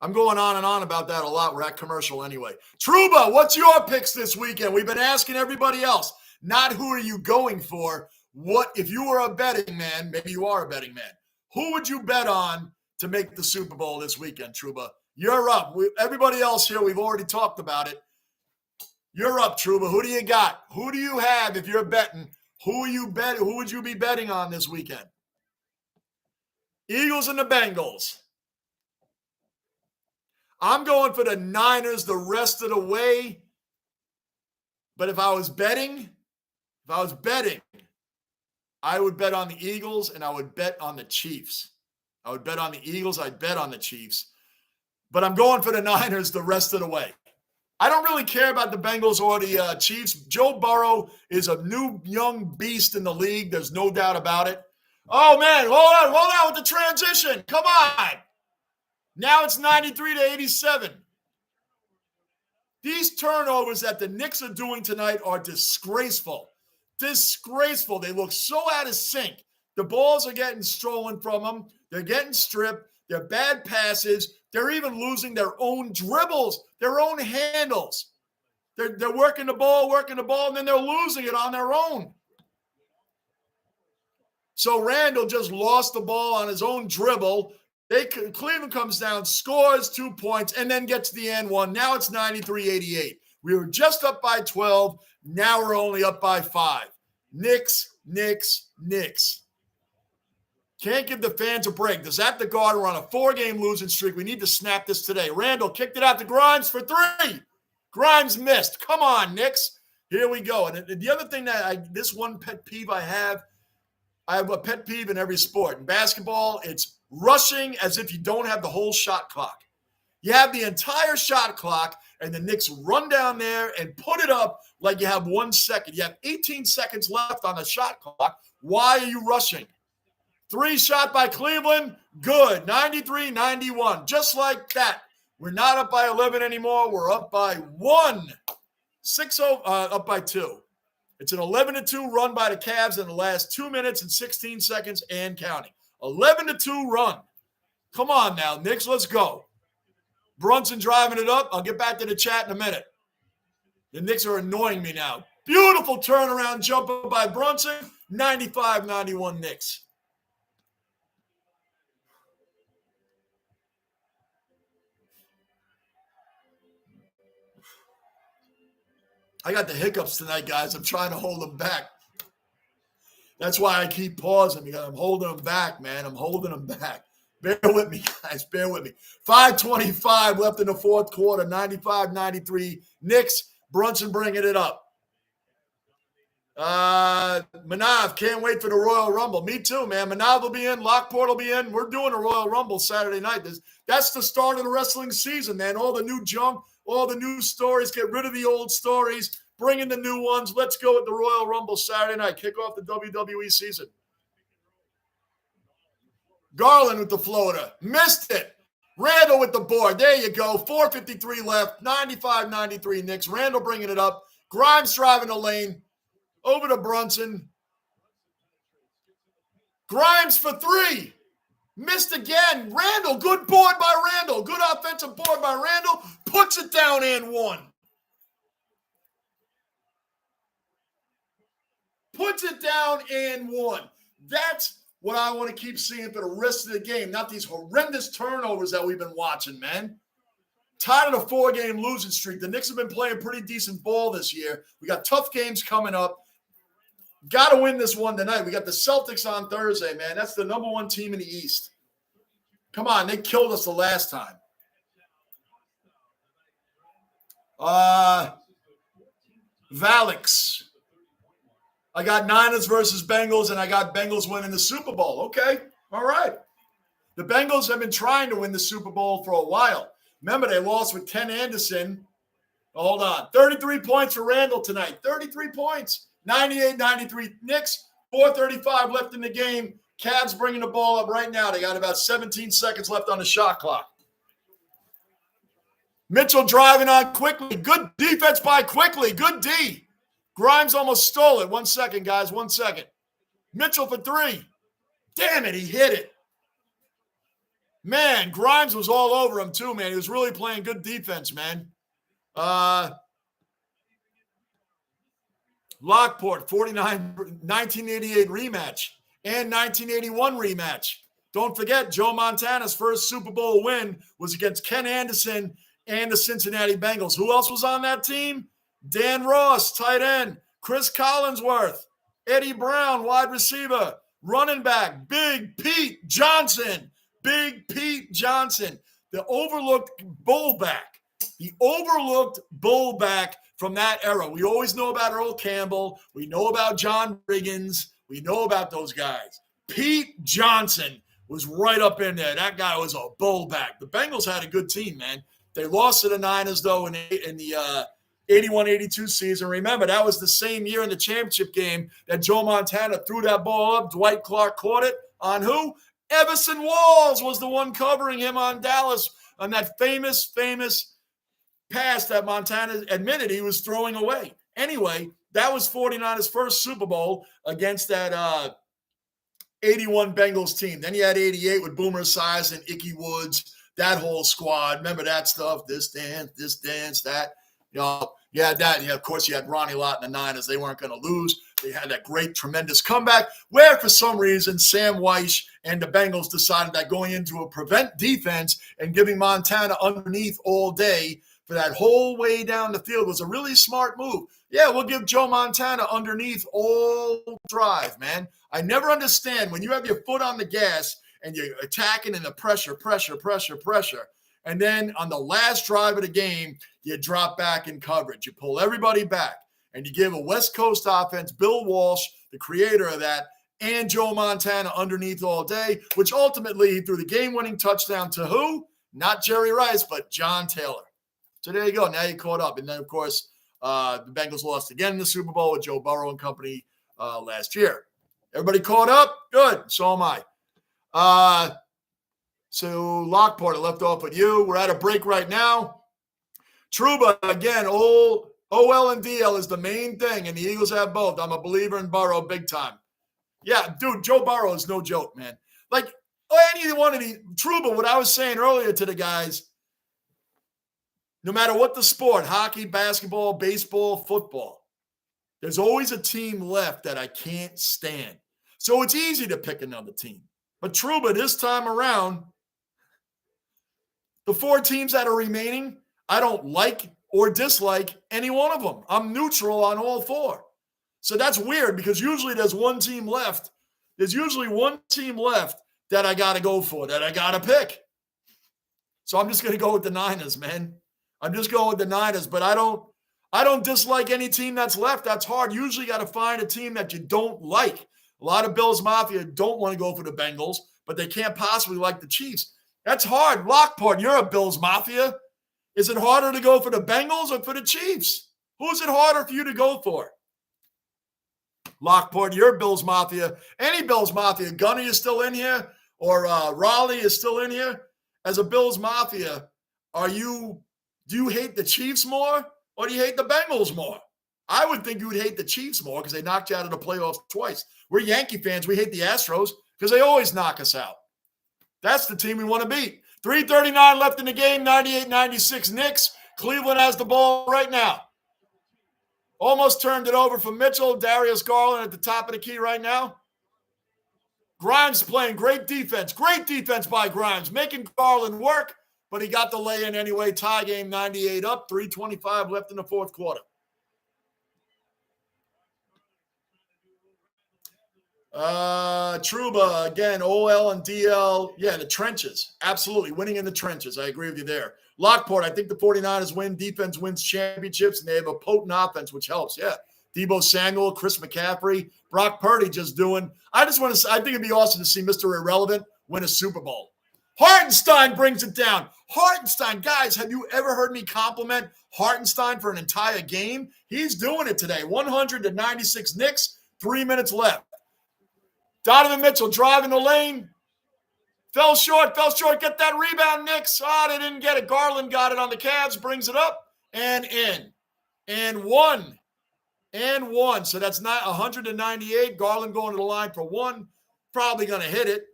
S1: I'm going on and on about that a lot. We're at commercial anyway. Truba, what's your picks this weekend? We've been asking everybody else. Not who are you going for. What if you were a betting man, maybe you are a betting man, who would you bet on to make the Super Bowl this weekend, Truba? You're up. Everybody else here, we've already talked about it. You're up, Truba. Who do you got? Who do you have if you're betting? Who would you be betting on this weekend? Eagles and the Bengals. I'm going for the Niners the rest of the way. But if I was betting, I would bet on the Eagles and I would bet on the Chiefs. I would bet on the Eagles. I'd bet on the Chiefs. But I'm going for the Niners the rest of the way. I don't really care about the Bengals or the Chiefs. Joe Burrow is a new young beast in the league. There's no doubt about it. Oh, man, hold on with the transition. Come on. Now it's 93 to 87. These turnovers that the Knicks are doing tonight are disgraceful. Disgraceful. They look so out of sync. The balls are getting stolen from them. They're getting stripped. They're bad passes. They're even losing their own dribbles, their own handles. They're working the ball, and then they're losing it on their own. So Randall just lost the ball on his own dribble. Cleveland comes down, scores 2 points, and then gets the and one. Now it's 93-88. We were just up by 12. Now we're only up by 5. Knicks. Can't give the fans a break. Does that the guard? We're on a 4-game losing streak. We need to snap this today. Randall kicked it out to Grimes for 3. Grimes missed. Come on, Knicks. Here we go. And the other thing this one pet peeve I have a pet peeve in every sport. In basketball, it's rushing as if you don't have the whole shot clock. You have the entire shot clock, and the Knicks run down there and put it up like you have 1 second. You have 18 seconds left on the shot clock. Why are you rushing? 3 shot by Cleveland, good. 93-91, just like that. We're not up by 11 anymore. We're up by 1. 6-0, up by 2. It's an 11-2 run by the Cavs in the last 2 minutes and 16 seconds and counting. 11-2 run. Come on now, Knicks, let's go. Brunson driving it up. I'll get back to the chat in a minute. The Knicks are annoying me now. Beautiful turnaround jumper by Brunson. 95-91 Knicks. I got the hiccups tonight, guys. I'm trying to hold them back. That's why I keep pausing, because I'm holding them back, man. I'm holding them back. Bear with me, guys. Bear with me. 5:25 left in the fourth quarter. 95-93 Knicks. Brunson bringing it up. Manav, can't wait for the Royal Rumble. Me too, man. Manav will be in. Lockport will be in. We're doing a Royal Rumble Saturday night. That's the start of the wrestling season, man. All the new junk, all the new stories. Get rid of the old stories. Bring in the new ones. Let's go with the Royal Rumble Saturday night. Kick off the WWE season. Garland with the floater. Missed it. Randall with the board. There you go. 4:53 left. 95-93 Knicks. Randall bringing it up. Grimes driving the lane. Over to Brunson. Grimes for 3. Missed again. Randall. Good board by Randall. Good offensive board by Randall. Puts it down and 1. Puts it down and 1. That's what I want to keep seeing for the rest of the game, not these horrendous turnovers that we've been watching, man. Tired of the 4-game losing streak. The Knicks have been playing pretty decent ball this year. We got tough games coming up. Got to win this one tonight. We got the Celtics on Thursday, man. That's the number one team in the East. Come on, they killed us the last time. Valix. I got Niners versus Bengals, and I got Bengals winning the Super Bowl. Okay, all right. The Bengals have been trying to win the Super Bowl for a while. Remember, they lost with Ken Anderson. Hold on. 33 points for Randall tonight. 33 points. 98-93 Knicks. 4:35 left in the game. Cavs bringing the ball up right now. They got about 17 seconds left on the shot clock. Mitchell driving on quickly. Good defense by Quickly. Good D. Grimes almost stole it. 1 second, guys. 1 second. Mitchell for three. Damn it, he hit it. Man, Grimes was all over him too, man. He was really playing good defense, man. Lockport, 1988 rematch and 1981 rematch. Don't forget, Joe Montana's first Super Bowl win was against Ken Anderson and the Cincinnati Bengals. Who else was on that team? Dan Ross, tight end. Chris Collinsworth. Eddie Brown, wide receiver. Running back, Big Pete Johnson. Big Pete Johnson. The overlooked bullback. The overlooked bullback from that era. We always know about Earl Campbell. We know about John Riggins. We know about those guys. Pete Johnson was right up in there. That guy was a bullback. The Bengals had a good team, man. They lost to the Niners, though, in the 81-82 season. Remember, that was the same year in the championship game that Joe Montana threw that ball up. Dwight Clark caught it on who? Everson Walls was the one covering him on Dallas on that famous pass that Montana admitted he was throwing away. Anyway, that was 49ers' first Super Bowl against that 81 Bengals team. Then you had 88 with Boomer Esiason and Ickey Woods, that whole squad. Remember that stuff? This dance, that. You know, you had that. Yeah, of course, you had Ronnie Lott and the Niners. They weren't going to lose. They had that great, tremendous comeback where, for some reason, Sam Weish and the Bengals decided that going into a prevent defense and giving Montana underneath all day for that whole way down the field was a really smart move. Yeah, we'll give Joe Montana underneath all drive, man. I never understand when you have your foot on the gas and you're attacking in the pressure. And then on the last drive of the game, you drop back in coverage. You pull everybody back. And you give a West Coast offense, Bill Walsh, the creator of that, and Joe Montana underneath all day, which ultimately threw the game-winning touchdown to who? Not Jerry Rice, but John Taylor. So there you go. Now you caught up. And then, of course, the Bengals lost again in the Super Bowl with Joe Burrow and company last year. Everybody caught up? Good. So am I. So Lockport, I left off with you. We're at a break right now. Trouba, again, OL and DL is the main thing, and the Eagles have both. I'm a believer in Burrow big time. Yeah, dude, Joe Burrow is no joke, man. Like, any one of these, Trouba, what I was saying earlier to the guys, no matter what the sport, hockey, basketball, baseball, football, there's always a team left that I can't stand. So it's easy to pick another team. But Trouba, this time around, the four teams that are remaining, I don't like or dislike any one of them. I'm neutral on all four. So that's weird because usually there's one team left. There's usually one team left that I got to go for, that I got to pick. So I'm just going to go with the Niners, man. I'm just going with the Niners, but I don't dislike any team that's left. That's hard. Usually you got to find a team that you don't like. A lot of Bills Mafia don't want to go for the Bengals, but they can't possibly like the Chiefs. That's hard. Lockport, you're a Bills Mafia. Is it harder to go for the Bengals or for the Chiefs? Who's it harder for you to go for? Lockport, you're Bills Mafia. Any Bills Mafia. Gunner is still in here, or Raleigh is still in here. As a Bills Mafia, do you hate the Chiefs more or do you hate the Bengals more? I would think you would hate the Chiefs more because they knocked you out of the playoffs twice. We're Yankee fans. We hate the Astros because they always knock us out. That's the team we want to beat. 3:39 left in the game, 98-96 Knicks. Cleveland has the ball right now. Almost turned it over for Mitchell. Darius Garland at the top of the key right now. Grimes playing great defense. Great defense by Grimes, making Garland work, but he got the lay-in anyway. Tie game, 98 up, 3:25 left in the fourth quarter. Truba, again, OL and DL. Yeah, the trenches. Absolutely. Winning in the trenches. I agree with you there. Lockport, I think the 49ers win. Defense wins championships, and they have a potent offense, which helps. Yeah. Debo Samuel, Chris McCaffrey, Brock Purdy just doing. I think it'd be awesome to see Mr. Irrelevant win a Super Bowl. Hartenstein brings it down. Hartenstein, guys, have you ever heard me compliment Hartenstein for an entire game? He's doing it today. 100-96 Knicks, 3 minutes left. Donovan Mitchell driving the lane. Fell short. Get that rebound, Knicks. They didn't get it. Garland got it on the Cavs, brings it up and in. And one. So that's not 100-98. Garland going to the line for one. Probably going to hit it.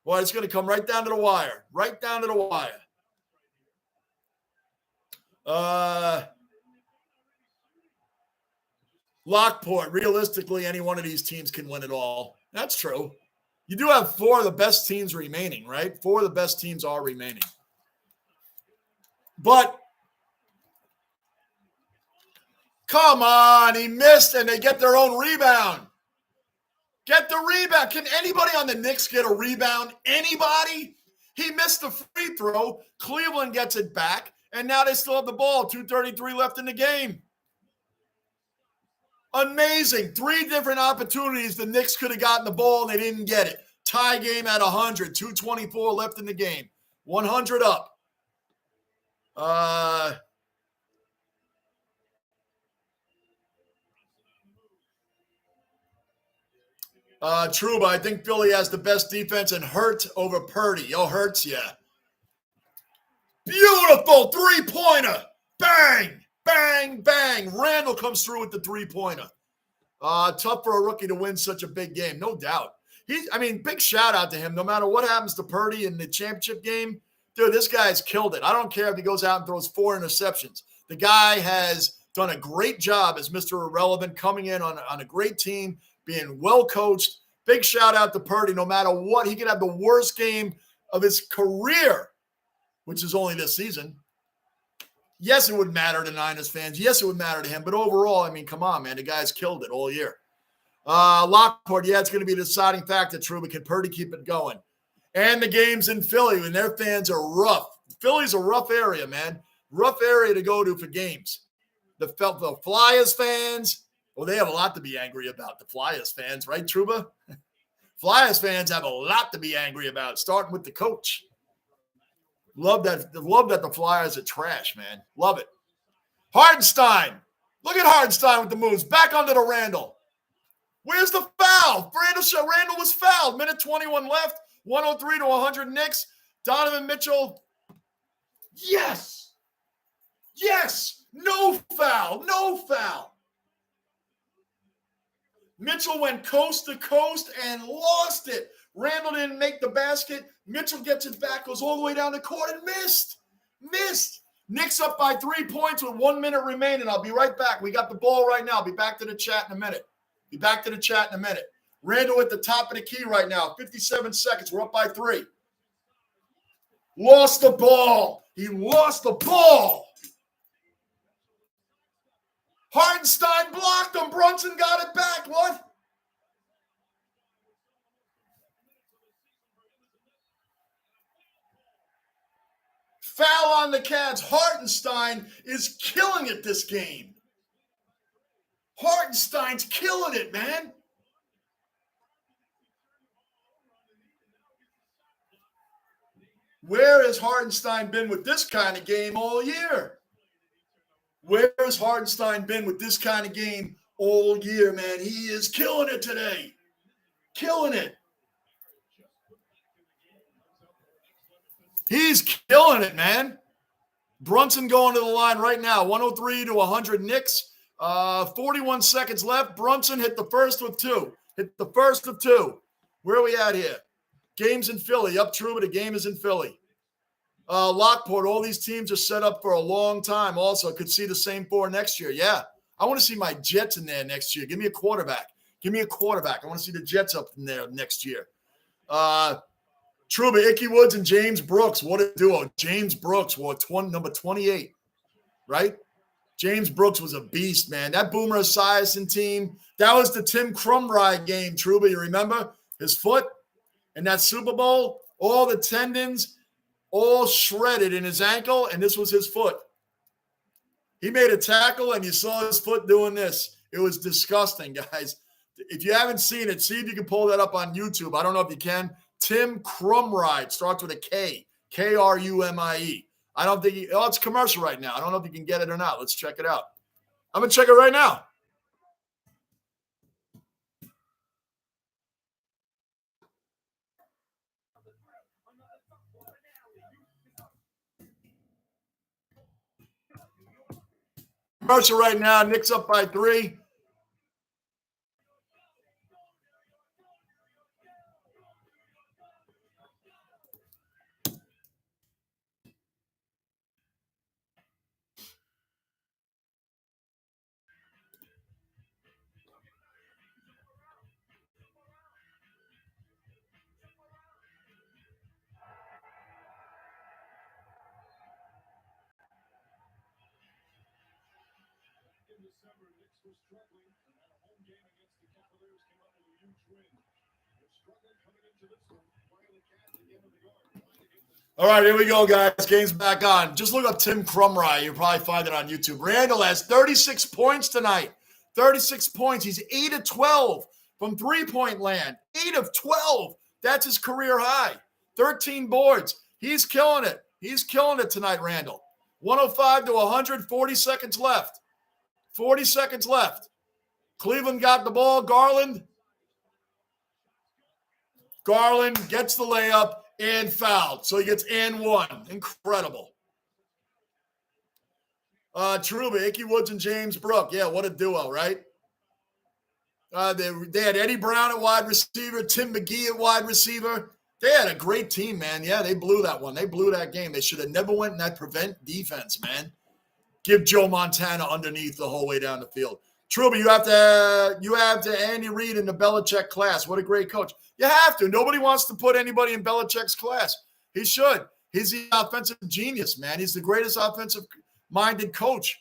S1: Boy, it's going to come right down to the wire. Right down to the wire. Lockport, realistically, any one of these teams can win it all. That's true. You do have 4 of the best teams remaining, right? 4 of the best teams are remaining. But, come on, he missed, and they get their own rebound. Get the rebound. Can anybody on the Knicks get a rebound? Anybody? He missed the free throw. Cleveland gets it back, and now they still have the ball. 2:33 left in the game. Amazing. 3 different opportunities the Knicks could have gotten the ball, and they didn't get it. Tie game at 100. 2:24 left in the game. 100 up. Truba, I think Philly has the best defense and Hurt over Purdy. Hurts, yeah. Beautiful three-pointer. Bang, bang, bang. Randall comes through with the three-pointer. Tough for a rookie to win such a big game, no doubt. Big shout out to him. No matter what happens to Purdy in the championship game, dude, this guy's killed it. I don't care if he goes out and throws 4 interceptions. The guy has done a great job as Mr. Irrelevant, coming in on a great team, being well coached. Big shout out to Purdy. No matter what, he could have the worst game of his career, which is only this season. Yes, it would matter to Niners fans. Yes, it would matter to him. But overall, come on, man. The guy's killed it all year. Lockport, yeah, it's going to be a deciding factor, Truba. Can Purdy keep it going? And the game's in Philly, and their fans are rough. Philly's a rough area, man. Rough area to go to for games. The Flyers fans, well, they have a lot to be angry about, the Flyers fans, right, Truba? Flyers fans have a lot to be angry about, starting with the coach. Love that the Flyers are trash, man. Love it. Hartenstein. Look at Hartenstein with the moves. Back under the Randall. Where's the foul? Randall was fouled. Minute 21 left. 103-100 Knicks. Donovan Mitchell. Yes. Yes. No foul. No foul. Mitchell went coast to coast and lost it. Randall didn't make the basket. Mitchell gets it back, goes all the way down the court and missed. Knicks up by 3 points with 1 minute remaining. I'll be right back. We got the ball right now. I'll be back to the chat in a minute. Randall at the top of the key right now. 57 seconds. We're up by 3. Lost the ball. He lost the ball. Hartenstein blocked him. Brunson got it back. What? Foul on the Cavs. Hartenstein is killing it this game. Hartenstein's killing it, man. Where has Hartenstein been with this kind of game all year? Where has Hartenstein been with this kind of game all year, man? He is killing it today. Killing it. He's killing it, man. Brunson going to the line right now. 103-100 Knicks. 41 seconds left. Brunson hit the first of 2. Where are we at here? Game's in Philly. Up, Truba. The game is in Philly. Lockport, all these teams are set up for a long time also. Could see the same 4 next year. Yeah. I want to see my Jets in there next year. Give me a quarterback. I want to see the Jets up in there next year. Truba, Icky Woods, and James Brooks. What a duo. James Brooks wore number 28, right? James Brooks was a beast, man. That Boomer Esiason team, that was the Tim Krumrie game, Truba. You remember? His foot in that Super Bowl, all the tendons, all shredded in his ankle, and this was his foot. He made a tackle, and you saw his foot doing this. It was disgusting, guys. If you haven't seen it, see if you can pull that up on YouTube. I don't know if you can. Tim Krumrie starts with a K, Krumie. I don't think it's commercial right now. I don't know if you can get it or not. Let's check it out. I'm going to check it right now. Commercial right now. Knicks up by 3. All right, here we go, guys. Game's back on. Just look up Tim Krumrie. You'll probably find it on YouTube. Randall has 36 points tonight. 36 points. He's 8 of 12 from three-point land. 8 of 12. That's his career high. 13 boards. He's killing it. He's killing it tonight, Randall. 105 to 100, 40 seconds left. 40 seconds left. Cleveland got the ball. Garland gets the layup and fouled. So he gets and 1. Incredible. Truba, Icky Woods, and James Brooks. Yeah, what a duo, right? They had Eddie Brown at wide receiver, Tim McGee at wide receiver. They had a great team, man. Yeah, they blew that one. They blew that game. They should have never went in that prevent defense, man. Give Joe Montana underneath the whole way down the field. Truba, you have to Andy Reid in the Belichick class. What a great coach. You have to. Nobody wants to put anybody in Belichick's class. He should. He's the offensive genius, man. He's the greatest offensive-minded coach.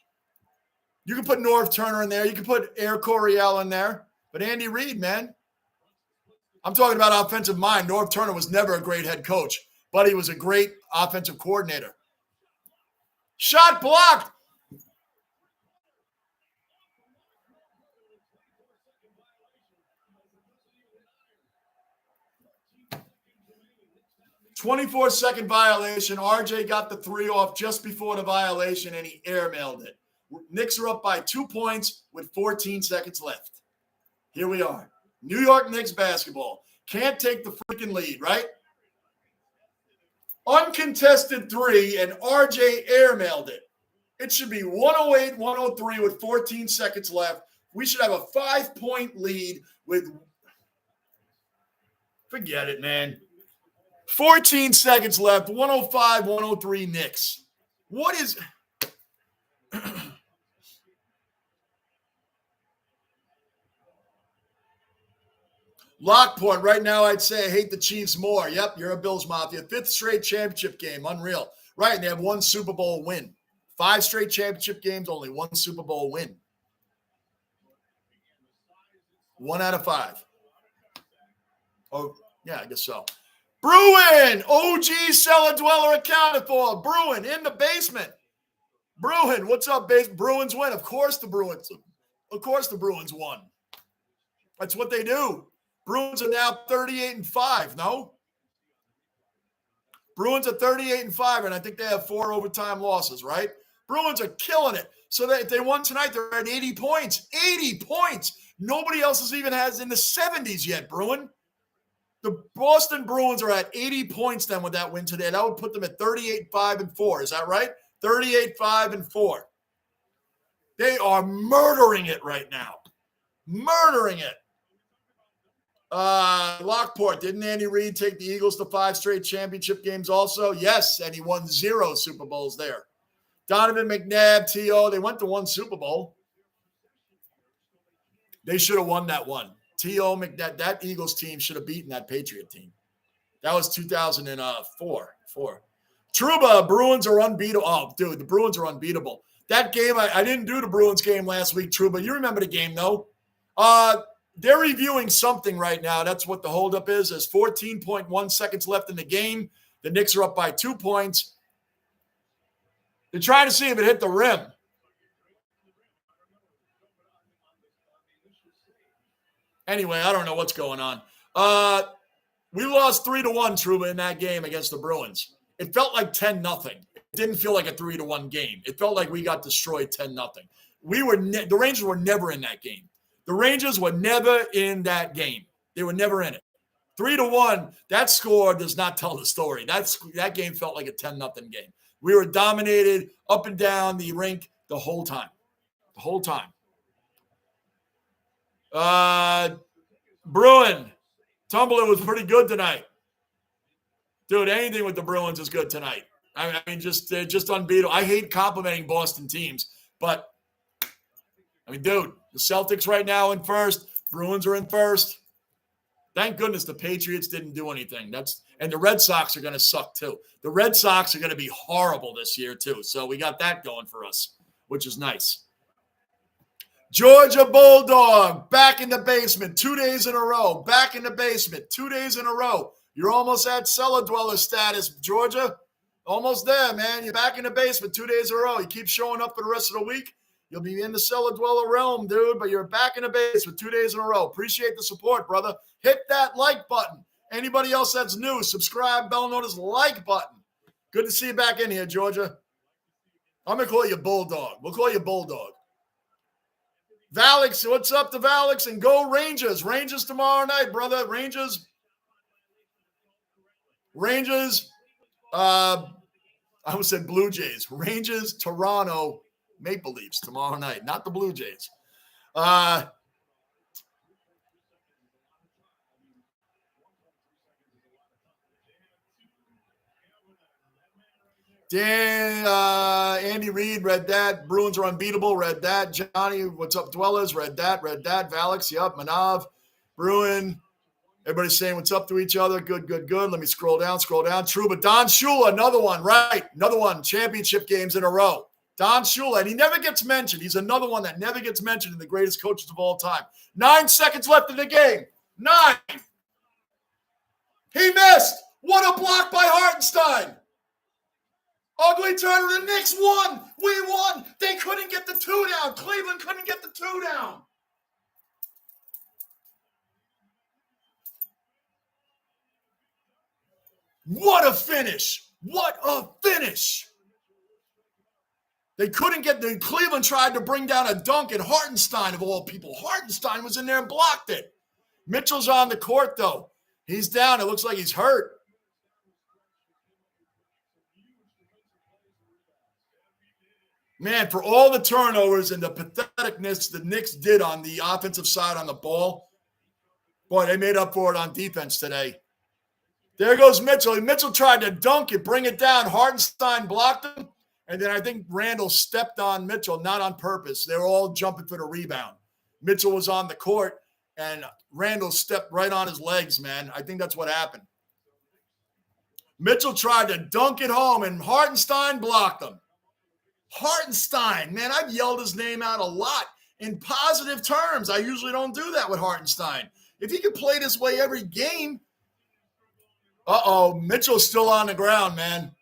S1: You can put Norv Turner in there. You can put Air Coryell in there. But Andy Reid, man. I'm talking about offensive mind. Norv Turner was never a great head coach, but he was a great offensive coordinator. Shot blocked. "24-second violation. RJ got the 3 off just before the violation, and he airmailed it. Knicks are up by 2 points with 14 seconds left. Here we are. New York Knicks basketball. Can't take the freaking lead, right? Uncontested 3, and RJ airmailed it. It should be 108-103 with 14 seconds left. We should have a 5-point lead with – forget it, man. 14 seconds left, 105-103 Knicks. What is Lockport, right now I'd say I hate the Chiefs more. Yep, you're a Bills Mafia. 5th straight championship game, unreal. Right, they have 1 Super Bowl win. 5 straight championship games, only 1 Super Bowl win. 1 out of 5. Oh, yeah, I guess so. Bruin, OG cellar dweller accounted for. Bruin in the basement. Bruin, what's up, Bruins win. Of course the Bruins won. That's what they do. Bruins are now 38-5, no? Bruins are 38-5, and I think they have 4 overtime losses, right? Bruins are killing it. So that if they won tonight, they're at 80 points. 80 points. Nobody else has even has in the 70s yet, Bruin. The Boston Bruins are at 80 points then with that win today. That would put them at 38-5-4. Is that right? 38-5-4. They are murdering it right now. Murdering it. Lockport, didn't Andy Reid take the Eagles to 5 straight championship games also? Yes, and he won 0 Super Bowls there. Donovan McNabb, T.O., they went to 1 Super Bowl. They should have won that one. T.O. McNabb, that Eagles team should have beaten that Patriot team. That was 2004. Truba, Bruins are unbeatable. Oh, dude, the Bruins are unbeatable. That game, I didn't do the Bruins game last week, True, but you remember the game, though. They're reviewing something right now. That's what the holdup is. There's 14.1 seconds left in the game. The Knicks are up by 2 points. They're trying to see if it hit the rim. Anyway, I don't know what's going on. We lost 3-1, Truba, in that game against the Bruins. It felt like 10-0. It didn't feel like a 3-1 game. It felt like we got destroyed 10-0. The Rangers were never in that game. The Rangers were never in that game. They were never in it. 3-1, that score does not tell the story. That game felt like a 10-0 game. We were dominated up and down the rink the whole time. The whole time. Bruin, Tumbler was pretty good tonight. Dude, anything with the Bruins is good tonight. I mean, they're just unbeatable. I hate complimenting Boston teams, but, I mean, dude, the Celtics right now in first. Bruins are in first. Thank goodness the Patriots didn't do anything. And the Red Sox are going to suck, too. The Red Sox are going to be horrible this year, too. So we got that going for us, which is nice. Georgia Bulldog, back in the basement 2 days in a row. Back in the basement 2 days in a row. You're almost at cellar dweller status, Georgia. Almost there, man. You're back in the basement 2 days in a row. You keep showing up for the rest of the week, you'll be in the cellar dweller realm, dude. But you're back in the basement 2 days in a row. Appreciate the support, brother. Hit that like button. Anybody else that's new, subscribe, bell notice, like button. Good to see you back in here, Georgia. I'm going to call you Bulldog. We'll call you Bulldog. Valix, what's up to Valix? And go Rangers. Rangers tomorrow night, brother. Rangers. I almost said Blue Jays. Rangers, Toronto, Maple Leafs tomorrow night. Not the Blue Jays. Dan, Andy Reid, read that. Bruins are unbeatable, read that. Johnny, what's up, Dwellers? Read that. Valix, yep. Manav, Bruin. Everybody's saying what's up to each other. Good. Let me scroll down. True, but Don Shula, another one, right? Another one. Championship games in a row. Don Shula, and he never gets mentioned. He's another one that never gets mentioned in the greatest coaches of all time. 9 seconds left in the game. 9. He missed. What a block by Hartenstein. Ugly turn. The Knicks won. We won. They couldn't get the 2 down. Cleveland couldn't get the 2 down. What a finish. They couldn't get the Cleveland tried to bring down a dunk, and Hartenstein, of all people. Hartenstein was in there and blocked it. Mitchell's on the court, though. He's down. It looks like he's hurt. Man, for all the turnovers and the patheticness the Knicks did on the offensive side on the ball, boy, they made up for it on defense today. There goes Mitchell. Mitchell tried to dunk it, bring it down. Hartenstein blocked him. And then I think Randall stepped on Mitchell, not on purpose. They were all jumping for the rebound. Mitchell was on the court, and Randall stepped right on his legs, man. I think that's what happened. Mitchell tried to dunk it home, and Hartenstein blocked him. Hartenstein, man, I've yelled his name out a lot in positive terms. I usually don't do that with Hartenstein. If he could play this way every game. Mitchell's still on the ground, man.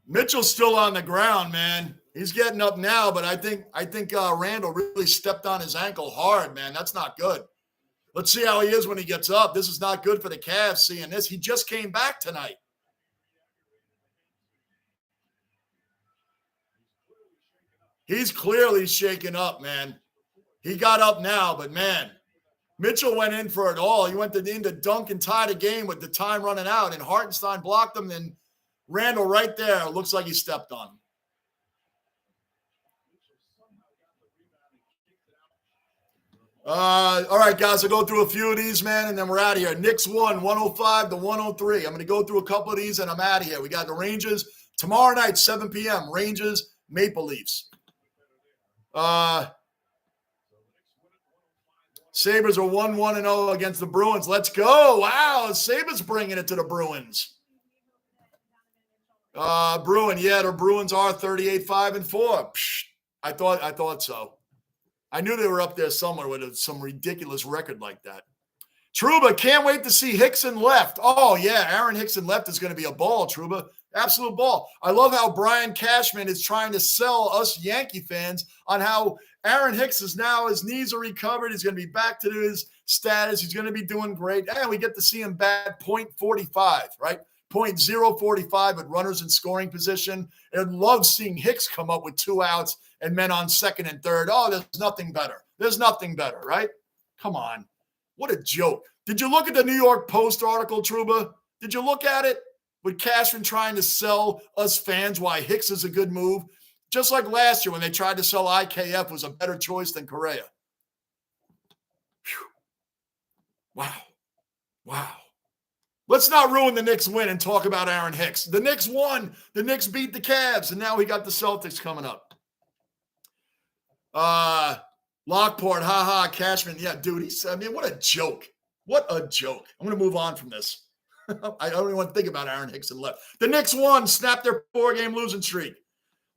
S1: Mitchell's still on the ground, man. He's getting up now, but I think Randall really stepped on his ankle hard, man. That's not good. Let's see how he is when he gets up. This is not good for the Cavs seeing this. He just came back tonight. He's clearly shaken up, man. He got up now, but, man, Mitchell went in for it all. He went in to dunk and tie the game with the time running out, and Hartenstein blocked him, and Randall right there. It looks like he stepped on him. All right, guys, I'll go through a few of these, man, and then we're out of here. Knicks won 105-103. I'm going to go through a couple of these, and I'm out of here. We got the Rangers tomorrow night, 7 p.m. Rangers, Maple Leafs. Sabres are 1-1-0 against the Bruins. Let's go. Wow, Sabres bringing it to the Bruins. Bruin, yeah, the Bruins are 38-5-4. Psh, I thought so. I knew they were up there somewhere with some ridiculous record like that. Trouba, can't wait to see Hickson left. Oh, yeah, Aaron Hickson left is going to be a ball, Trouba. Absolute ball. I love how Brian Cashman is trying to sell us Yankee fans on how Aaron Hicks is now, his knees are recovered. He's going to be back to his status. He's going to be doing great. And we get to see him bat .45, right? .045 with runners in scoring position. And love seeing Hicks come up with 2 outs and men on second and third. Oh, there's nothing better. There's nothing better, right? Come on. What a joke. Did you look at the New York Post article, Trouba? Did you look at it? With Cashman trying to sell us fans why Hicks is a good move. Just like last year when they tried to sell IKF was a better choice than Correa. Whew. Wow. Let's not ruin the Knicks win and talk about Aaron Hicks. The Knicks won. The Knicks beat the Cavs, and now we got the Celtics coming up. Lockport, Cashman. Yeah, dude, what a joke. What a joke. I'm going to move on from this. I don't even want to think about Aaron Hickson left. The Knicks won, snapped their 4-game losing streak.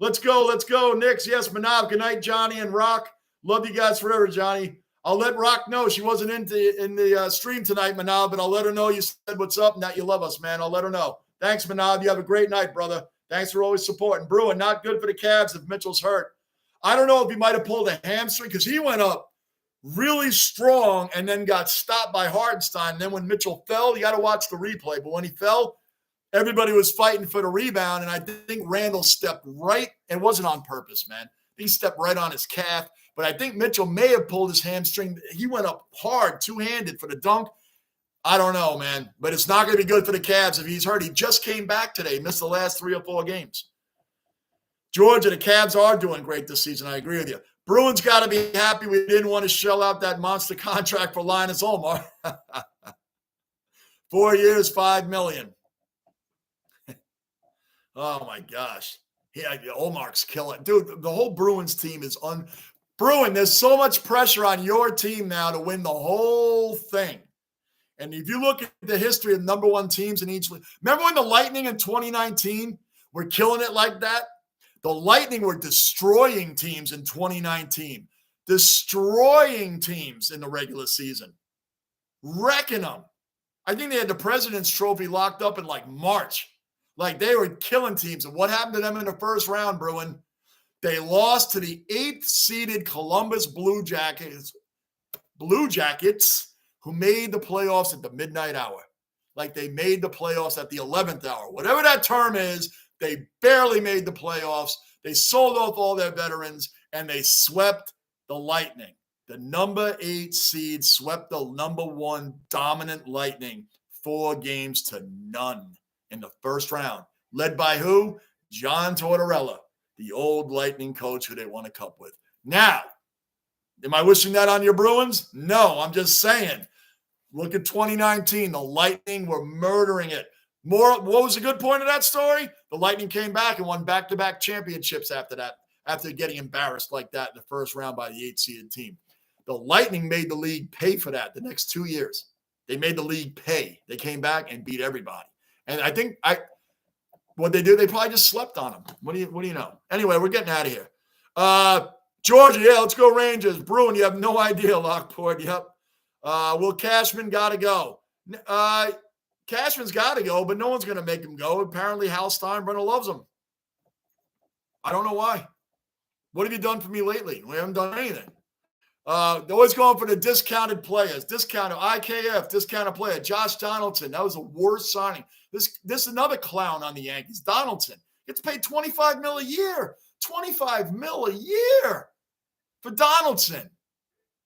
S1: Let's go, Knicks. Yes, Manav. Good night, Johnny and Rock. Love you guys forever, Johnny. I'll let Rock know she wasn't in the stream tonight, Manav, but I'll let her know you said what's up and that you love us, man. I'll let her know. Thanks, Manav. You have a great night, brother. Thanks for always supporting. Bruin, not good for the Cavs if Mitchell's hurt. I don't know if he might have pulled a hamstring because he went up really strong and then got stopped by Hartenstein. And then when Mitchell fell, you got to watch the replay. But when he fell, everybody was fighting for the rebound. And I think Randall stepped right. It wasn't on purpose, man. He stepped right on his calf. But I think Mitchell may have pulled his hamstring. He went up hard, two-handed for the dunk. I don't know, man. But it's not going to be good for the Cavs if he's hurt. He just came back today. He missed the last 3 or 4 games. Georgia, the Cavs are doing great this season. I agree with you. Bruins got to be happy we didn't want to shell out that monster contract for Linus Omar. 4 years, $5 million. Oh, my gosh. Yeah, Omar's killing. Dude, the whole Bruins team is Bruin, there's so much pressure on your team now to win the whole thing. And if you look at the history of number 1 teams in each league, remember when the Lightning in 2019 were killing it like that? The Lightning were destroying teams in 2019, destroying teams in the regular season, wrecking them. I think they had the President's Trophy locked up in like March. Like they were killing teams. And what happened to them in the first round, Bruin? They lost to the 8th-seeded Columbus Blue Jackets, who made the playoffs at the midnight hour. Like they made the playoffs at the 11th hour. Whatever that term is, they barely made the playoffs. They sold off all their veterans, and they swept the Lightning. The number 8 seed swept the number 1 dominant Lightning 4-0 in the first round. Led by who? John Tortorella, the old Lightning coach who they won a cup with. Now, am I wishing that on your Bruins? No, I'm just saying. Look at 2019. The Lightning were murdering it. What was a good point of that story? The Lightning came back and won back-to-back championships after that, after getting embarrassed like that in the first round by the 8-seeded team. The Lightning made the league pay for that the next 2 years. They made the league pay. They came back and beat everybody. And I think what they do, they probably just slept on them. What do you know? Anyway, we're getting out of here. Georgia, yeah, let's go Rangers. Bruin, you have no idea, Lockport. Yep. Will Cashman got to go? Cashman's got to go, but no one's going to make him go. Apparently, Hal Steinbrenner loves him. I don't know why. What have you done for me lately? We haven't done anything. They're always going for the discounted players. Discounted IKF, discounted player. Josh Donaldson, that was the worst signing. This is another clown on the Yankees. Donaldson gets paid $25 million a year. $25 million a year for Donaldson.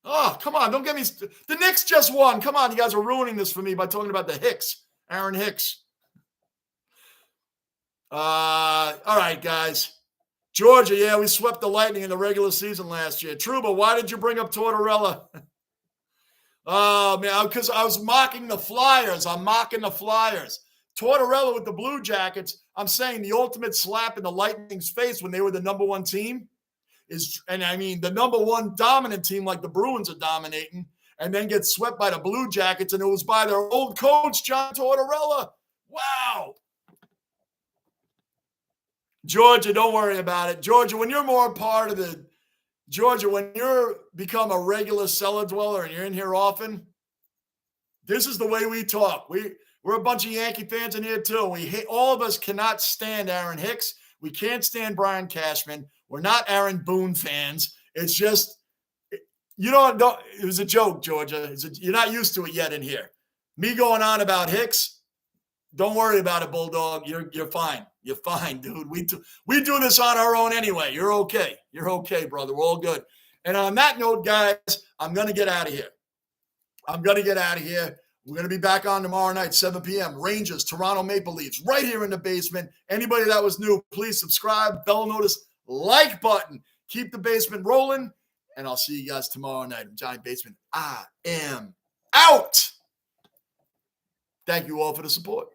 S1: Oh, come on. Don't get me. The Knicks just won. Come on. You guys are ruining this for me by talking about the Hicks. Aaron Hicks. All right, guys. Georgia, yeah, we swept the Lightning in the regular season last year. Trouba, why did you bring up Tortorella? Oh, man, because I was mocking the Flyers. I'm mocking the Flyers. Tortorella with the Blue Jackets, I'm saying the ultimate slap in the Lightning's face when they were the number 1 team is, and I mean, the number 1 dominant team like the Bruins are dominating, and then get swept by the Blue Jackets, and it was by their old coach, John Tortorella. Wow. Georgia, don't worry about it. Georgia, when you're more part of the Georgia, when you're become a regular cellar dweller and you're in here often, this is the way we talk. We're a bunch of Yankee fans in here too. All of us cannot stand Aaron Hicks. We can't stand Brian Cashman. We're not Aaron Boone fans. It's just you don't. It was a joke, Georgia. You're not used to it yet in here. Me going on about Hicks. Don't worry about it, Bulldog. You're fine. You're fine, dude. We do this on our own anyway. You're okay. You're okay, brother. We're all good. And on that note, guys, I'm going to get out of here. We're going to be back on tomorrow night, 7 p.m. Rangers, Toronto Maple Leafs, right here in the basement. Anybody that was new, please subscribe, bell notice, like button. Keep the basement rolling. And I'll see you guys tomorrow night. Johnny Basement, I am out. Thank you all for the support.